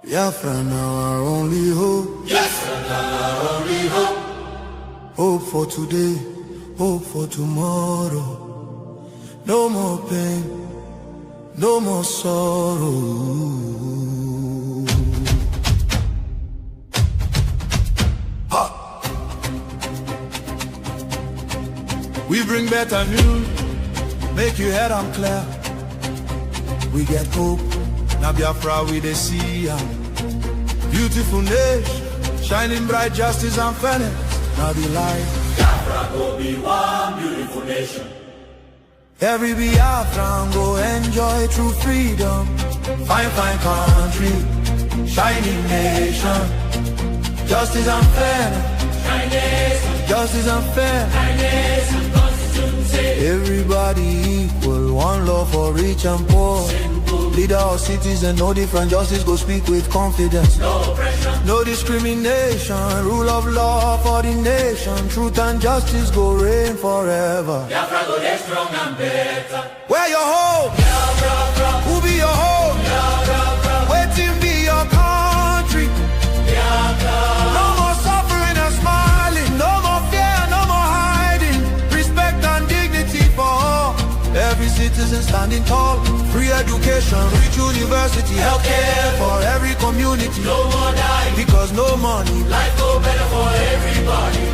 Biafra now our only hope. Yes, now our only hope. Hope for today, hope for tomorrow. No more pain, no more sorrow. Ha! We bring better news, make you head on clear. We get hope, now Biafra we dey see ya. Beautiful nation, shining bright justice and fairness. Now the light. Biafra go be one beautiful nation. Every Biafran go enjoy true freedom. Fine, fine country, shining nation. Justice and fair, justice and fair. Everybody equal, one love for rich and poor. Leader or citizen, no different. Justice go speak with confidence. No pressure, no discrimination. Rule of law for the nation. Truth and justice go reign forever. Biafra go get strong and better. Where your home? Biafra. Who be your home? Biafra. Waiting be your country. Biafra. No more suffering and smiling. No more fear, no more hiding. Respect and dignity for all. Every citizen standing tall. Free education, rich university, healthcare for every community. No more dying, because no money. Life go better for everybody.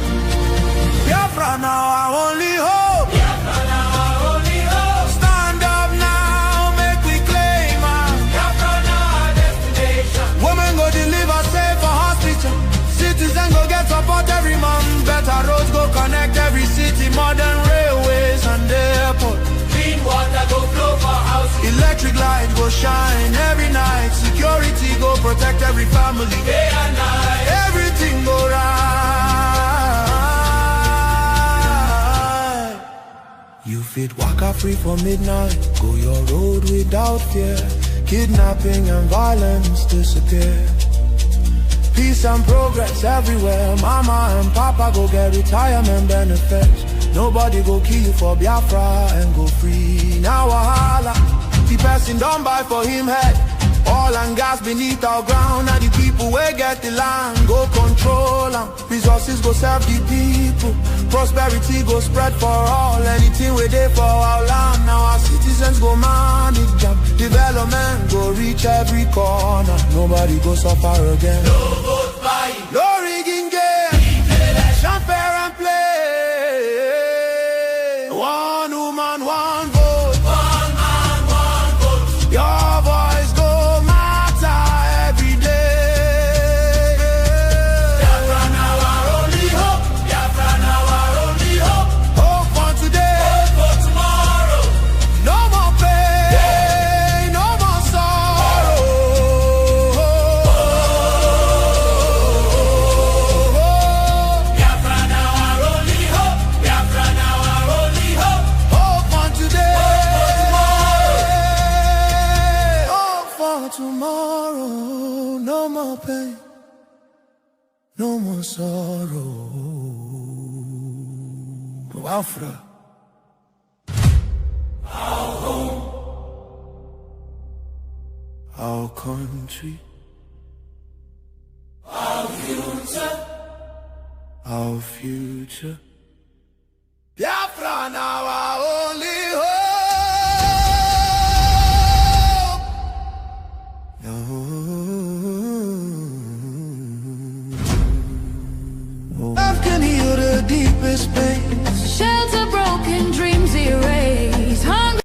Biafra now our only hope. Biafra now our only hope. Stand up now, make we claim our Biafra now our destination. Women go deliver safe for hospital. Citizen go get support every month. Better roads go connect every city. Modern railways and airport. Clean water go flow for houses. Electric light go shine every night. Security go protect every family. Day and night. Everything go right. You fit waka free for midnight. Go your road without fear. Kidnapping and violence disappear. Peace and progress everywhere. Mama and papa go get retirement benefits. Nobody go kill you for Biafra and go free. Now wahala, the person don't buy for him head. Oil and gas beneath our ground. And the people where get the land go control them. Resources go serve the people. Prosperity go spread for all. Anything we do for our land. Now our citizens go manage them. Development go reach every corner. Nobody go suffer again. No vote buying, no rigging game. Election fair and play. One woman, one vote. One man, one vote. Your voice go matter every day. Biafra now our only hope. Biafra now our only hope. Hope for today. Hope for tomorrow. No more pain, no more sorrow. Biafra now our only hope. Biafra now our only hope. Hope for today. Hope for Hope for tomorrow. No more pain, no more sorrow. Biafra. our home. Our country, Our future. our future. Biafra now our only hope. Love can heal the deepest pain. Shelter broken dreams erase. Hunger.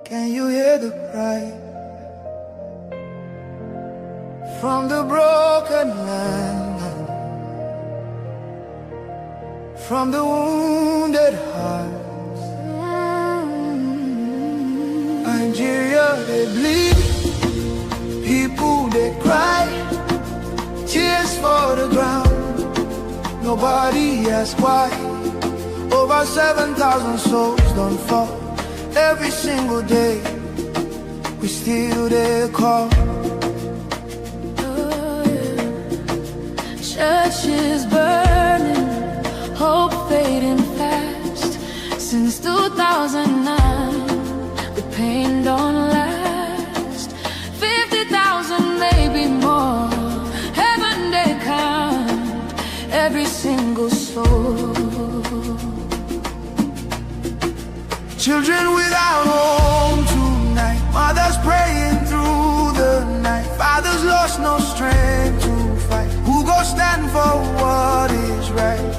Can you hear the cry from the broken land, from the wounded hearts? Nigeria, they bleed, people they cry, tears for the ground. Nobody asks why. Over 7,000 souls don't fall. Every single day, we still they call. Churches burning, hope fading fast. Since 2009, the pain don't last. 50,000, maybe more. Heaven they count every single soul. Children without home tonight. Mothers praying through the night. Fathers lost no strength to fight. Who go stand for what is right?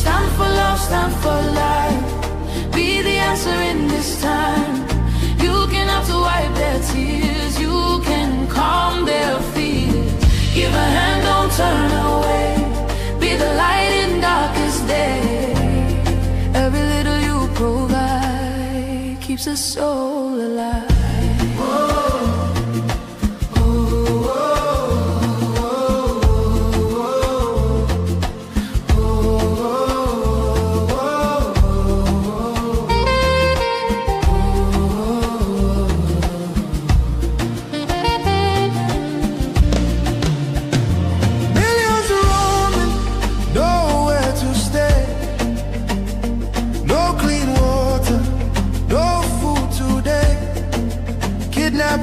Stand for love, stand for life. Be the answer in this time. You can have to wipe their tears. You can calm their fears. Give a hand, don't turn away. Be the light keeps a soul alive.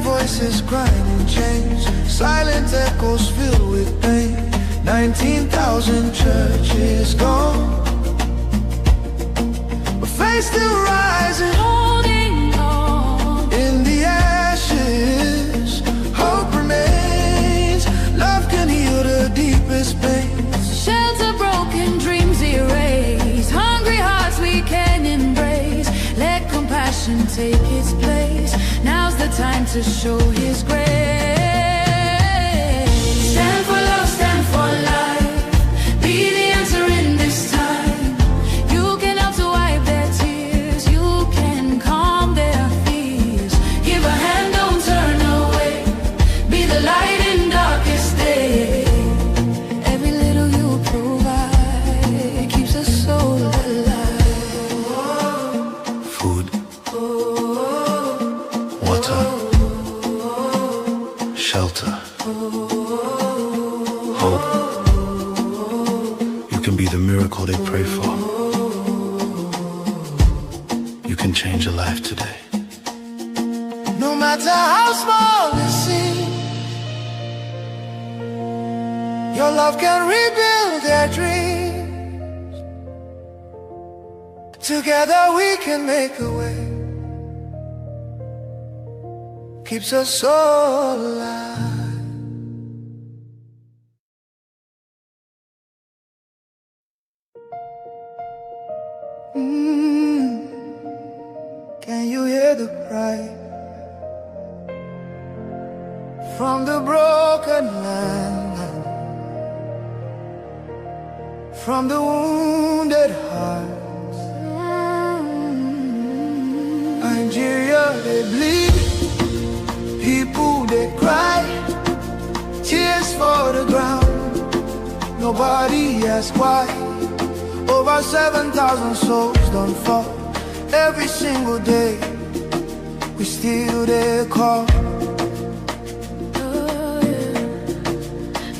Voices crying in chains, silent echoes filled with pain. 19,000 churches gone, but faith still rising, holding on. In the ashes, hope remains. Love can heal the deepest pains. Shelter broken, dreams erased. Hungry hearts we can embrace. Let compassion take its place. Now's the time to show His grace. Stand for love, stand for life. Be the answer in this time. You can help to wipe their tears. You can calm their fears. Give a hand, don't turn away. Be the light in darkest day. Every little you provide keeps a soul alive. Food, water, shelter, hope. You can be the miracle they pray for. You can change a life today. No matter how small it seems, your love can rebuild their dreams. Together we can make a way. Keeps us all alive. Can you hear the cry from the broken land, from the wounded hearts? Nigeria, they bleed. People, they cry, tears for the ground. Nobody asks why. Over 7,000 souls don't fall. Every single day, we still there call. Oh, yeah.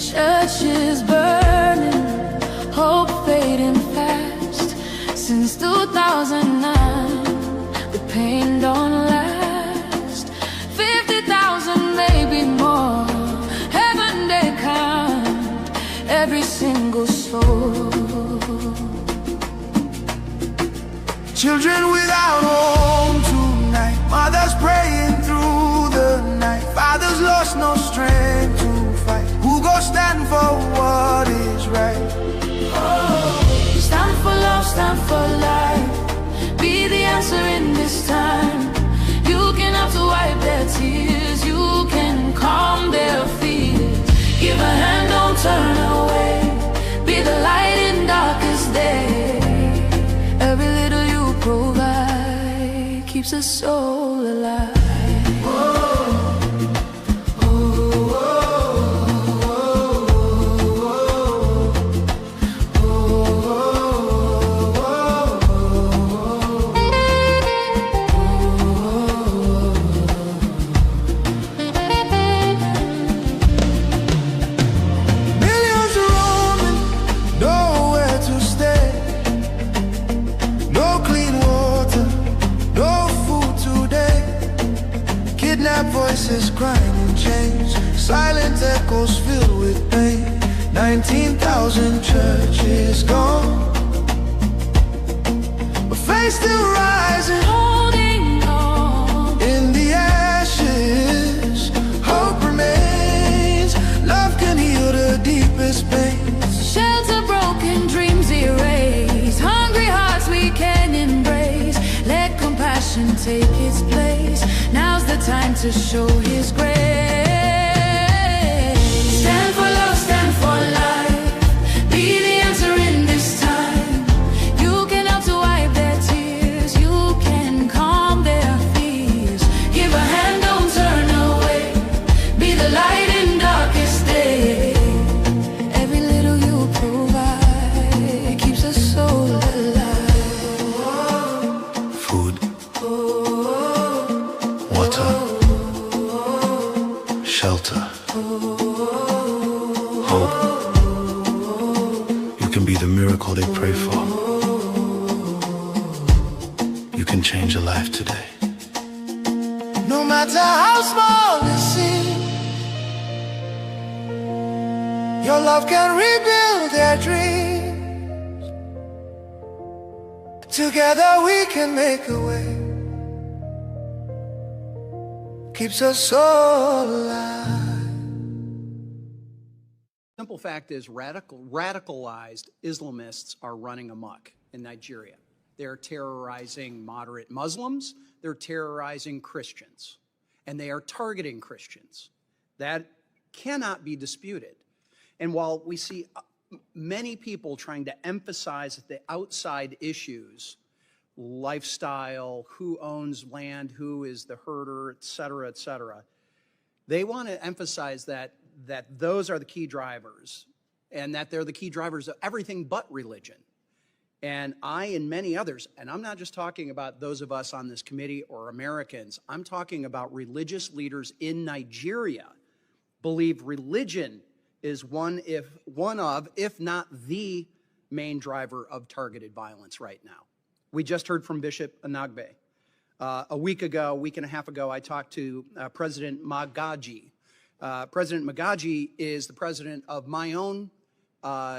Churches burning, hope fading fast. Since 2009, the pain don't last. 50,000, maybe more. Heaven they count every single soul. Children without home tonight, mothers praying through the night, fathers lost no strength to fight. Who go stand for what is right? Oh, stand for love, stand for life. Be the answer in this time. You can help to wipe their tears. You can calm their fears. Give a hand, don't turn away. Be the light in darkest day. Every little you provide keeps a soul alive. Voices crying in chains, silent echoes filled with pain. 19,000 churches gone, but faith still rising, holding on. In the ashes, hope remains. Love can heal the deepest pains. Shelter broken, dreams erased. Hungry hearts we can embrace. Let compassion take its place. Now's the time to show His grace. Stand for love, stand for life. Be the answer in this time. You can help to wipe their tears. You can calm their food, water, shelter, hope. You can be the miracle they pray for. You can change a life today. No matter how small it seems, your love can rebuild their dreams. Together we can make a way. Keeps us all alive. Simple fact is radicalized Islamists are running amok in Nigeria. They're terrorizing moderate Muslims. They're terrorizing Christians. And they are targeting Christians. That cannot be disputed. And while we see many people trying to emphasize the outside issues, lifestyle, who owns land, who is the herder, et cetera, they want to emphasize that those are the key drivers and that they're the key drivers of everything but religion. And I and many others, and I'm not just talking about those of us on this committee or Americans, I'm talking about religious leaders in Nigeria believe religion is one of, if not the main driver of targeted violence right now. We just heard from Bishop Anagbe. A week and a half ago, I talked to President Magaji. President Magaji is the president of my own,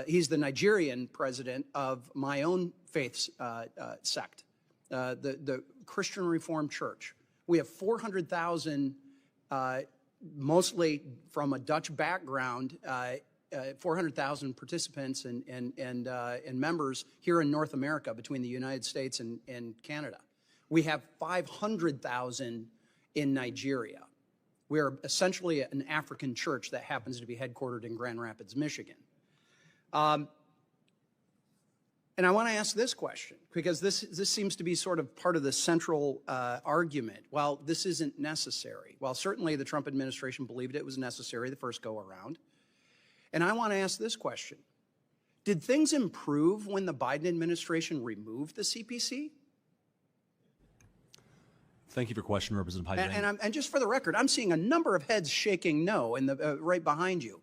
he's the Nigerian president of my own faith sect, the Christian Reformed Church. We have 400,000, mostly from a Dutch background, 400,000 participants and members here in North America between the United States and Canada. We have 500,000 in Nigeria. We are essentially an African church that happens to be headquartered in Grand Rapids, Michigan. And I want to ask this question, because this seems to be sort of part of the central argument. Well, this isn't necessary. Well, certainly the Trump administration believed it was necessary the first go around. And I want to ask this question. Did things improve when the Biden administration removed the CPC? Thank you for your question, Representative Huizenga. And just for the record, I'm seeing a number of heads shaking no in the right behind you.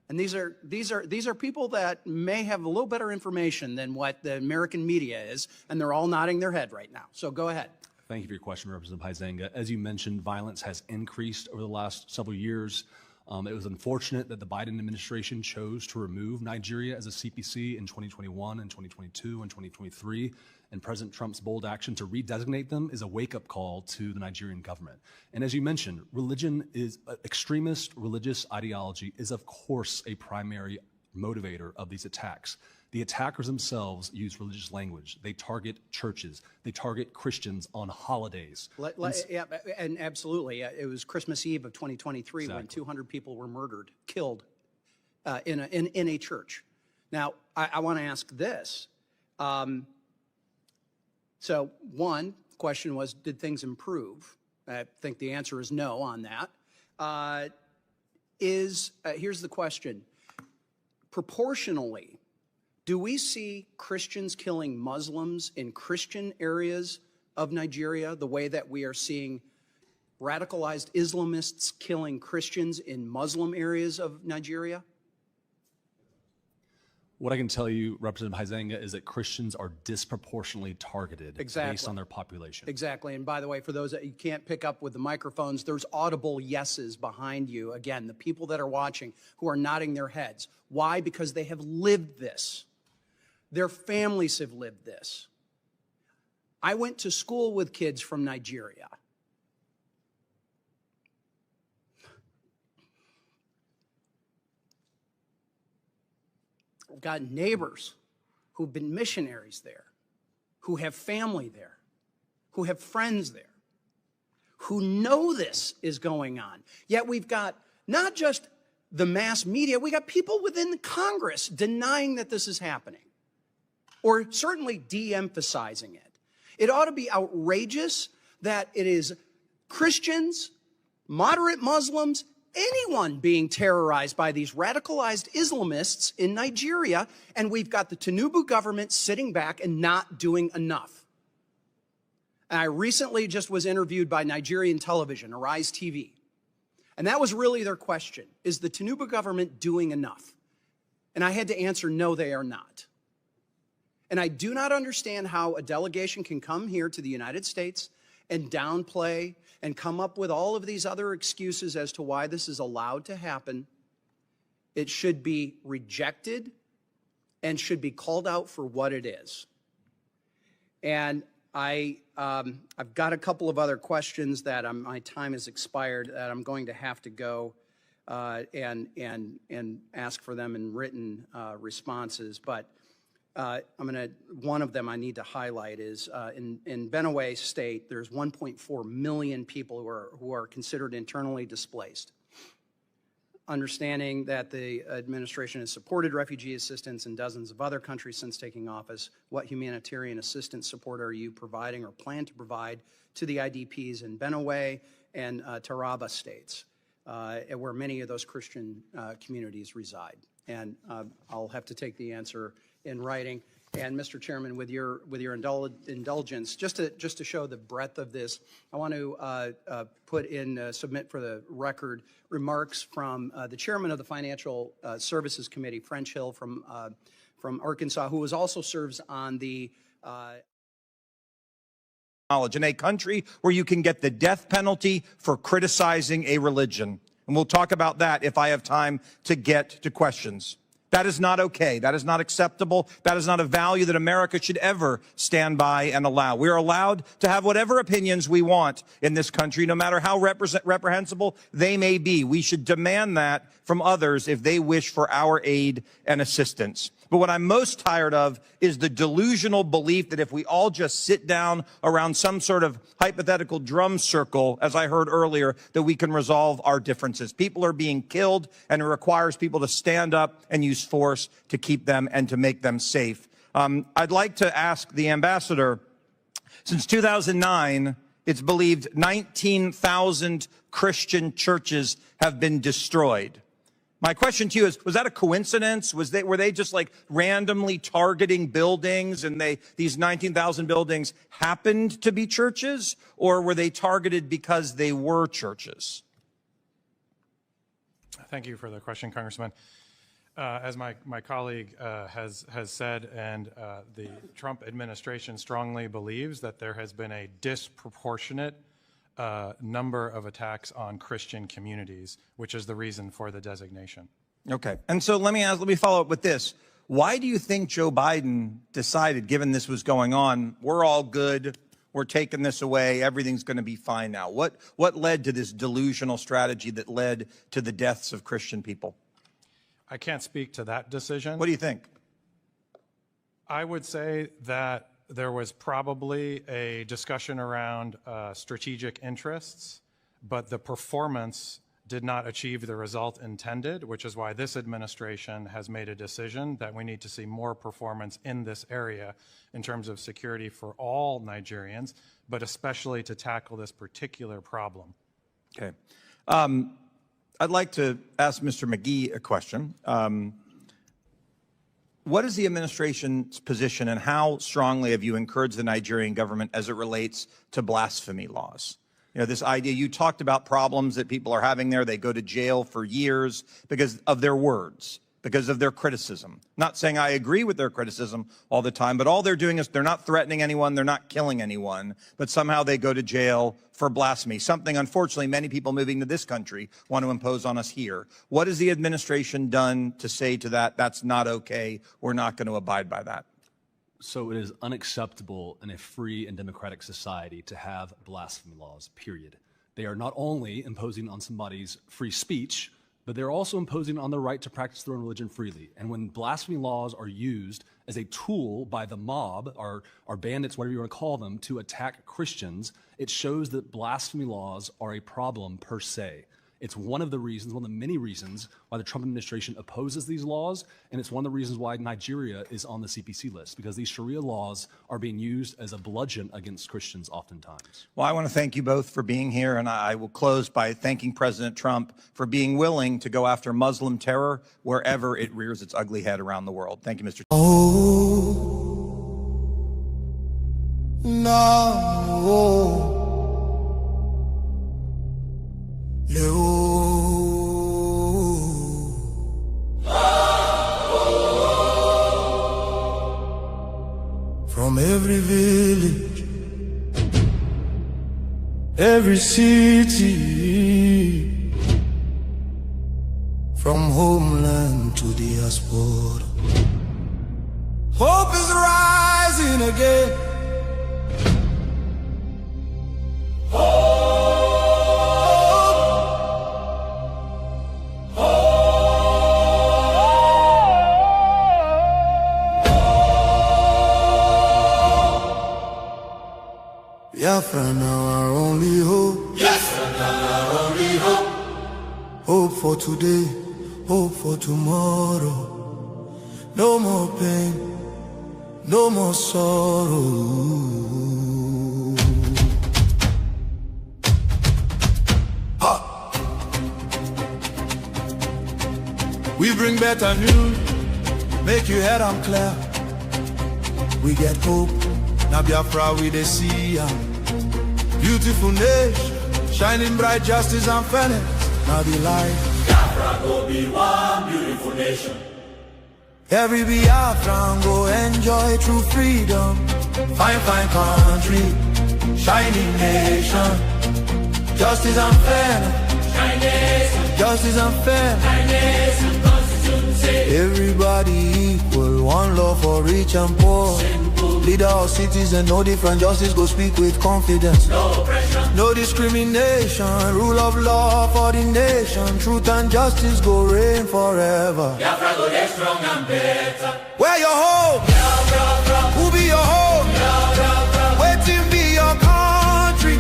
And these are people that may have a little better information than what the American media is, and they're all nodding their head right now. So go ahead. Thank you for your question, Representative Huizenga. As you mentioned, violence has increased over the last several years. It was unfortunate that the Biden administration chose to remove Nigeria as a CPC in 2021 and 2022 and 2023. And President Trump's bold action to redesignate them is a wake-up call to the Nigerian government. And as you mentioned, extremist religious ideology is, of course, a primary motivator of these attacks. The attackers themselves use religious language. They target churches. They target Christians on holidays. Yeah, and absolutely. It was Christmas Eve of 2023 when 200 people were murdered, killed in a church. Now, I want to ask this. So one question was, did things improve? I think the answer is no on that. Here's the question. Proportionally, do we see Christians killing Muslims in Christian areas of Nigeria the way that we are seeing radicalized Islamists killing Christians in Muslim areas of Nigeria? What I can tell you, Representative Huizenga, is that Christians are disproportionately targeted based on their population. Exactly. And by the way, for those that you can't pick up with the microphones, there's audible yeses behind you. Again, the people that are watching who are nodding their heads. Why? Because they have lived this. Their families have lived this. I went to school with kids from Nigeria. I've got neighbors who've been missionaries there, who have family there, who have friends there, who know this is going on. Yet we've got not just the mass media, we got people within the Congress denying that this is happening, or certainly de-emphasizing it. It ought to be outrageous that it is Christians, moderate Muslims, anyone being terrorized by these radicalized Islamists in Nigeria, and we've got the Tinubu government sitting back and not doing enough. And I recently just was interviewed by Nigerian television, Arise TV. And that was really their question. Is the Tinubu government doing enough? And I had to answer, no, they are not. And I do not understand how a delegation can come here to the United States and downplay and come up with all of these other excuses as to why this is allowed to happen. It should be rejected and should be called out for what it is. And I've got a couple of other questions that my time has expired that I'm going to have to go and ask for them in written responses. But one of them I need to highlight is in Benue State, there's 1.4 million people who are considered internally displaced. Understanding that the administration has supported refugee assistance in dozens of other countries since taking office, what humanitarian assistance support are you providing or plan to provide to the IDPs in Benue and Taraba states, where many of those Christian communities reside? And I'll have to take the answer in writing. And Mr. Chairman, with your indulgence, just to show the breadth of this, I want to submit for the record remarks from the chairman of the Financial Services Committee, French Hill from Arkansas, who also serves on the in a country where you can get the death penalty for criticizing a religion. And we'll talk about that if I have time to get to questions. That is not okay. That is not acceptable. That is not a value that America should ever stand by and allow. We are allowed to have whatever opinions we want in this country, no matter how reprehensible they may be. We should demand that from others if they wish for our aid and assistance. But what I'm most tired of is the delusional belief that if we all just sit down around some sort of hypothetical drum circle, as I heard earlier, that we can resolve our differences. People are being killed, and it requires people to stand up and use force to keep them and to make them safe. I'd like to ask the ambassador, since 2009, it's believed 19,000 Christian churches have been destroyed. My question to you is, was that a coincidence? Were they just like randomly targeting buildings and these 19,000 buildings happened to be churches, or were they targeted because they were churches? Thank you for the question, Congressman. As my colleague has said, and the Trump administration strongly believes that there has been a disproportionate number of attacks on Christian communities, which is the reason for the designation. Okay. And so let me follow up with this. Why do you think Joe Biden decided, given this was going on, we're all good, we're taking this away, everything's going to be fine now? What led to this delusional strategy that led to the deaths of Christian people? I can't speak to that decision. What do you think? I would say that there was probably a discussion around strategic interests, but the performance did not achieve the result intended, which is why this administration has made a decision that we need to see more performance in this area in terms of security for all Nigerians, but especially to tackle this particular problem. Okay. I'd like to ask Mr. McGee a question. What is the administration's position, and how strongly have you encouraged the Nigerian government as it relates to blasphemy laws? You know, this idea, you talked about problems that people are having there. They go to jail for years because of their words, because of their criticism. Not saying I agree with their criticism all the time, but all they're doing is they're not threatening anyone, they're not killing anyone, but somehow they go to jail for blasphemy, something unfortunately many people moving to this country want to impose on us here. What has the administration done to say to that, that's not okay, we're not going to abide by that? So it is unacceptable in a free and democratic society to have blasphemy laws, period. They are not only imposing on somebody's free speech, but they're also imposing on the right to practice their own religion freely. And when blasphemy laws are used as a tool by the mob, or bandits, whatever you want to call them, to attack Christians, it shows that blasphemy laws are a problem per se. It's one of the reasons, one of the many reasons why the Trump administration opposes these laws, and it's one of the reasons why Nigeria is on the CPC list, because these Sharia laws are being used as a bludgeon against Christians oftentimes. Well, I want to thank you both for being here, and I will close by thanking President Trump for being willing to go after Muslim terror wherever it rears its ugly head around the world. Thank you, Mr. Oh, no. every city, from homeland to diaspora. Hope is rising again. Biafra now our only hope. Yes, now our only hope. Hope for today, hope for tomorrow. No more pain, no more sorrow. Ha! We bring better news, make your head on clear. We get hope, now Biafra we dey see ya. Beautiful nation, shining bright justice and fairness. Now the light. Biafra go be one beautiful nation. Every Biafran go enjoy true freedom. Fine, fine country, shining nation. Justice and fairness. Justice and fairness. Everybody equal, one love for rich and poor. Leader or citizen, no different. Justice go speak with confidence. No oppression, no discrimination. Rule of law for the nation. Truth and justice go reign forever. Biafra go get strong and better. Where your hope? Biafra. Who be your hope? Biafra. Waiting be your country.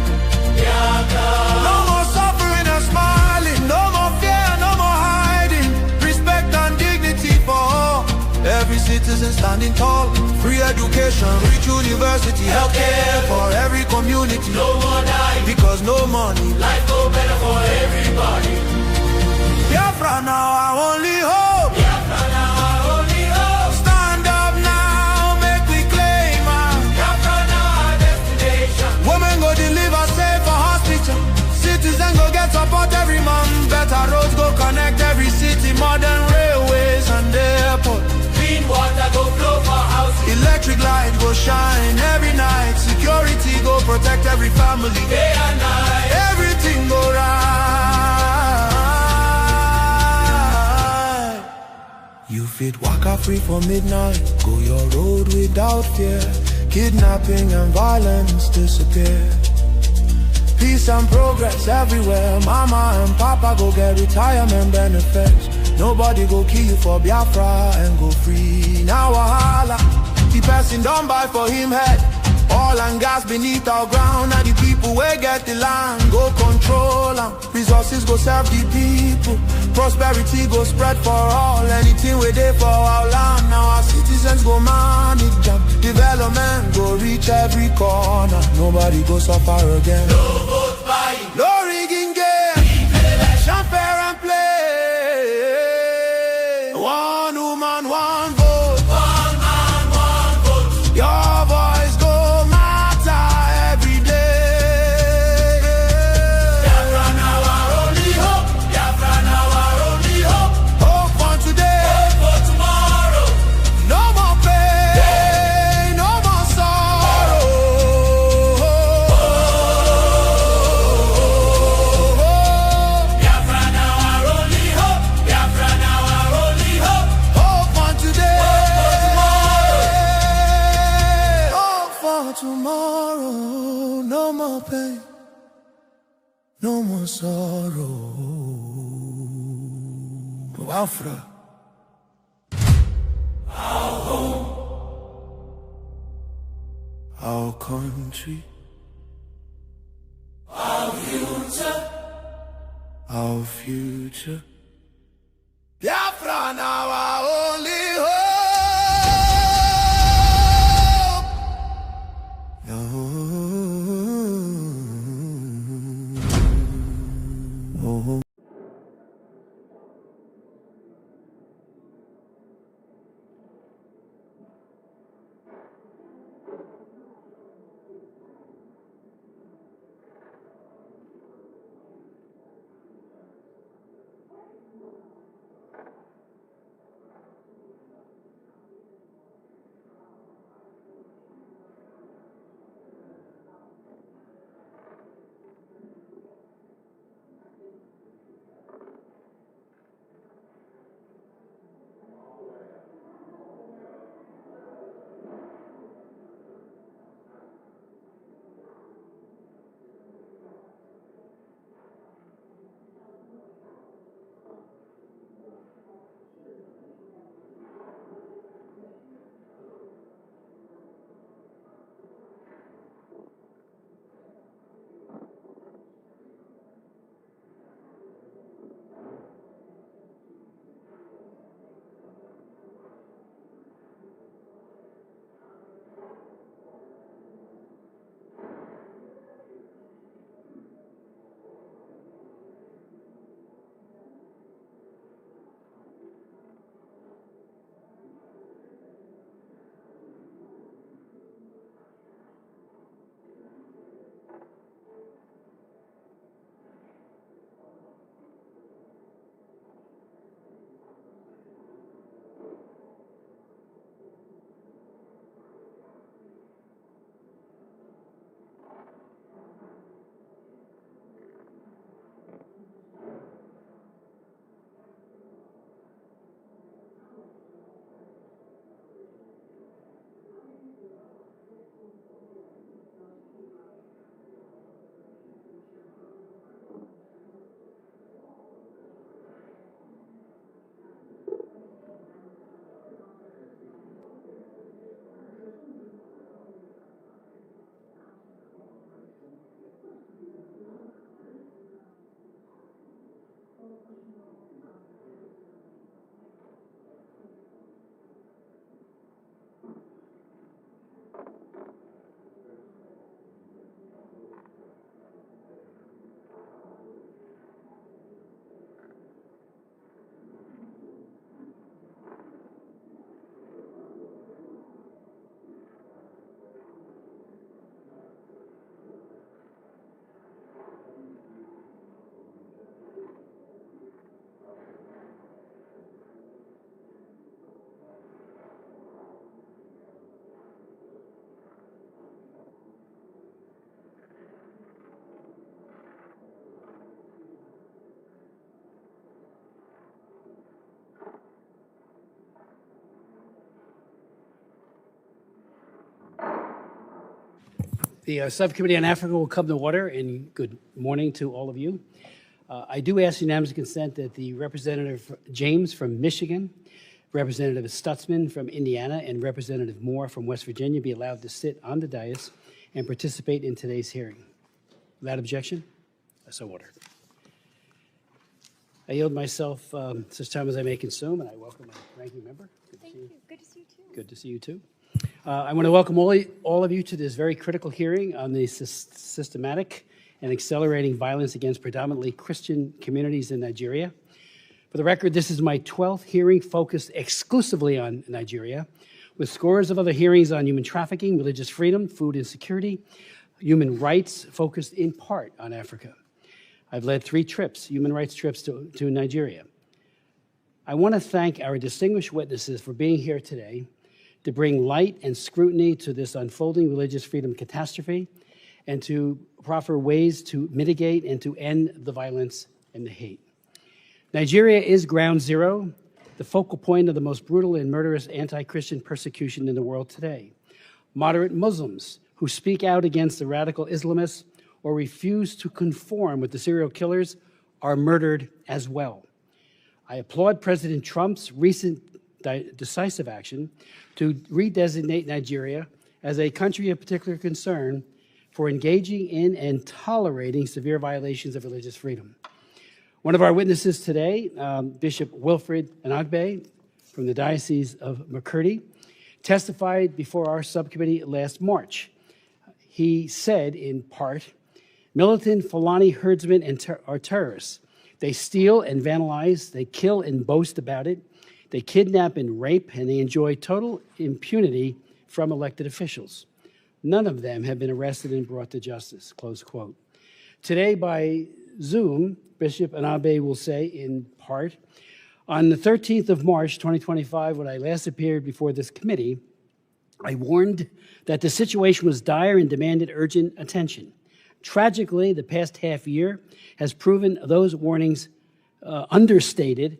Biafra. No more suffering and smiling. No more fear, no more hiding. Respect and dignity for all. Every citizen standing tall. Free education, rich university, healthcare for every community. No more dying, because no money. Life go better for everybody. Biafra now our only hope. Biafra now our only hope. Stand up now, make we claim our Biafra now our destination. Women go deliver safe for hospital. Citizen go get support every month. Better roads go connect every city. Modern railways and airport. Clean water go flow for houses. Electric light go shine every night. Security go protect every family. Day and night. Everything go right. You fit waka free for midnight. Go your road without fear. Kidnapping and violence disappear. Peace and progress everywhere. Mama and papa go get retirement benefits. Nobody go kill you for Biafra and go free. Now wahala, the person don't buy for him head. Oil and gas beneath our ground. And the people where get the land go control them. Resources go serve the people. Prosperity go spread for all. Anything we there for our land. Now our citizens go manage them. Development go reach every corner. Nobody go suffer again. No vote buying, no rigging game. Election fair and play. One woman, one vote. One man, one vote. Your voice go matter every day. Biafra now our only hope. Biafra now our only hope. Hope for today. Hope for tomorrow. No more pain, no more sorrow. Biafra now our only hope. Biafra now our only hope. Hope for today. Hope for tomorrow. No more pain, no more sorrow. Biafra. Our home, our country, our future, our future. Biafra now our only hope. Oh. The Subcommittee on Africa will come to order, and good morning to all of you. I do ask unanimous consent that the Representative James from Michigan, Representative Stutzman from Indiana, and Representative Moore from West Virginia be allowed to sit on the dais and participate in today's hearing. Without objection, so ordered. I yield myself such time as I may consume, and I welcome my ranking member. Thank you. Good to see you too. Good to see you too. I want to welcome all of you to this very critical hearing on the systematic and accelerating violence against predominantly Christian communities in Nigeria. For the record, this is my 12th hearing focused exclusively on Nigeria, with scores of other hearings on human trafficking, religious freedom, food insecurity, human rights focused in part on Africa. I've led 3 trips, human rights trips to Nigeria. I want to thank our distinguished witnesses for being here today to bring light and scrutiny to this unfolding religious freedom catastrophe and to proffer ways to mitigate and to end the violence and the hate. Nigeria is ground zero, the focal point of the most brutal and murderous anti-Christian persecution in the world today. Moderate Muslims who speak out against the radical Islamists or refuse to conform with the serial killers are murdered as well. I applaud President Trump's recent decisive action to redesignate Nigeria as a country of particular concern for engaging in and tolerating severe violations of religious freedom. One of our witnesses today, Bishop Wilfred Anagbe from the Diocese of Makurdi, testified before our subcommittee last March. He said, in part, militant Fulani herdsmen are terrorists. They steal and vandalize, they kill and boast about it, they kidnap and rape, and they enjoy total impunity from elected officials. None of them have been arrested and brought to justice, close quote. Today, by Zoom, Bishop Anabe will say, in part, on the 13th of March, 2025, when I last appeared before this committee, I warned that the situation was dire and demanded urgent attention. Tragically, the past half year has proven those warnings understated.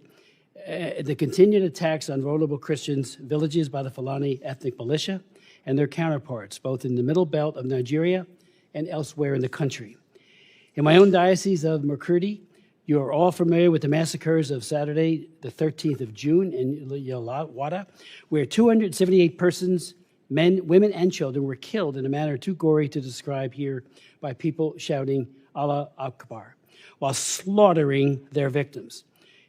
The continued attacks on vulnerable Christians, villages by the Fulani ethnic militia, and their counterparts, both in the middle belt of Nigeria and elsewhere in the country. In my own diocese of Makurdi, you are all familiar with the massacres of Saturday, the 13th of June in Yalawada, where 278 persons, men, women, and children were killed in a manner too gory to describe here by people shouting Allah Akbar, while slaughtering their victims.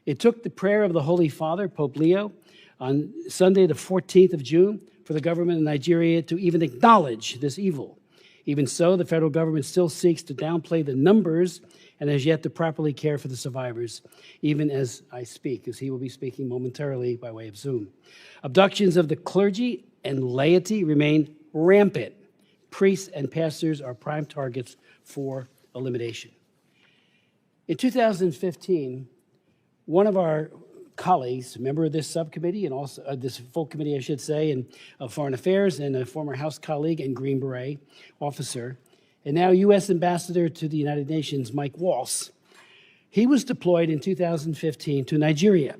It took the prayer of the Holy Father, Pope Leo, on Sunday, the 14th of June, for the government of Nigeria to even acknowledge this evil. Even so, the federal government still seeks to downplay the numbers and has yet to properly care for the survivors, even as I speak, as he will be speaking momentarily by way of Zoom. Abductions of the clergy and laity remain rampant. Priests and pastors are prime targets for elimination. In 2015, one of our colleagues, a member of this subcommittee and also this full committee, I should say, and of Foreign Affairs, and a former House colleague and Green Beret officer, and now U.S. Ambassador to the United Nations, Mike Waltz, he was deployed in 2015 to Nigeria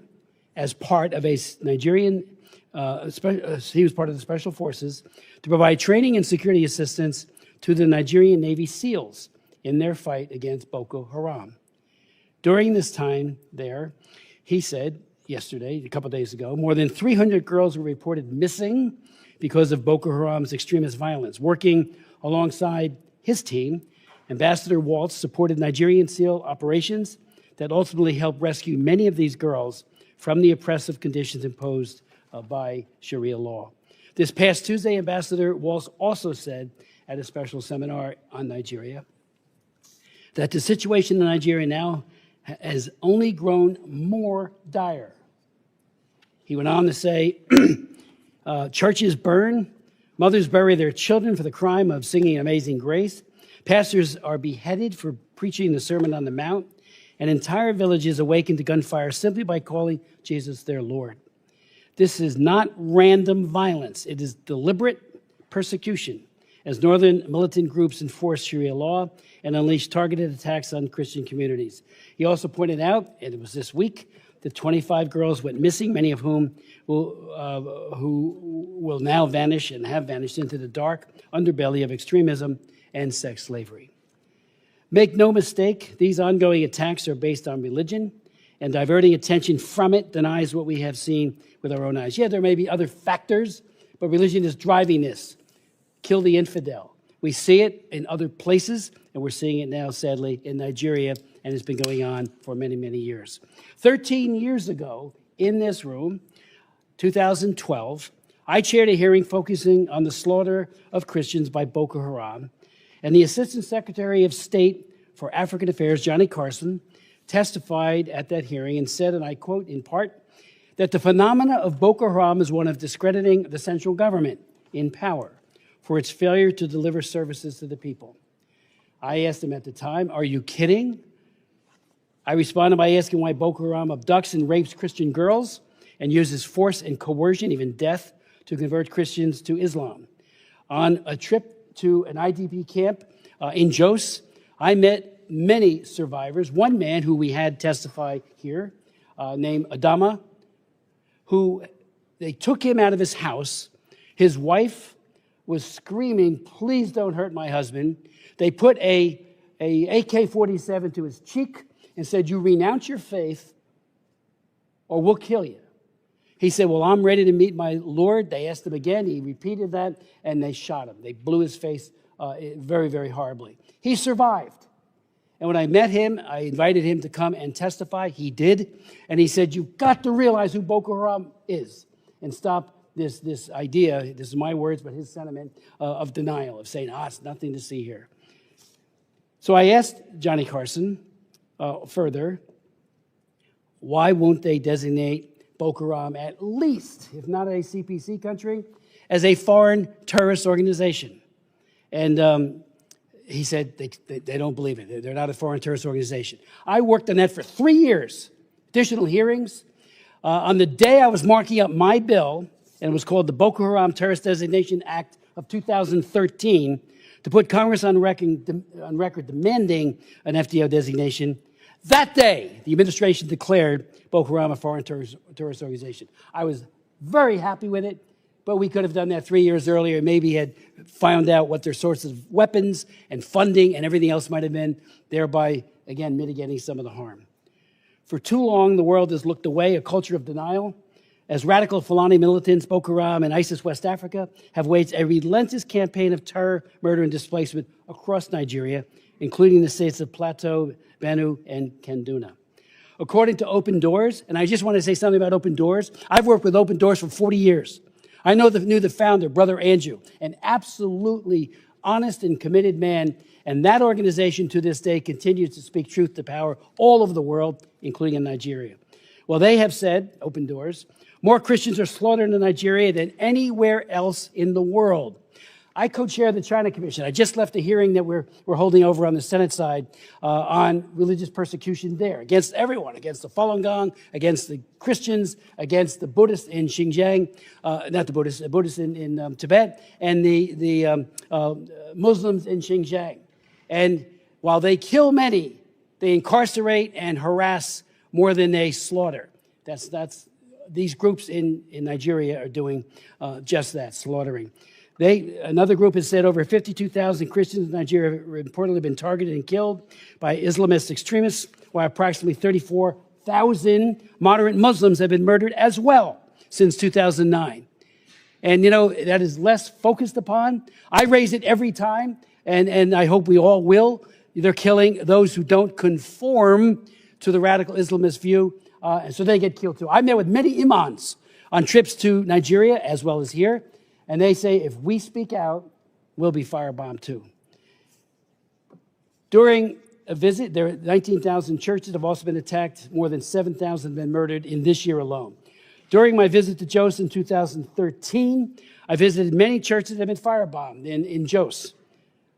as part of a Nigerian, he was part of the Special Forces to provide training and security assistance to the Nigerian Navy SEALs in their fight against Boko Haram. During this time there, he said yesterday, a couple of days ago, more than 300 girls were reported missing because of Boko Haram's extremist violence. Working alongside his team, Ambassador Waltz supported Nigerian SEAL operations that ultimately helped rescue many of these girls from the oppressive conditions imposed by Sharia law. This past Tuesday, Ambassador Waltz also said at a special seminar on Nigeria that the situation in Nigeria now has only grown more dire. He went on to say, churches burn, mothers bury their children for the crime of singing Amazing Grace, pastors are beheaded for preaching the Sermon on the Mount, and entire villages awaken to gunfire simply by calling Jesus their Lord. This is not random violence. It is deliberate persecution as northern militant groups enforce Sharia law and unleash targeted attacks on Christian communities. He also pointed out, and it was this week, that 25 girls went missing, many of whom who will now vanish and have vanished into the dark underbelly of extremism end sex slavery. Make no mistake, these ongoing attacks are based on religion, and diverting attention from it denies what we have seen with our own eyes. Yeah, there may be other factors, but religion is driving this. Kill the infidel. We see it in other places, and we're seeing it now, sadly, in Nigeria, and it's been going on for many, many years. 13 years ago, in this room, 2012, I chaired a hearing focusing on the slaughter of Christians by Boko Haram, and the Assistant Secretary of State for African Affairs, Johnny Carson, testified at that hearing and said, and I quote in part, that the phenomena of Boko Haram is one of discrediting the central government in power for its failure to deliver services to the people. I asked him at the time, are you kidding? I responded by asking why Boko Haram abducts and rapes Christian girls and uses force and coercion, even death, to convert Christians to Islam. On a trip to an IDP camp in Jos, I met many survivors. One man who we had testify here, named Adama, who they took him out of his house. His wife was screaming, please don't hurt my husband. They put a AK-47 to his cheek and said, you renounce your faith or we'll kill you. He said, well, I'm ready to meet my Lord. They asked him again. He repeated that, and they shot him. They blew his face very, very horribly. He survived. And when I met him, I invited him to come and testify. He did. And he said, you've got to realize who Boko Haram is and stop this idea, this is my words, but his sentiment of denial, of saying, it's nothing to see here. So I asked Johnny Carson further, why won't they designate Boko Haram, at least, if not a CPC country, as a foreign terrorist organization? And he said they don't believe it. They're not a foreign terrorist organization. I worked on that for 3 years, additional hearings. On the day I was marking up my bill, and it was called the Boko Haram Terrorist Designation Act of 2013, to put Congress on record demanding an FDO designation, that day, the administration declared Boko Haram a foreign terrorist organization. I was very happy with it, but we could have done that 3 years earlier, maybe had found out what their sources of weapons and funding and everything else might have been, thereby, again, mitigating some of the harm. For too long, the world has looked away, a culture of denial, as radical Fulani militants, Boko Haram and ISIS West Africa have waged a relentless campaign of terror, murder, and displacement across Nigeria, including the states of Plateau, Benue, and Kaduna. According to Open Doors, and I just want to say something about Open Doors. I've worked with Open Doors for 40 years. I knew the founder, Brother Andrew, an absolutely honest and committed man, and that organization to this day continues to speak truth to power all over the world, including in Nigeria. Well, they have said, Open Doors, more Christians are slaughtered in Nigeria than anywhere else in the world. I co-chair the China Commission. I just left a hearing that we're holding over on the Senate side on religious persecution there, against everyone, against the Falun Gong, against the Christians, against the Buddhists in Xinjiang, not the Buddhists, the Buddhists in Tibet, and the Muslims in Xinjiang. And while they kill many, they incarcerate and harass more than they slaughter. These groups in Nigeria are doing just that, slaughtering. Another group has said over 52,000 Christians in Nigeria have reportedly been targeted and killed by Islamist extremists, while approximately 34,000 moderate Muslims have been murdered as well since 2009. And, that is less focused upon. I raise it every time, and I hope we all will. They're killing those who don't conform to the radical Islamist view, and so they get killed too. I met with many imams on trips to Nigeria as well as here, and they say if we speak out, we'll be firebombed too. During a visit, 19,000 churches have also been attacked. More than 7,000 have been murdered in this year alone. During my visit to Jos in 2013, I visited many churches that have been firebombed in Jos.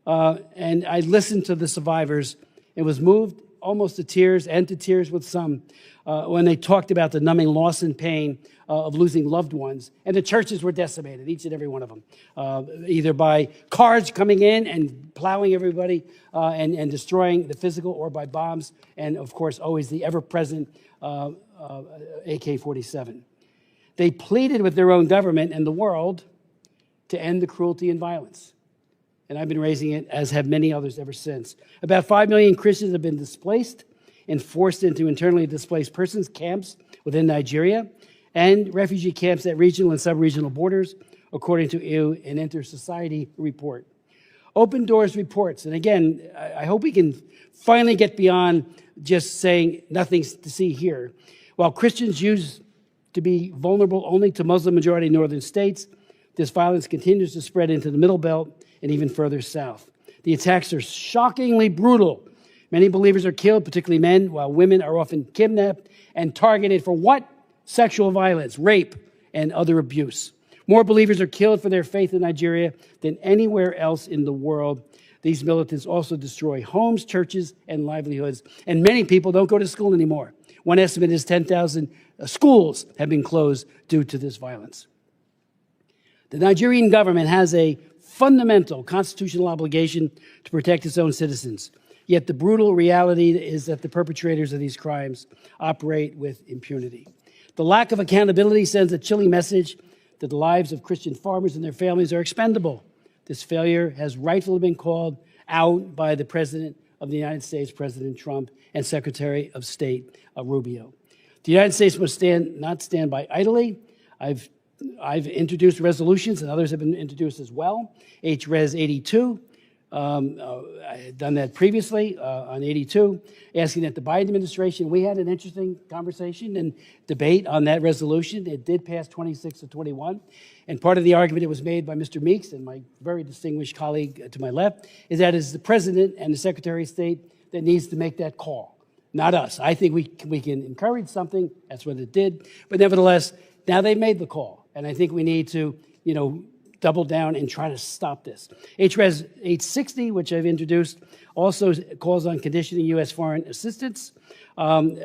And I listened to the survivors and was moved almost to tears, and to tears with some, when they talked about the numbing loss and pain of losing loved ones. And the churches were decimated, each and every one of them, either by cars coming in and plowing everybody and destroying the physical, or by bombs, and of course always the ever-present AK-47. They pleaded with their own government and the world to end the cruelty and violence. and I've been raising it, as have many others ever since. About 5 million Christians have been displaced and forced into internally displaced persons camps within Nigeria and refugee camps at regional and sub-regional borders, according to an Inter-Society report. Open Doors reports, and again, I hope we can finally get beyond just saying nothing's to see here. While Christians used to be vulnerable only to Muslim-majority northern states, this violence continues to spread into the Middle Belt and even further south. The attacks are shockingly brutal. Many believers are killed, particularly men, while women are often kidnapped and targeted for what? Sexual violence, rape, and other abuse. More believers are killed for their faith in Nigeria than anywhere else in the world. These militants also destroy homes, churches, and livelihoods. And many people don't go to school anymore. One estimate is 10,000 schools have been closed due to this violence. The Nigerian government has a fundamental constitutional obligation to protect its own citizens. Yet the brutal reality is that the perpetrators of these crimes operate with impunity. The lack of accountability sends a chilling message that the lives of Christian farmers and their families are expendable. This failure has rightfully been called out by the President of the United States, President Trump, and Secretary of State Rubio. The United States must not stand by idly. I've introduced resolutions, and others have been introduced as well. HRes 82, I had done that previously on 82, asking that the Biden administration, we had an interesting conversation and debate on that resolution. It did pass 26 to 21. And part of the argument that was made by Mr. Meeks and my very distinguished colleague to my left is that it's the President and the Secretary of State that needs to make that call, not us. I think we can encourage something. That's what it did. But nevertheless, now they've made the call. And I think we need to, double down and try to stop this. HRes 860, which I've introduced, also calls on conditioning U.S. foreign assistance, and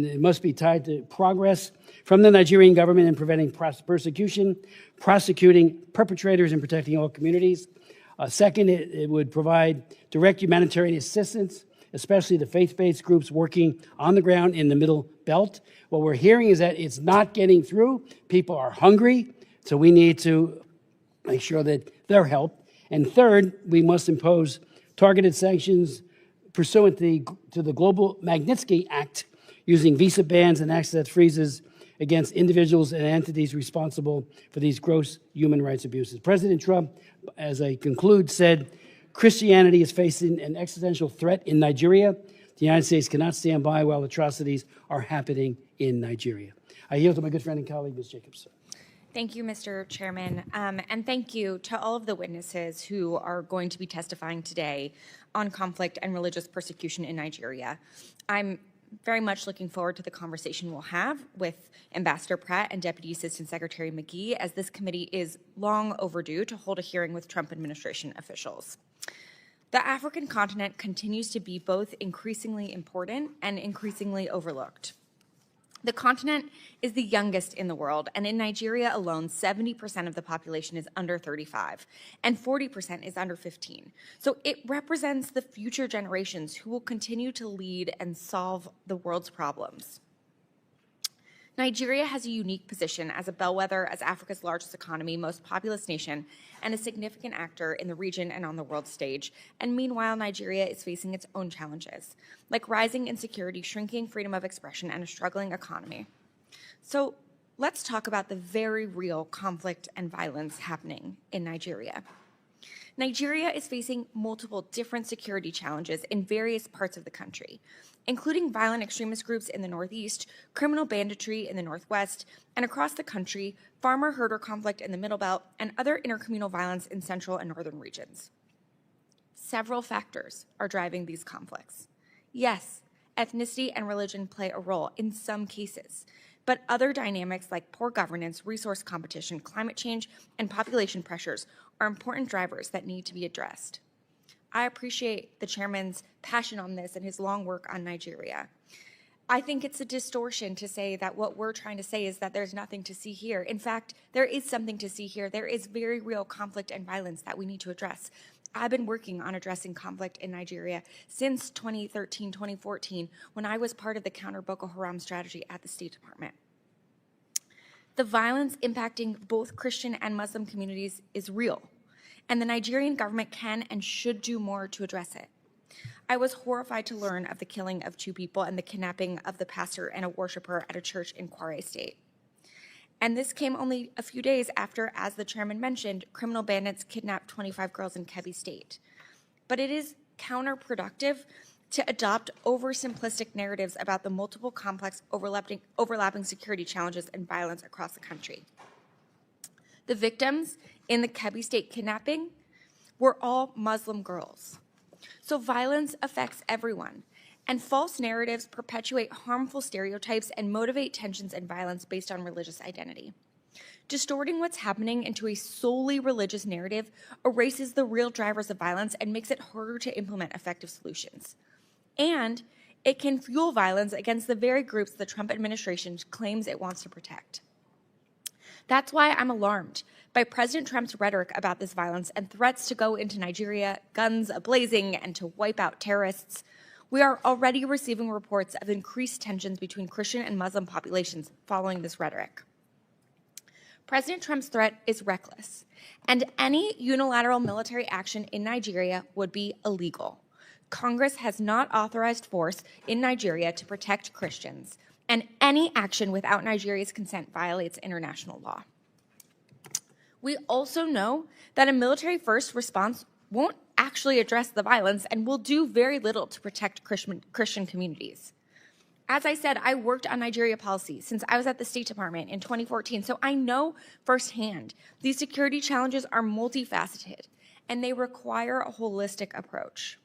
it must be tied to progress from the Nigerian government in preventing persecution, prosecuting perpetrators, and protecting all communities. Second, it would provide direct humanitarian assistance, especially the faith-based groups working on the ground in the Middle Belt. What we're hearing is that it's not getting through. People are hungry, so we need to make sure that they're helped. And third, we must impose targeted sanctions pursuant to the Global Magnitsky Act, using visa bans and access freezes against individuals and entities responsible for these gross human rights abuses. President Trump, as I conclude, said, Christianity is facing an existential threat in Nigeria. The United States cannot stand by while atrocities are happening in Nigeria. I yield to my good friend and colleague, Ms. Jacobs. Thank you, Mr. Chairman, and thank you to all of the witnesses who are going to be testifying today on conflict and religious persecution in Nigeria. I'm very much looking forward to the conversation we'll have with Ambassador Pratt and Deputy Assistant Secretary McGee, as this committee is long overdue to hold a hearing with Trump administration officials. The African continent continues to be both increasingly important and increasingly overlooked. The continent is the youngest in the world, and in Nigeria alone, 70% of the population is under 35, and 40% is under 15. So it represents the future generations who will continue to lead and solve the world's problems. Nigeria has a unique position as a bellwether, as Africa's largest economy, most populous nation, and a significant actor in the region and on the world stage. And meanwhile, Nigeria is facing its own challenges, like rising insecurity, shrinking freedom of expression, and a struggling economy. So let's talk about the very real conflict and violence happening in Nigeria. Nigeria is facing multiple different security challenges in various parts of the country, including violent extremist groups in the northeast, criminal banditry in the northwest, and across the country, farmer-herder conflict in the Middle Belt, and other intercommunal violence in central and northern regions. Several factors are driving these conflicts. Yes, ethnicity and religion play a role in some cases, but other dynamics like poor governance, resource competition, climate change, and population pressures are important drivers that need to be addressed. I appreciate the chairman's passion on this and his long work on Nigeria. I think it's a distortion to say that what we're trying to say is that there's nothing to see here. In fact, there is something to see here. There is very real conflict and violence that we need to address. I've been working on addressing conflict in Nigeria since 2013, 2014, when I was part of the counter Boko Haram strategy at the State Department. The violence impacting both Christian and Muslim communities is real, and the Nigerian government can and should do more to address it. I was horrified to learn of the killing of 2 people and the kidnapping of the pastor and a worshiper at a church in Kwara State. And this came only a few days after, as the chairman mentioned, criminal bandits kidnapped 25 girls in Kebbi State. But it is counterproductive to adopt oversimplistic narratives about the multiple complex overlapping security challenges and violence across the country. The victims in the Kebbi State kidnapping were all Muslim girls. So violence affects everyone, and false narratives perpetuate harmful stereotypes and motivate tensions and violence based on religious identity. Distorting what's happening into a solely religious narrative erases the real drivers of violence and makes it harder to implement effective solutions. And it can fuel violence against the very groups the Trump administration claims it wants to protect. That's why I'm alarmed by President Trump's rhetoric about this violence and threats to go into Nigeria, guns a-blazing, and to wipe out terrorists. We are already receiving reports of increased tensions between Christian and Muslim populations following this rhetoric. President Trump's threat is reckless, and any unilateral military action in Nigeria would be illegal. Congress has not authorized force in Nigeria to protect Christians, and any action without Nigeria's consent violates international law. We also know that a military-first response won't actually address the violence and will do very little to protect Christian communities. As I said, I worked on Nigeria policy since I was at the State Department in 2014, so I know firsthand these security challenges are multifaceted and they require a holistic approach.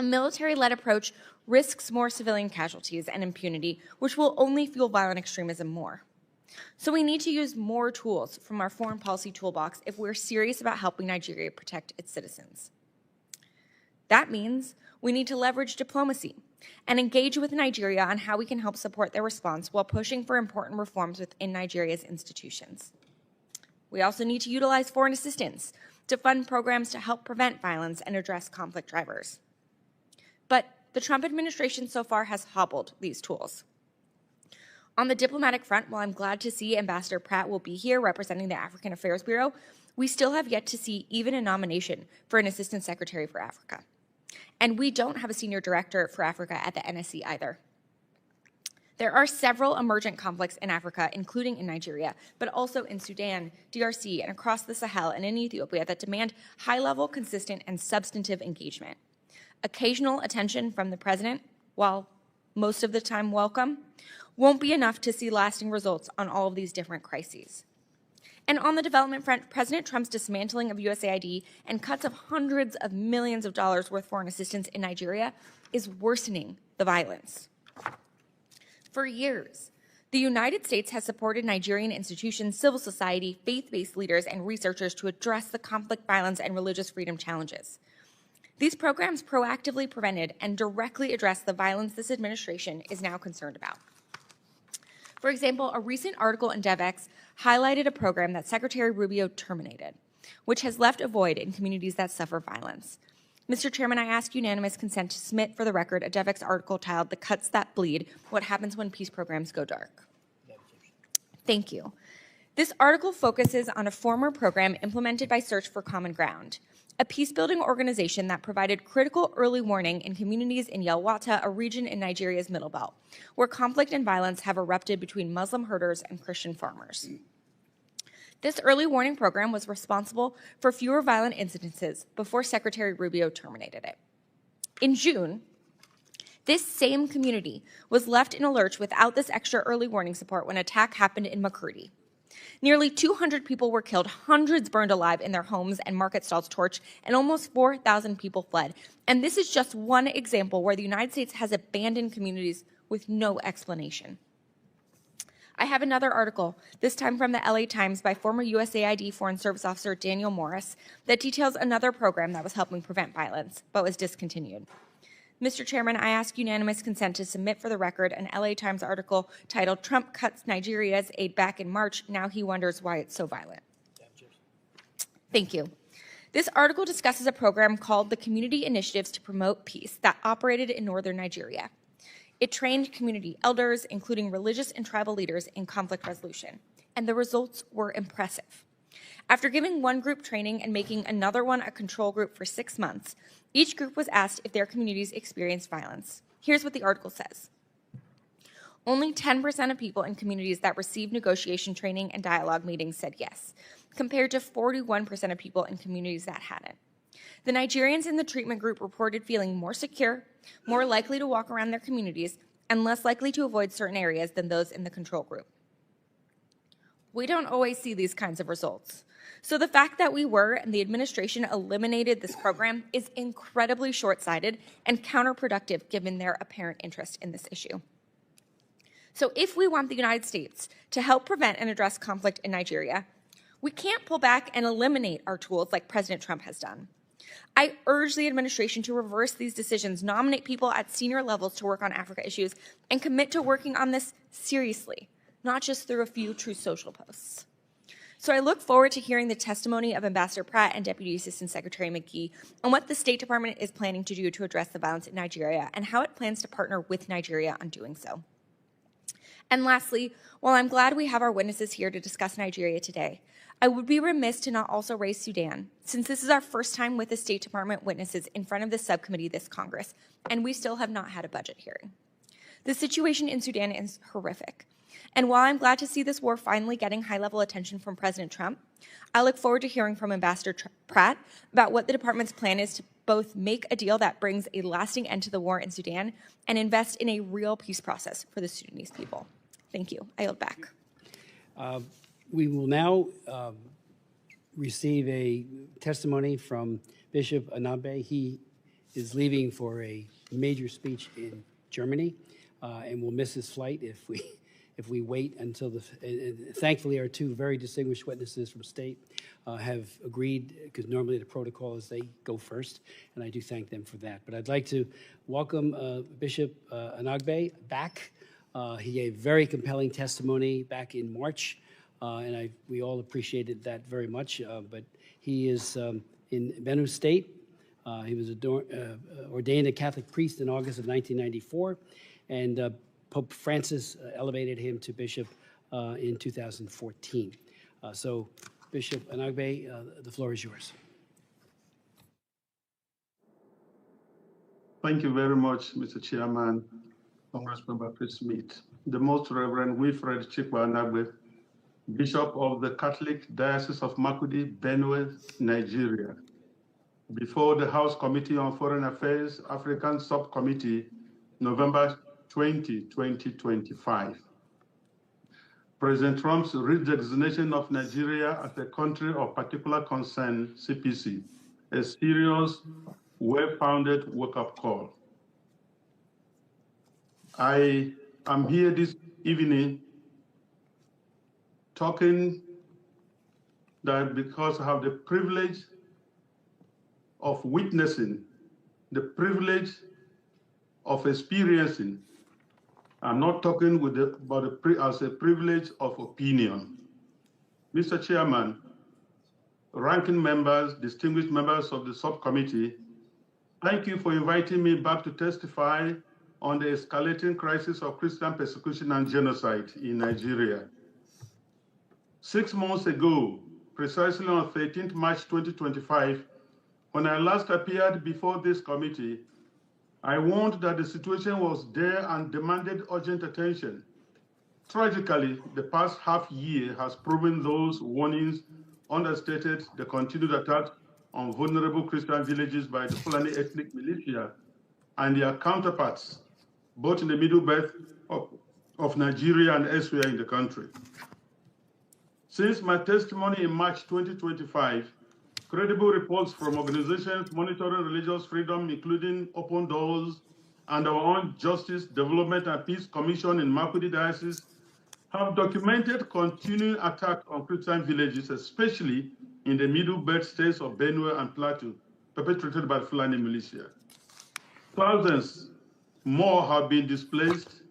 A military-led approach risks more civilian casualties and impunity, which will only fuel violent extremism more. So we need to use more tools from our foreign policy toolbox if we're serious about helping Nigeria protect its citizens. That means we need to leverage diplomacy and engage with Nigeria on how we can help support their response while pushing for important reforms within Nigeria's institutions. We also need to utilize foreign assistance to fund programs to help prevent violence and address conflict drivers. But the Trump administration so far has hobbled these tools. On the diplomatic front, while I'm glad to see Ambassador Pratt will be here representing the African Affairs Bureau, we still have yet to see even a nomination for an Assistant Secretary for Africa. And we don't have a Senior Director for Africa at the NSC either. There are several emergent conflicts in Africa, including in Nigeria, but also in Sudan, DRC, and across the Sahel and in Ethiopia that demand high-level, consistent, and substantive engagement. Occasional attention from the president, while most of the time welcome, won't be enough to see lasting results on all of these different crises. And on the development front, President Trump's dismantling of USAID and cuts of hundreds of millions of dollars worth foreign assistance in Nigeria is worsening the violence. For years, the United States has supported Nigerian institutions, civil society, faith-based leaders, and researchers to address the conflict, violence, and religious freedom challenges. These programs proactively prevented and directly addressed the violence this administration is now concerned about. For example, a recent article in DevX highlighted a program that Secretary Rubio terminated, which has left a void in communities that suffer violence. Mr. Chairman, I ask unanimous consent to submit for the record a DevX article titled "The Cuts That Bleed: What Happens When Peace Programs Go Dark." Thank you. This article focuses on a former program implemented by Search for Common Ground, a peace-building organization that provided critical early warning in communities in Yelwata, a region in Nigeria's Middle Belt, where conflict and violence have erupted between Muslim herders and Christian farmers. This early warning program was responsible for fewer violent incidences before Secretary Rubio terminated it. In June, this same community was left in a lurch without this extra early warning support when an attack happened in Makurdi. Nearly 200 people were killed, hundreds burned alive in their homes and market stalls torched, and almost 4,000 people fled. And this is just one example where the United States has abandoned communities with no explanation. I have another article, this time from the LA Times by former USAID Foreign Service Officer Daniel Morris, that details another program that was helping prevent violence, but was discontinued. Mr. Chairman, I ask unanimous consent to submit for the record an LA Times article titled "Trump Cuts Nigeria's Aid Back in March, Now He Wonders Why It's So Violent." Thank you. This article discusses a program called the Community Initiatives to Promote Peace that operated in northern Nigeria. It trained community elders, including religious and tribal leaders, in conflict resolution, and the results were impressive. After giving one group training and making another one a control group for 6 months, each group was asked if their communities experienced violence. Here's what the article says. Only 10% of people in communities that received negotiation training and dialogue meetings said yes, compared to 41% of people in communities that hadn't. The Nigerians in the treatment group reported feeling more secure, more likely to walk around their communities, and less likely to avoid certain areas than those in the control group. We don't always see these kinds of results. So the fact that we were and the administration eliminated this program is incredibly short-sighted and counterproductive given their apparent interest in this issue. So if we want the United States to help prevent and address conflict in Nigeria, we can't pull back and eliminate our tools like President Trump has done. I urge the administration to reverse these decisions, nominate people at senior levels to work on Africa issues, and commit to working on this seriously, not just through a few Truth Social posts. So I look forward to hearing the testimony of Ambassador Pratt and Deputy Assistant Secretary McGee on what the State Department is planning to do to address the violence in Nigeria and how it plans to partner with Nigeria on doing so. And lastly, while I'm glad we have our witnesses here to discuss Nigeria today, I would be remiss to not also raise Sudan, since this is our first time with the State Department witnesses in front of the subcommittee this Congress, and we still have not had a budget hearing. The situation in Sudan is horrific. And while I'm glad to see this war finally getting high-level attention from President Trump, I look forward to hearing from Ambassador Pratt about what the department's plan is to both make a deal that brings a lasting end to the war in Sudan and invest in a real peace process for the Sudanese people. Thank you. I yield back. We will now receive a testimony from Bishop Anabe. He is leaving for a major speech in Germany, and will miss his flight if we wait until thankfully our two very distinguished witnesses from state have agreed, because normally the protocol is they go first, and I do thank them for that. But I'd like to welcome Bishop Anagbe back. He gave very compelling testimony back in March, and we all appreciated that very much. But he is in Benue State. He was ordained a Catholic priest in August of 1994, and Pope Francis elevated him to bishop in 2014. So, Bishop Anagbe, the floor is yours. Thank you very much, Mr. Chairman, Congressmember Chris Smith. The Most Reverend Wilfred Chikwa Anagbe, Bishop of the Catholic Diocese of Makurdi, Benue, Nigeria. Before the House Committee on Foreign Affairs, African Subcommittee, November 20, 2025. President Trump's redesignation of Nigeria as a country of particular concern, CPC, a serious, well-founded wake-up call. I am here this evening talking that because I have the privilege of witnessing, the privilege of experiencing. I'm not talking as a privilege of opinion. Mr. Chairman, ranking members, distinguished members of the subcommittee, thank you for inviting me back to testify on the escalating crisis of Christian persecution and genocide in Nigeria. 6 months ago, precisely on 13th March 2025, when I last appeared before this committee, I warned that the situation was there and demanded urgent attention. Tragically, the past half year has proven those warnings understated the continued attack on vulnerable Christian villages by the Fulani ethnic militia and their counterparts, both in the Middle Belt of Nigeria and elsewhere in the country. Since my testimony in March 2025, credible reports from organizations monitoring religious freedom, including Open Doors and our own Justice, Development and Peace Commission in Makurdi Diocese, have documented continuing attacks on Christian villages, especially in the Middle Belt states of Benue and Plateau, perpetrated by the Fulani militia. Thousands more have been displaced,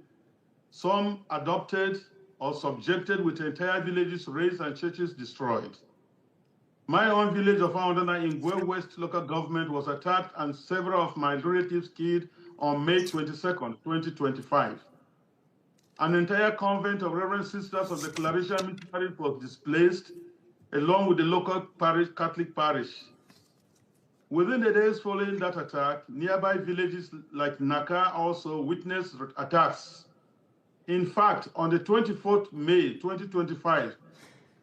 some adopted or subjected, with entire villages razed and churches destroyed. My own village of Aondana in Gwe West local government was attacked and several of my relatives killed on May 22nd, 2025. An entire convent of Reverend Sisters of the Clarisha Missionaries was displaced, along with the local parish, Catholic parish. Within the days following that attack, nearby villages like Naka also witnessed attacks. In fact, on the 24th May 2025,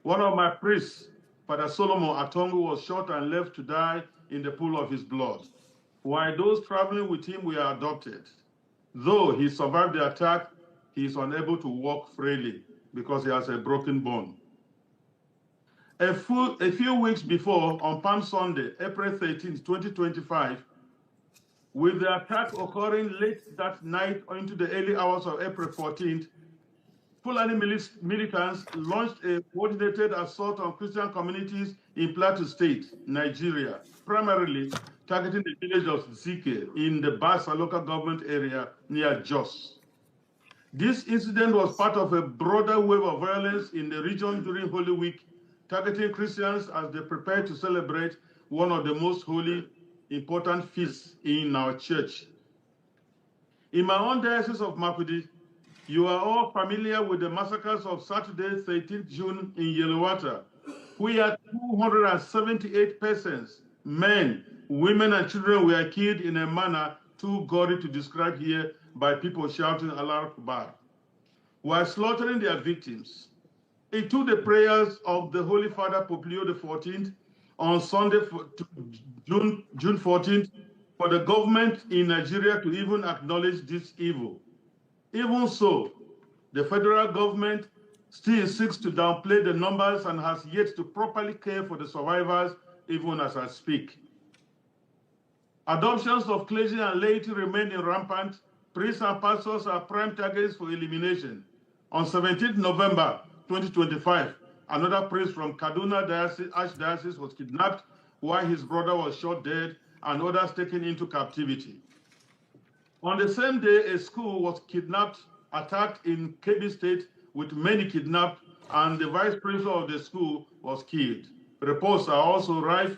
one of my priests, Father Solomon Atongu, was shot and left to die in the pool of his blood, while those traveling with him were adopted. Though he survived the attack, he is unable to walk freely because he has a broken bone. A few weeks before, on Palm Sunday, April 13, 2025, with the attack occurring late that night into the early hours of April 14th, Fulani militants launched a coordinated assault on Christian communities in Plateau State, Nigeria, primarily targeting the village of Zike in the Basa local government area near Jos. This incident was part of a broader wave of violence in the region during Holy Week, targeting Christians as they prepare to celebrate one of the most holy, important feasts in our church. In my own diocese of Makurdi, you are all familiar with the massacres of Saturday, 13th June in Yellowater, where 278 persons, men, women, and children were killed in a manner too gory to describe here by people shouting Allah Akbar, while slaughtering their victims. It took the prayers of the Holy Father Pope Leo XIV on Sunday, June 14th, for the government in Nigeria to even acknowledge this evil. Even so, the federal government still seeks to downplay the numbers and has yet to properly care for the survivors, even as I speak. Adoptions of clergy and laity remain rampant. Priests and pastors are prime targets for elimination. On 17th November 2025, another priest from Kaduna Archdiocese was kidnapped while his brother was shot dead and others taken into captivity. On the same day, a school was attacked in Kebbi State with many kidnapped, and the vice principal of the school was killed. Reports are also rife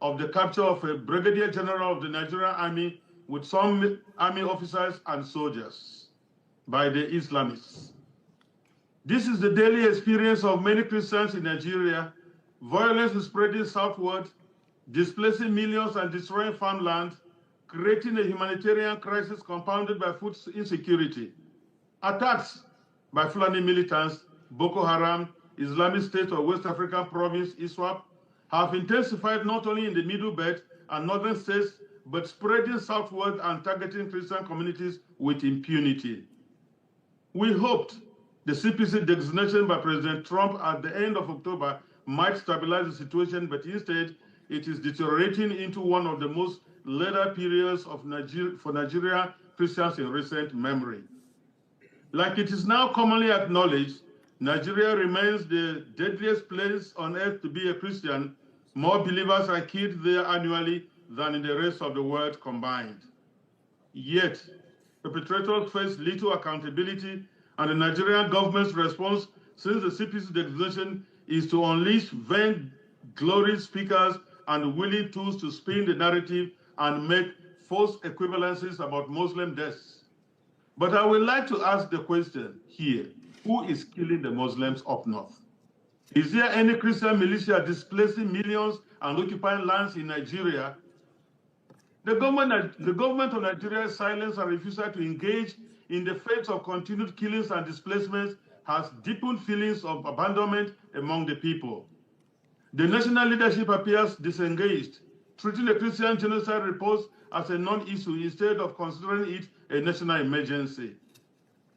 of the capture of a brigadier general of the Nigerian army with some army officers and soldiers by the Islamists. This is the daily experience of many Christians in Nigeria. Violence is spreading southward, displacing millions and destroying farmland, creating a humanitarian crisis compounded by food insecurity. Attacks by Fulani militants, Boko Haram, Islamic State of West African province, ISWAP, have intensified not only in the Middle Belt and northern states, but spreading southward and targeting Christian communities with impunity. We hoped the CPC designation by President Trump at the end of October might stabilize the situation, but instead it is deteriorating into one of the most later periods of for Nigeria Christians in recent memory. Like it is now commonly acknowledged, Nigeria remains the deadliest place on earth to be a Christian. More believers are killed there annually than in the rest of the world combined. Yet, perpetrators face little accountability, and the Nigerian government's response since the CPC designation is to unleash vain glory speakers and willing tools to spin the narrative and make false equivalencies about Muslim deaths. But I would like to ask the question here, who is killing the Muslims up north? Is there any Christian militia displacing millions and occupying lands in Nigeria? The government of Nigeria's silence and refusal to engage in the face of continued killings and displacements has deepened feelings of abandonment among the people. The national leadership appears disengaged, treating the Christian genocide report as a non-issue instead of considering it a national emergency.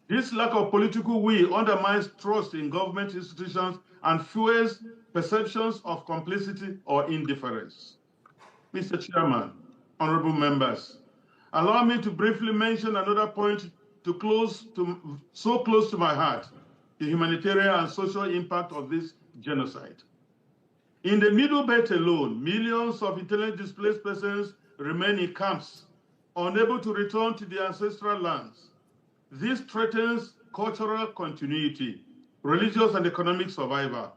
This lack of political will undermines trust in government institutions and fuels perceptions of complicity or indifference. Mr. Chairman, honorable members, allow me to briefly mention another point so close to my heart, the humanitarian and social impact of this genocide. In the Middle Belt alone, millions of internally displaced persons remain in camps, unable to return to their ancestral lands. This threatens cultural continuity, religious and economic survival.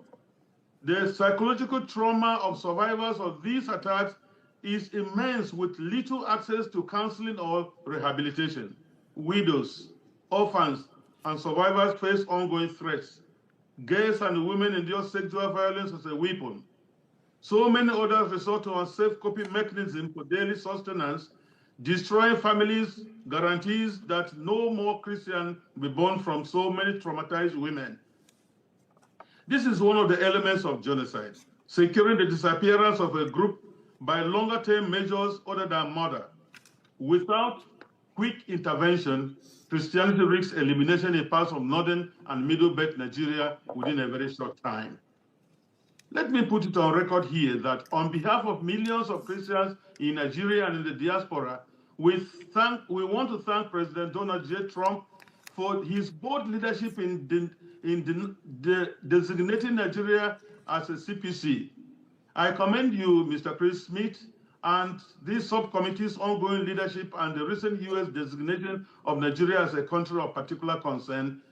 The psychological trauma of survivors of these attacks is immense, with little access to counseling or rehabilitation. Widows, orphans, and survivors face ongoing threats. Girls and women endure sexual violence as a weapon. So many others resort to unsafe coping mechanisms for daily sustenance, destroying families, guarantees that no more Christian will be born from so many traumatized women. This is one of the elements of genocide, securing the disappearance of a group by longer-term measures other than murder. Without quick intervention, Christianity risks elimination in parts of northern and middle belt Nigeria within a very short time. Let me put it on record here that on behalf of millions of Christians in Nigeria and in the diaspora, we want to thank President Donald J. Trump for his bold leadership in designating Nigeria as a CPC. I commend you, Mr. Chris Smith, and this subcommittee's ongoing leadership and the recent U.S. designation of Nigeria as a country of particular concern.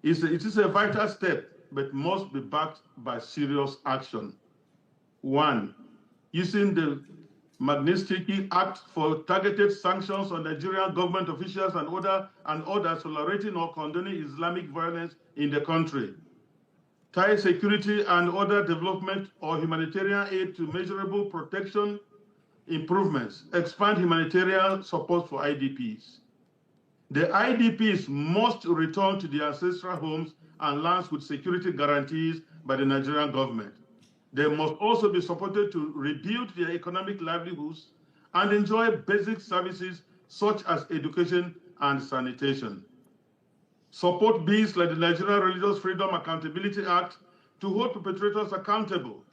It is a vital step, but must be backed by serious action. 1, using the Magnitsky Act for targeted sanctions on Nigerian government officials and others tolerating or condoning Islamic violence in the country. Tie security and other development or humanitarian aid to measurable protection improvements. Expand humanitarian support for IDPs. The IDPs must return to their ancestral homes and lands with security guarantees by the Nigerian government. They must also be supported to rebuild their economic livelihoods and enjoy basic services such as education and sanitation. Support bills like the Nigerian Religious Freedom Accountability Act to hold perpetrators accountable.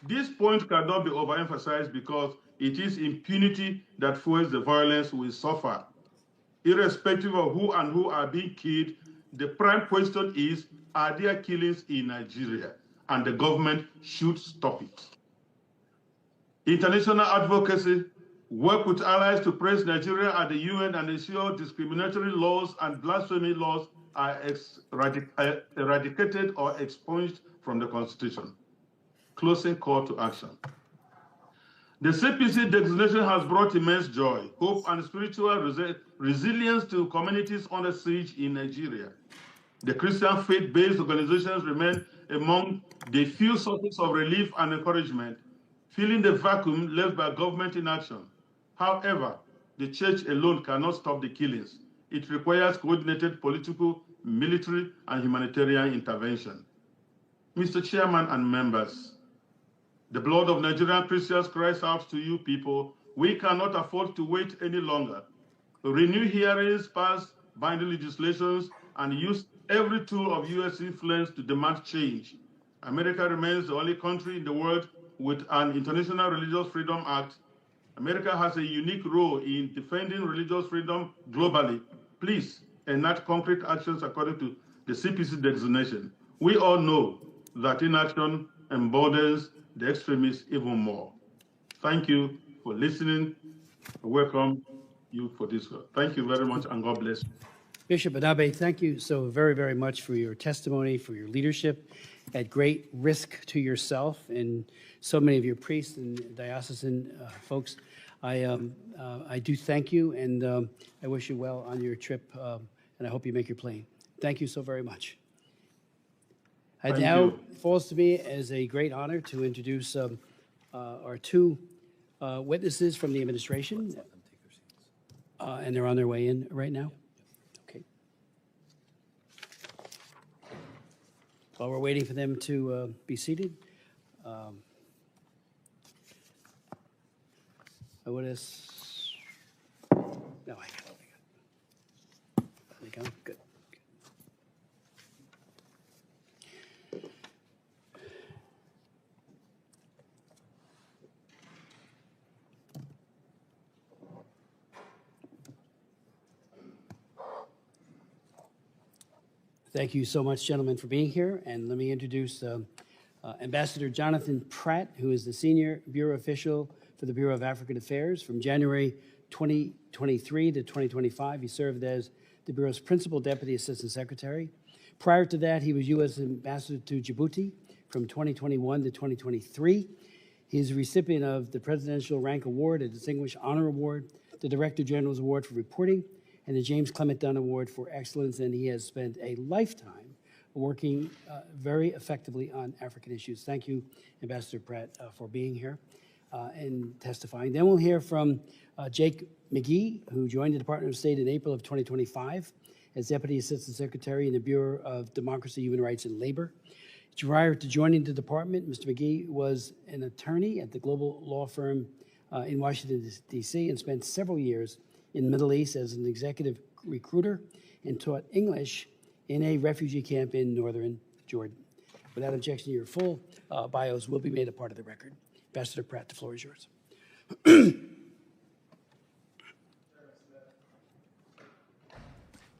This point cannot be overemphasized because it is impunity that fuels the violence we suffer. Irrespective of who are being killed, the prime question is, are there killings in Nigeria? And the government should stop it. International advocacy, work with allies to press Nigeria at the UN and ensure discriminatory laws and blasphemy laws are eradicated or expunged from the Constitution. Closing call to action. The CPC designation has brought immense joy, hope, and spiritual resilience to communities under siege in Nigeria. The Christian faith-based organizations remain among the few sources of relief and encouragement, filling the vacuum left by government inaction. However, the church alone cannot stop the killings. It requires coordinated political, military, and humanitarian intervention. Mr. Chairman and members, the blood of Nigerian Christians cries out to you people. We cannot afford to wait any longer. Renew hearings, pass binding legislations, and use every tool of U.S. influence to demand change. America remains the only country in the world with an International Religious Freedom Act. America has a unique role in defending religious freedom globally. Please enact concrete actions according to the CPC designation. We all know that inaction emboldens the extremists even more. Thank you for listening. I welcome you for this. Thank you very much, and God bless you. Bishop Anabe, thank you so very, very much for your testimony, for your leadership at great risk to yourself and so many of your priests and diocesan folks. I do thank you, and I wish you well on your trip, and I hope you make your plane. Thank you so very much. It now falls to me as a great honor to introduce our two witnesses from the administration, and they're on their way in right now. Okay. While we're waiting for them to be seated, I would have. No, I got it. There you go. Good. Thank you so much, gentlemen, for being here. And let me introduce Ambassador Jonathan Pratt, who is the Senior Bureau Official for the Bureau of African Affairs. From January 2023 to 2025, he served as the Bureau's Principal Deputy Assistant Secretary. Prior to that, he was U.S. Ambassador to Djibouti from 2021 to 2023. He is a recipient of the Presidential Rank Award, a Distinguished Honor Award, the Director General's Award for Reporting, and the James Clement Dunn Award for Excellence, and he has spent a lifetime working very effectively on African issues. Thank you, Ambassador Pratt, for being here and testifying. Then we'll hear from Jake McGee, who joined the Department of State in April of 2025 as Deputy Assistant Secretary in the Bureau of Democracy, Human Rights, and Labor. Prior to joining the department, Mr. McGee was an attorney at the global law firm in Washington, D.C., and spent several years in the Middle East as an executive recruiter and taught English in a refugee camp in northern Jordan. Without objection, your full bios will be made a part of the record. Ambassador Pratt, the floor is yours.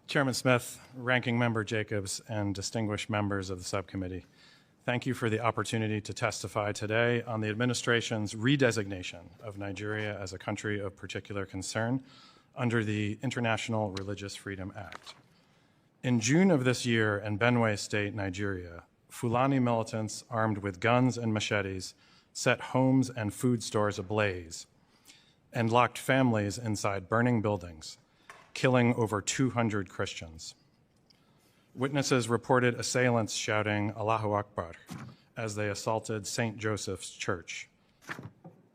Chairman Smith, Ranking Member Jacobs, and distinguished members of the subcommittee, thank you for the opportunity to testify today on the administration's redesignation of Nigeria as a country of particular concern under the International Religious Freedom Act. In June of this year in Benue State, Nigeria, Fulani militants armed with guns and machetes set homes and food stores ablaze and locked families inside burning buildings, killing over 200 Christians. Witnesses reported assailants shouting Allahu Akbar as they assaulted St. Joseph's Church.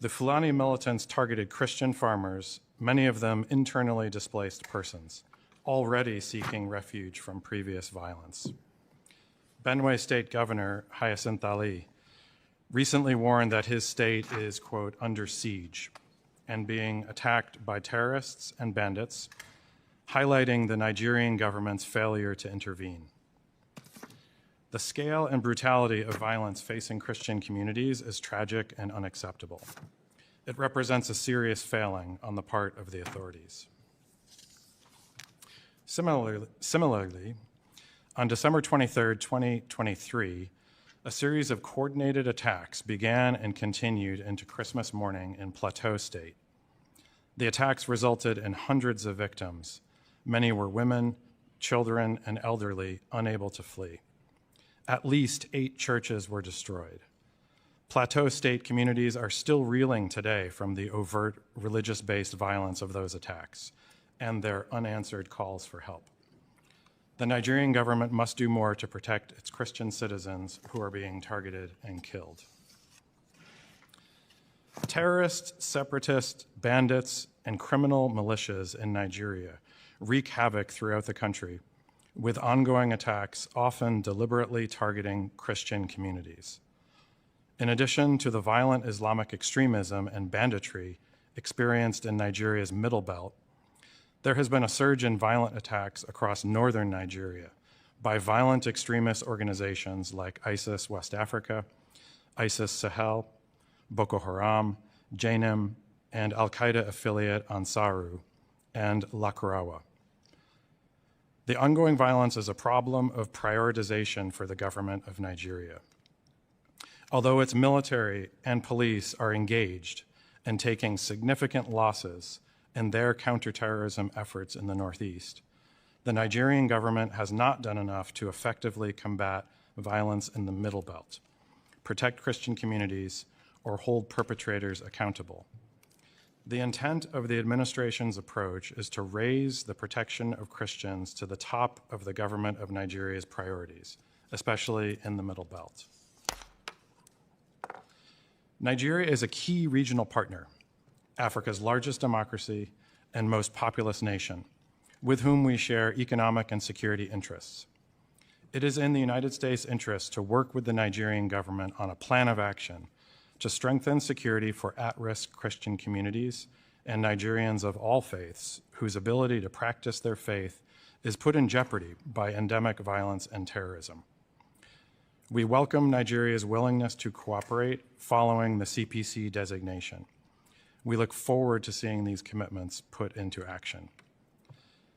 The Fulani militants targeted Christian farmers, many of them internally displaced persons, already seeking refuge from previous violence. Benue State Governor Hyacinth Ali recently warned that his state is, quote, under siege and being attacked by terrorists and bandits, highlighting the Nigerian government's failure to intervene. The scale and brutality of violence facing Christian communities is tragic and unacceptable. It represents a serious failing on the part of the authorities. Similarly, on December 23, 2023, a series of coordinated attacks began and continued into Christmas morning in Plateau State. The attacks resulted in hundreds of victims. Many were women, children, and elderly unable to flee. At least 8 churches were destroyed. Plateau State communities are still reeling today from the overt religious-based violence of those attacks and their unanswered calls for help. The Nigerian government must do more to protect its Christian citizens who are being targeted and killed. Terrorists, separatists, bandits, and criminal militias in Nigeria wreak havoc throughout the country, with ongoing attacks often deliberately targeting Christian communities. In addition to the violent Islamic extremism and banditry experienced in Nigeria's Middle Belt, there has been a surge in violent attacks across northern Nigeria by violent extremist organizations like ISIS West Africa, ISIS Sahel, Boko Haram, Jainim, and Al-Qaeda affiliate Ansaru, and Lakurawa. The ongoing violence is a problem of prioritization for the government of Nigeria. Although its military and police are engaged and taking significant losses in their counterterrorism efforts in the Northeast, the Nigerian government has not done enough to effectively combat violence in the Middle Belt, protect Christian communities, or hold perpetrators accountable. The intent of the administration's approach is to raise the protection of Christians to the top of the government of Nigeria's priorities, especially in the Middle Belt. Nigeria is a key regional partner, Africa's largest democracy and most populous nation, with whom we share economic and security interests. It is in the United States' interest to work with the Nigerian government on a plan of action to strengthen security for at-risk Christian communities and Nigerians of all faiths whose ability to practice their faith is put in jeopardy by endemic violence and terrorism. We welcome Nigeria's willingness to cooperate following the CPC designation. We look forward to seeing these commitments put into action.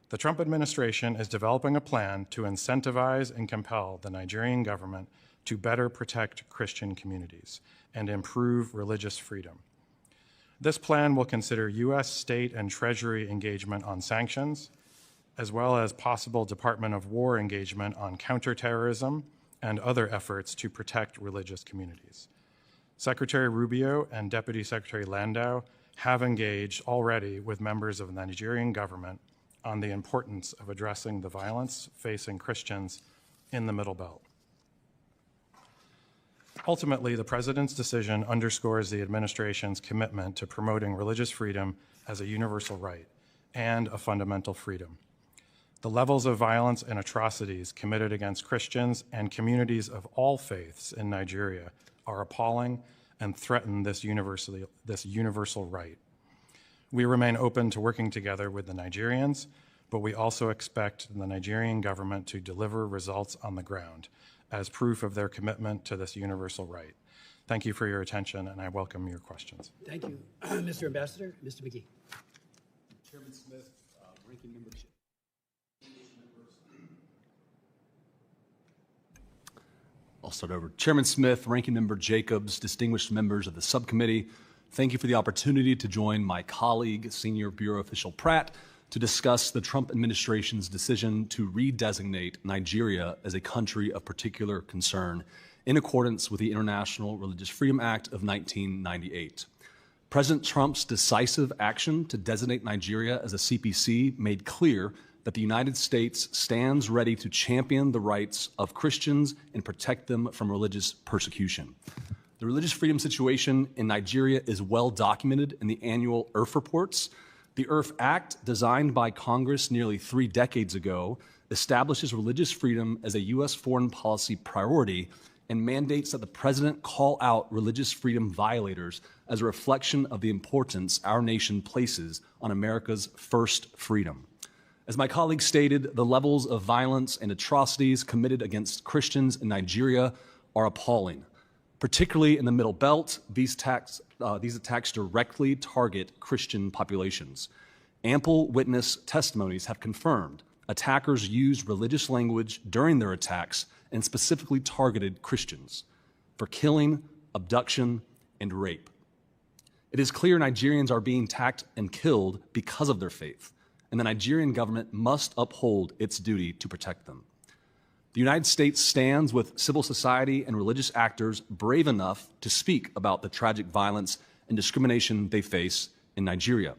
The Trump administration is developing a plan to incentivize and compel the Nigerian government to better protect Christian communities and improve religious freedom. This plan will consider U.S. state and Treasury engagement on sanctions, as well as possible Department of War engagement on counterterrorism and other efforts to protect religious communities. Secretary Rubio and Deputy Secretary Landau have engaged already with members of the Nigerian government on the importance of addressing the violence facing Christians in the Middle Belt. Ultimately, the president's decision underscores the administration's commitment to promoting religious freedom as a universal right and a fundamental freedom. The levels of violence and atrocities committed against Christians and communities of all faiths in Nigeria are appalling and threaten this universal right. We remain open to working together with the Nigerians, but we also expect the Nigerian government to deliver results on the ground as proof of their commitment to this universal right. Thank you for your attention, and I welcome your questions. Thank you, Mr. Ambassador. Mr. McGee. Chairman Smith, Ranking Member. I'll start over. Chairman Smith, Ranking Member Jacobs, distinguished members of the subcommittee, thank you for the opportunity to join my colleague, Senior Bureau Official Pratt, to discuss the Trump administration's decision to redesignate Nigeria as a country of particular concern in accordance with the International Religious Freedom Act of 1998. President Trump's decisive action to designate Nigeria as a CPC made clear that the United States stands ready to champion the rights of Christians and protect them from religious persecution. The religious freedom situation in Nigeria is well documented in the annual IRF reports. The IRF Act, designed by Congress nearly 3 decades ago, establishes religious freedom as a U.S. foreign policy priority and mandates that the president call out religious freedom violators as a reflection of the importance our nation places on America's first freedom. As my colleague stated, the levels of violence and atrocities committed against Christians in Nigeria are appalling. Particularly in the Middle Belt, these attacks directly target Christian populations. Ample witness testimonies have confirmed attackers used religious language during their attacks and specifically targeted Christians for killing, abduction, and rape. It is clear Nigerians are being attacked and killed because of their faith, and the Nigerian government must uphold its duty to protect them. The United States stands with civil society and religious actors brave enough to speak about the tragic violence and discrimination they face in Nigeria.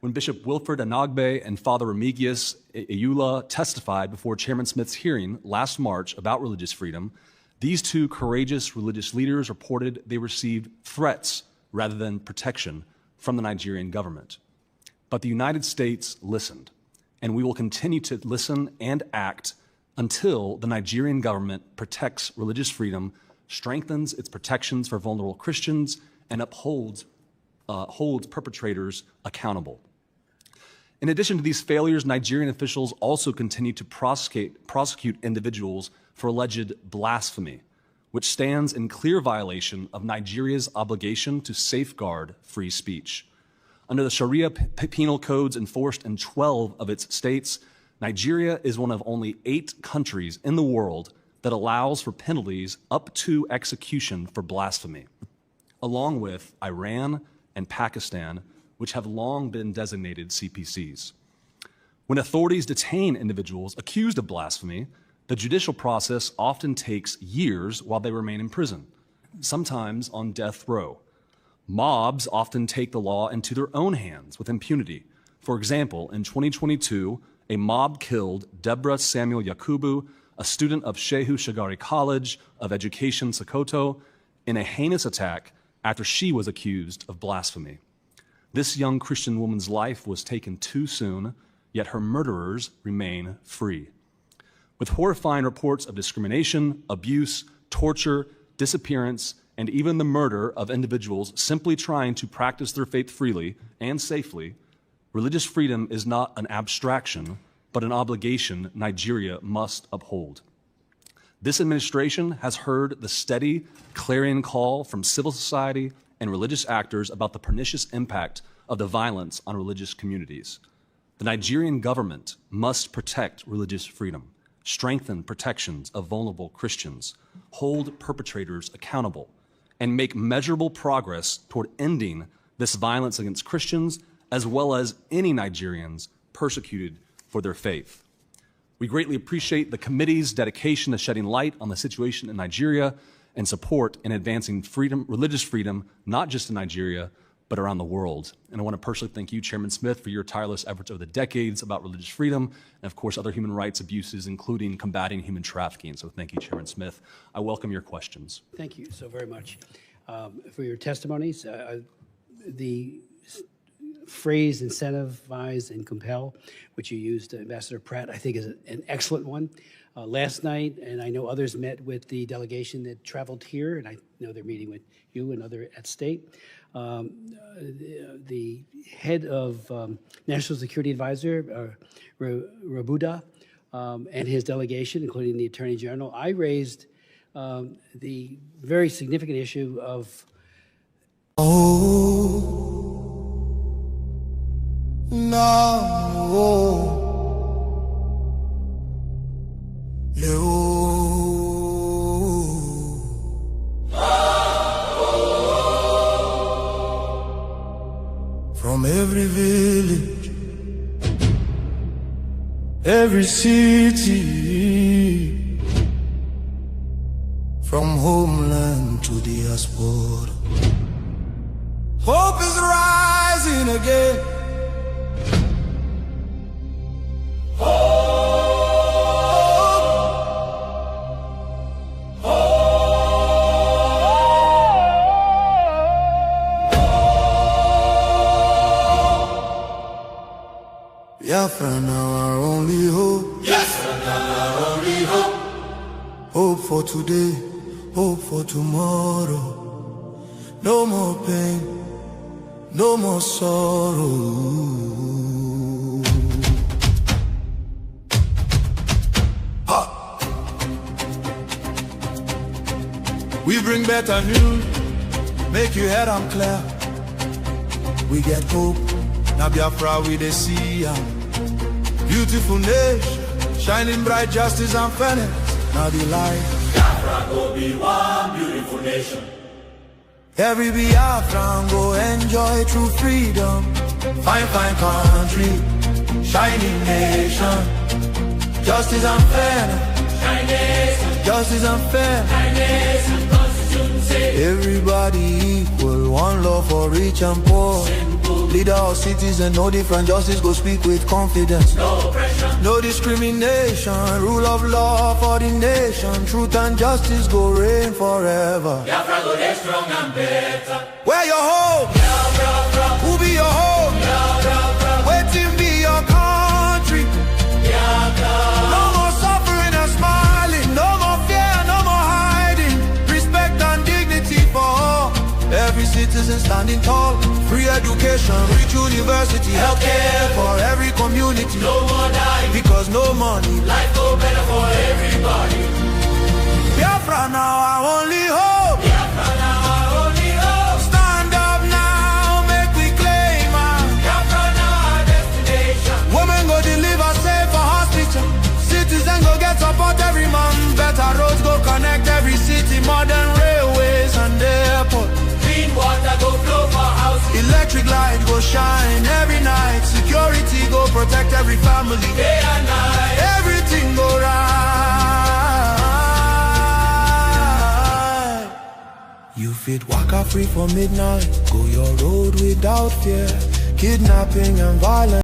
When Bishop Wilfred Anagbe and Father Remigius Eyula testified before Chairman Smith's hearing last March about religious freedom, these 2 courageous religious leaders reported they received threats rather than protection from the Nigerian government. But the United States listened, and we will continue to listen and act until the Nigerian government protects religious freedom, strengthens its protections for vulnerable Christians, and holds perpetrators accountable. In addition to these failures, Nigerian officials also continue to prosecute individuals for alleged blasphemy, which stands in clear violation of Nigeria's obligation to safeguard free speech. Under the Sharia penal codes enforced in 12 of its states, Nigeria is one of only 8 countries in the world that allows for penalties up to execution for blasphemy, along with Iran and Pakistan, which have long been designated CPCs. When authorities detain individuals accused of blasphemy, the judicial process often takes years while they remain in prison, sometimes on death row. Mobs often take the law into their own hands with impunity. For example, in 2022, a mob killed Deborah Samuel Yakubu, a student of Shehu Shagari College of Education, Sokoto, in a heinous attack after she was accused of blasphemy. This young Christian woman's life was taken too soon, yet her murderers remain free. With horrifying reports of discrimination, abuse, torture, disappearance, and even the murder of individuals simply trying to practice their faith freely and safely, religious freedom is not an abstraction, but an obligation Nigeria must uphold. This administration has heard the steady, clarion call from civil society and religious actors about the pernicious impact of the violence on religious communities. The Nigerian government must protect religious freedom, strengthen protections of vulnerable Christians, hold perpetrators accountable, and make measurable progress toward ending this violence against Christians as well as any Nigerians persecuted for their faith. We greatly appreciate the committee's dedication to shedding light on the situation in Nigeria and support in advancing freedom, religious freedom, not just in Nigeria, but around the world. And I want to personally thank you, Chairman Smith, for your tireless efforts over the decades about religious freedom and, of course, other human rights abuses, including combating human trafficking. So thank you, Chairman Smith. I welcome your questions. Thank you so very much for your testimonies. The phrase incentivize and compel, which you used, Ambassador Pratt, I think is an excellent one. Last night, and I know others met with the delegation that traveled here, and I know they're meeting with you and other at state. The head of National Security Advisor, Rabuda, and his delegation, including the Attorney General, I raised the very significant issue of From every village, every city, from homeland to diaspora, hope is rising again. Biafra now our only hope. Biafra now our only hope. Hope for today, hope for tomorrow. No more pain, no more sorrow. Ha! We bring better news, make you head on clear. We get hope, now Biafra we dey see ya. Beautiful nation, shining bright justice and fairness. Now the light. Biafra go be one beautiful nation. Every Biafran go enjoy true freedom. Fine, fine country, shining nation. Justice and fairness. Shine nation. Justice and fairness. Shine nation. Constitution say. Everybody equal, one love for rich and poor. Leader or citizen, no different, justice go speak with confidence. No oppression, no discrimination, rule of law for the nation. Truth and justice go reign forever. Biafra go get strong and better. Where your home? Biafra. Who be your home? Biafra. Waiting be your country. Biafra. No more suffering and smiling, no more fear, no more hiding. Respect and dignity for all. Every citizen standing tall. Free education, rich university, healthcare for every community. No more dying, because no money. Life go better for everybody. Biafra now our only hope. Biafra now our only hope. Stand up now, make we claim our Biafra now our destination. Women go deliver safe for hospital. Citizen go get support every month. Better roads go connect every city. Modern railways and airport. Clean water go flow for house. Electric light go shine every night. Security go protect every family. Day and night. Everything go right. You fit waka free for midnight. Go your road without fear. Kidnapping and violence.